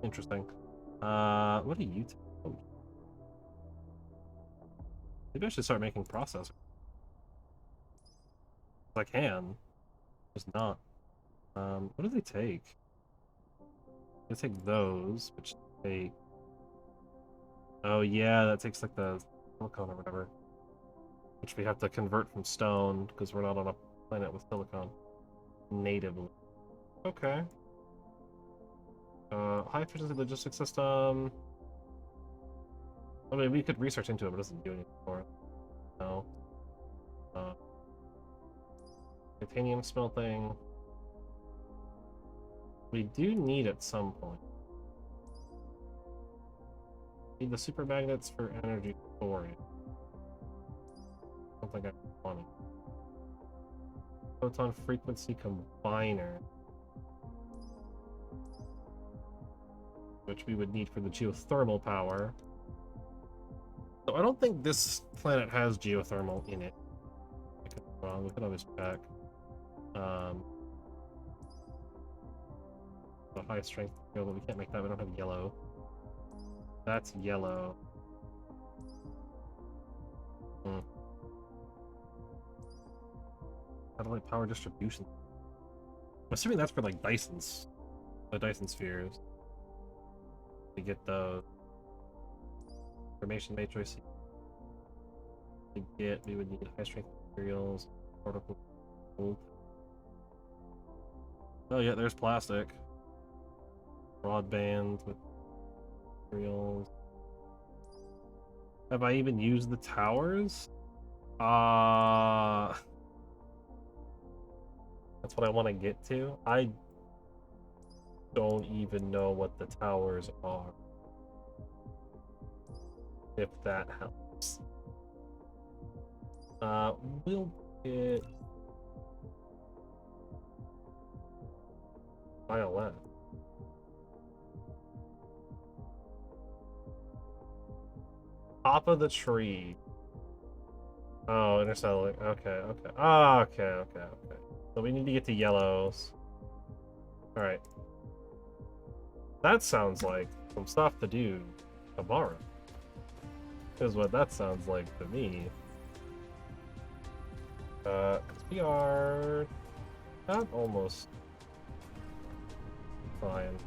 A: Interesting. What do you? Oh. Maybe I should start making processors. I can, just not. What do they take? They take those, which take. Oh yeah, that takes like the silicon or whatever, which we have to convert from stone because we're not on a planet with silicon natively. Okay. High efficiency logistics system. I mean, we could research into it, but it doesn't do anything for it. No. Titanium smelting. We do need at some point. Need the super magnets for energy storage. I don't think I want it. Photon frequency combiner. Which we would need for the geothermal power. So I don't think this planet has geothermal in it. I could be wrong, we could always check. The high strength steel, but we can't make that, we don't have yellow. That's yellow. Satellite power distribution. I'm assuming that's for like Dysons. The Dyson spheres. To get the information matrix. We would need high strength materials, particle gold. Oh yeah, there's plastic. Broadband with materials. Have I even used the towers? That's what I want to get to. I don't even know what the towers are. If that helps. We'll get violet. Top of the tree. Oh, interstellar. Okay. Okay. So we need to get to yellows. Alright. That sounds like some stuff to do tomorrow. Is what that sounds like to me. 'Cause we are not almost fine.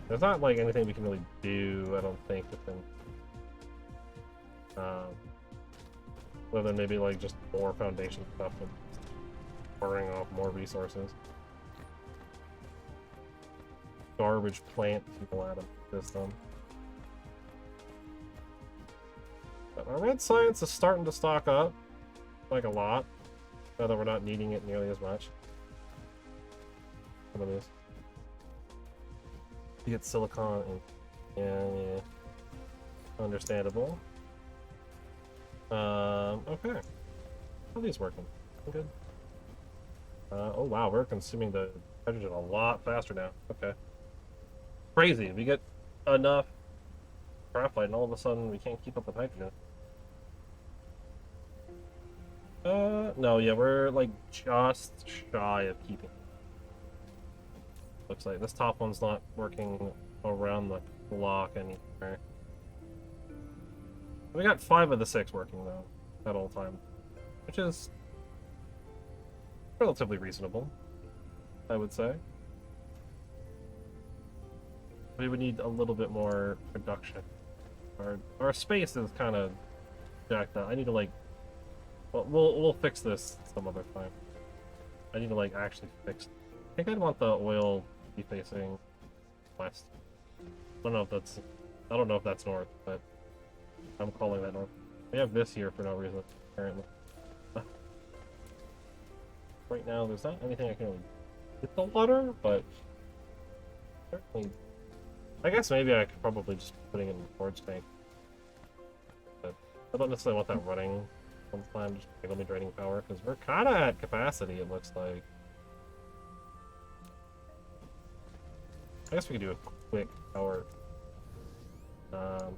A: There's not like anything we can really do, I don't think, within other than maybe like just more foundation stuff and pouring off more resources. Garbage plant people out of the system. But our red science is starting to stock up, like a lot, now that we're not needing it nearly as much. Some of this. You get silicon and yeah. Understandable. Okay. How are these working? Good. Oh wow, we're consuming the hydrogen a lot faster now. Okay. crazy. We get enough graphite, and all of a sudden we can't keep up with hydrogen. No, yeah, we're like just shy of keeping. Looks like this top one's not working around the clock anymore. We got 5 of the 6 working though at all times, which is relatively reasonable, I would say. We would need a little bit more production. Our space is kind of jacked up. I need to like, well, we'll fix this some other time. I need to like actually fix. I think I'd want the oil to be facing west. I don't know if that's north, but I'm calling that north. We have this here for no reason, apparently. Right now, there's not anything I can really get the water, but certainly. I guess maybe I could probably just be putting it in the storage tank. But I don't necessarily want that running one time, just only draining power, because we're kind of at capacity, it looks like. I guess we could do a quick power. Now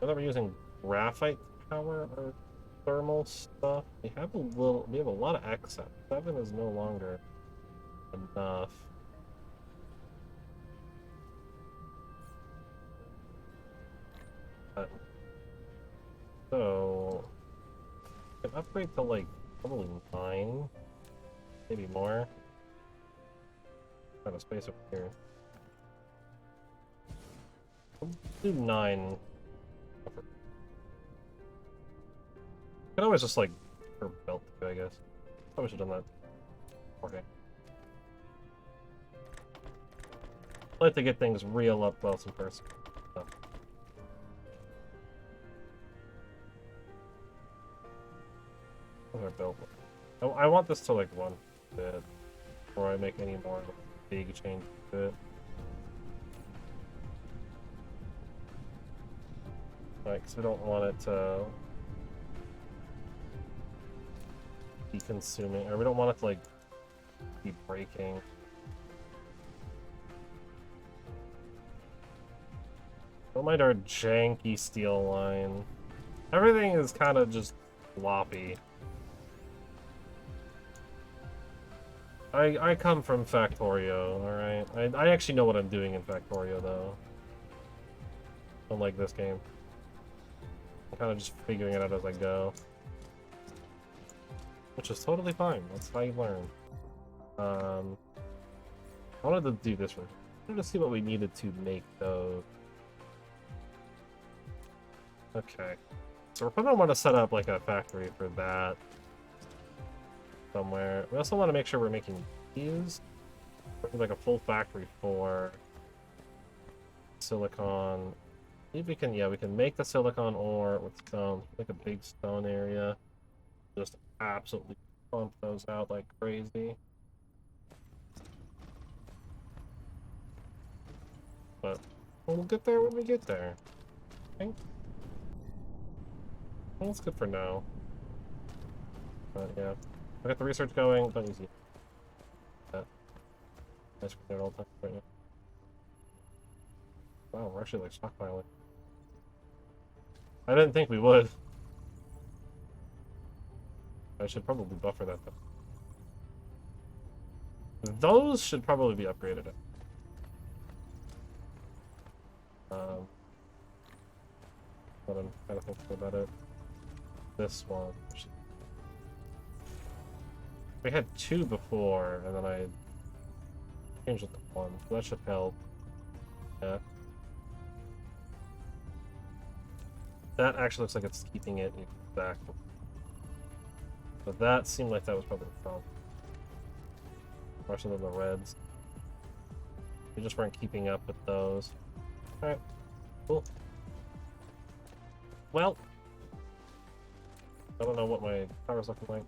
A: that we're using graphite power or thermal stuff, we have a lot of excess. 7 is no longer enough. So I can upgrade to like probably 9, maybe more. Got a space over here. We'll do 9. Can always just like her belt too, I guess. Probably should have done that. Okay. I like to get things real up close and personal. So. Our build. I want this to like run a bit before I make any more big changes to it. Right, because we don't want it to be consuming, or we don't want it to like be breaking. Don't mind our janky steel line. Everything is kind of just floppy. I come from Factorio, alright? I actually know what I'm doing in Factorio, though. Unlike this game. I'm kind of just figuring it out as I go. Which is totally fine. That's how you learn. I wanted to do this one. I wanted to see what we needed to make those. Okay. So we're probably going to want to set up like a factory for that. Somewhere. We also want to make sure we're making these. Like a full factory for silicon. Maybe we can, yeah, we can make the silicon ore with stone. Like a big stone area. Just absolutely pump those out like crazy. But we'll get there when we get there. I think. Well, that's good for now. But yeah. I got the research going, don't use it. Nice there all the time right now. Wow, we're actually like stockpiling. I didn't think we would. I should probably buffer that though. Those should probably be upgraded. But I'm kind of thinking about it. This one. We had 2 before, and then I changed it to 1, so that should help. Yeah. That actually looks like it's keeping it exact. But that seemed like that was probably the problem. More so than the reds. We just weren't keeping up with those. Alright. Cool. Well. I don't know what my power's looking like.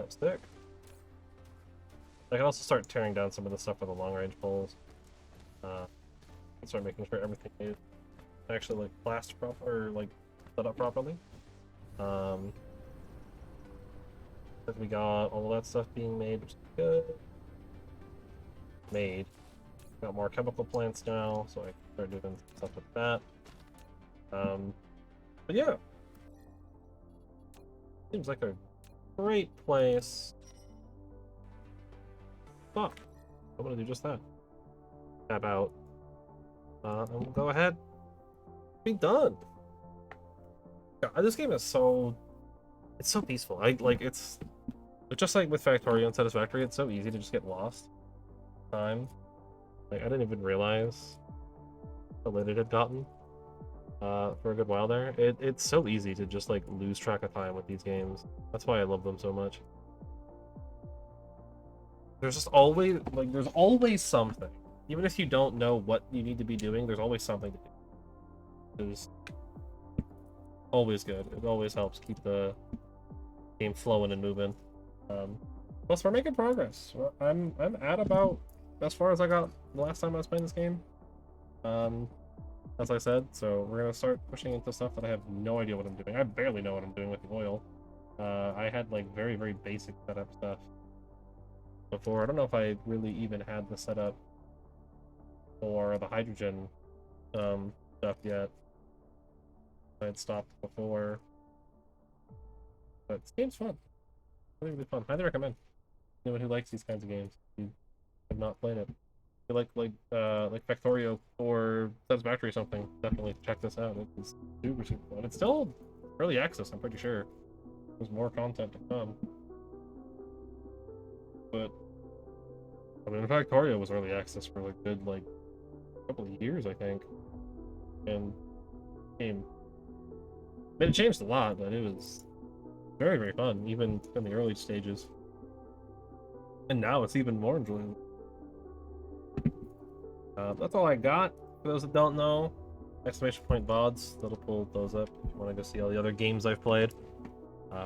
A: Stick. I can also start tearing down some of the stuff for the long-range poles. Start making sure everything is actually like plastered proper, or like set up properly. We got all that stuff being made, which is good. made. Got more chemical plants now, so I can start doing stuff with that. But yeah, seems like a great place. Fuck, I'm gonna do just that. Tap out, and we'll go ahead. Be done. God, this game is it's so peaceful. It's just like with Factorio and Satisfactory. It's so easy to just get lost. Time, like I didn't even realize how late it had gotten. For a good while there. It's so easy to just like lose track of time with these games. That's why I love them so much. There's just always there's always something. Even if you don't know what you need to be doing, there's always something to do. It's always good. It always helps keep the game flowing and moving. Plus we're making progress. I'm at about as far as I got the last time I was playing this game. As I said, so we're gonna start pushing into stuff that I have no idea what I'm doing. I barely know what I'm doing with the oil. I had like very, very basic setup stuff before. I don't know if I really even had the setup for the hydrogen stuff yet. I had stopped before. But this game's fun. Really, really fun. Highly recommend. Anyone who likes these kinds of games, if you have not played it. If you like Factorio or Satisfactory or something, definitely check this out. It's super, super fun. It's still early access, I'm pretty sure. There's more content to come. But I mean, Factorio was early access for like good couple of years, I think. And game, I mean, it changed a lot, but it was very, very fun, even in the early stages. And now it's even more enjoyable. That's all I got. For those that don't know, exclamation point VODs, that'll pull those up if you want to go see all the other games I've played.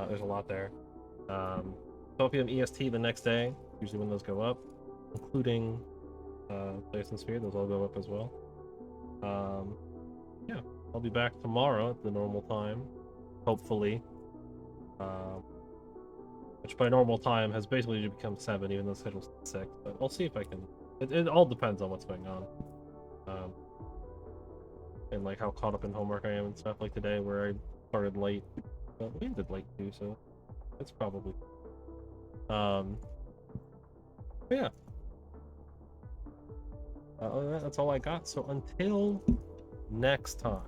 A: There's a lot there. 12 p.m. EST the next day, usually when those go up, including Dyson Sphere, those all go up as well. Yeah, I'll be back tomorrow at the normal time, hopefully. Which by normal time has basically become 7, even though the schedule's 6. But I'll see if I can. It all depends on what's going on. And like how caught up in homework I am and stuff. Like today, where I started late. But we ended late too, so it's probably. But yeah. Other than that, that's all I got. So until next time.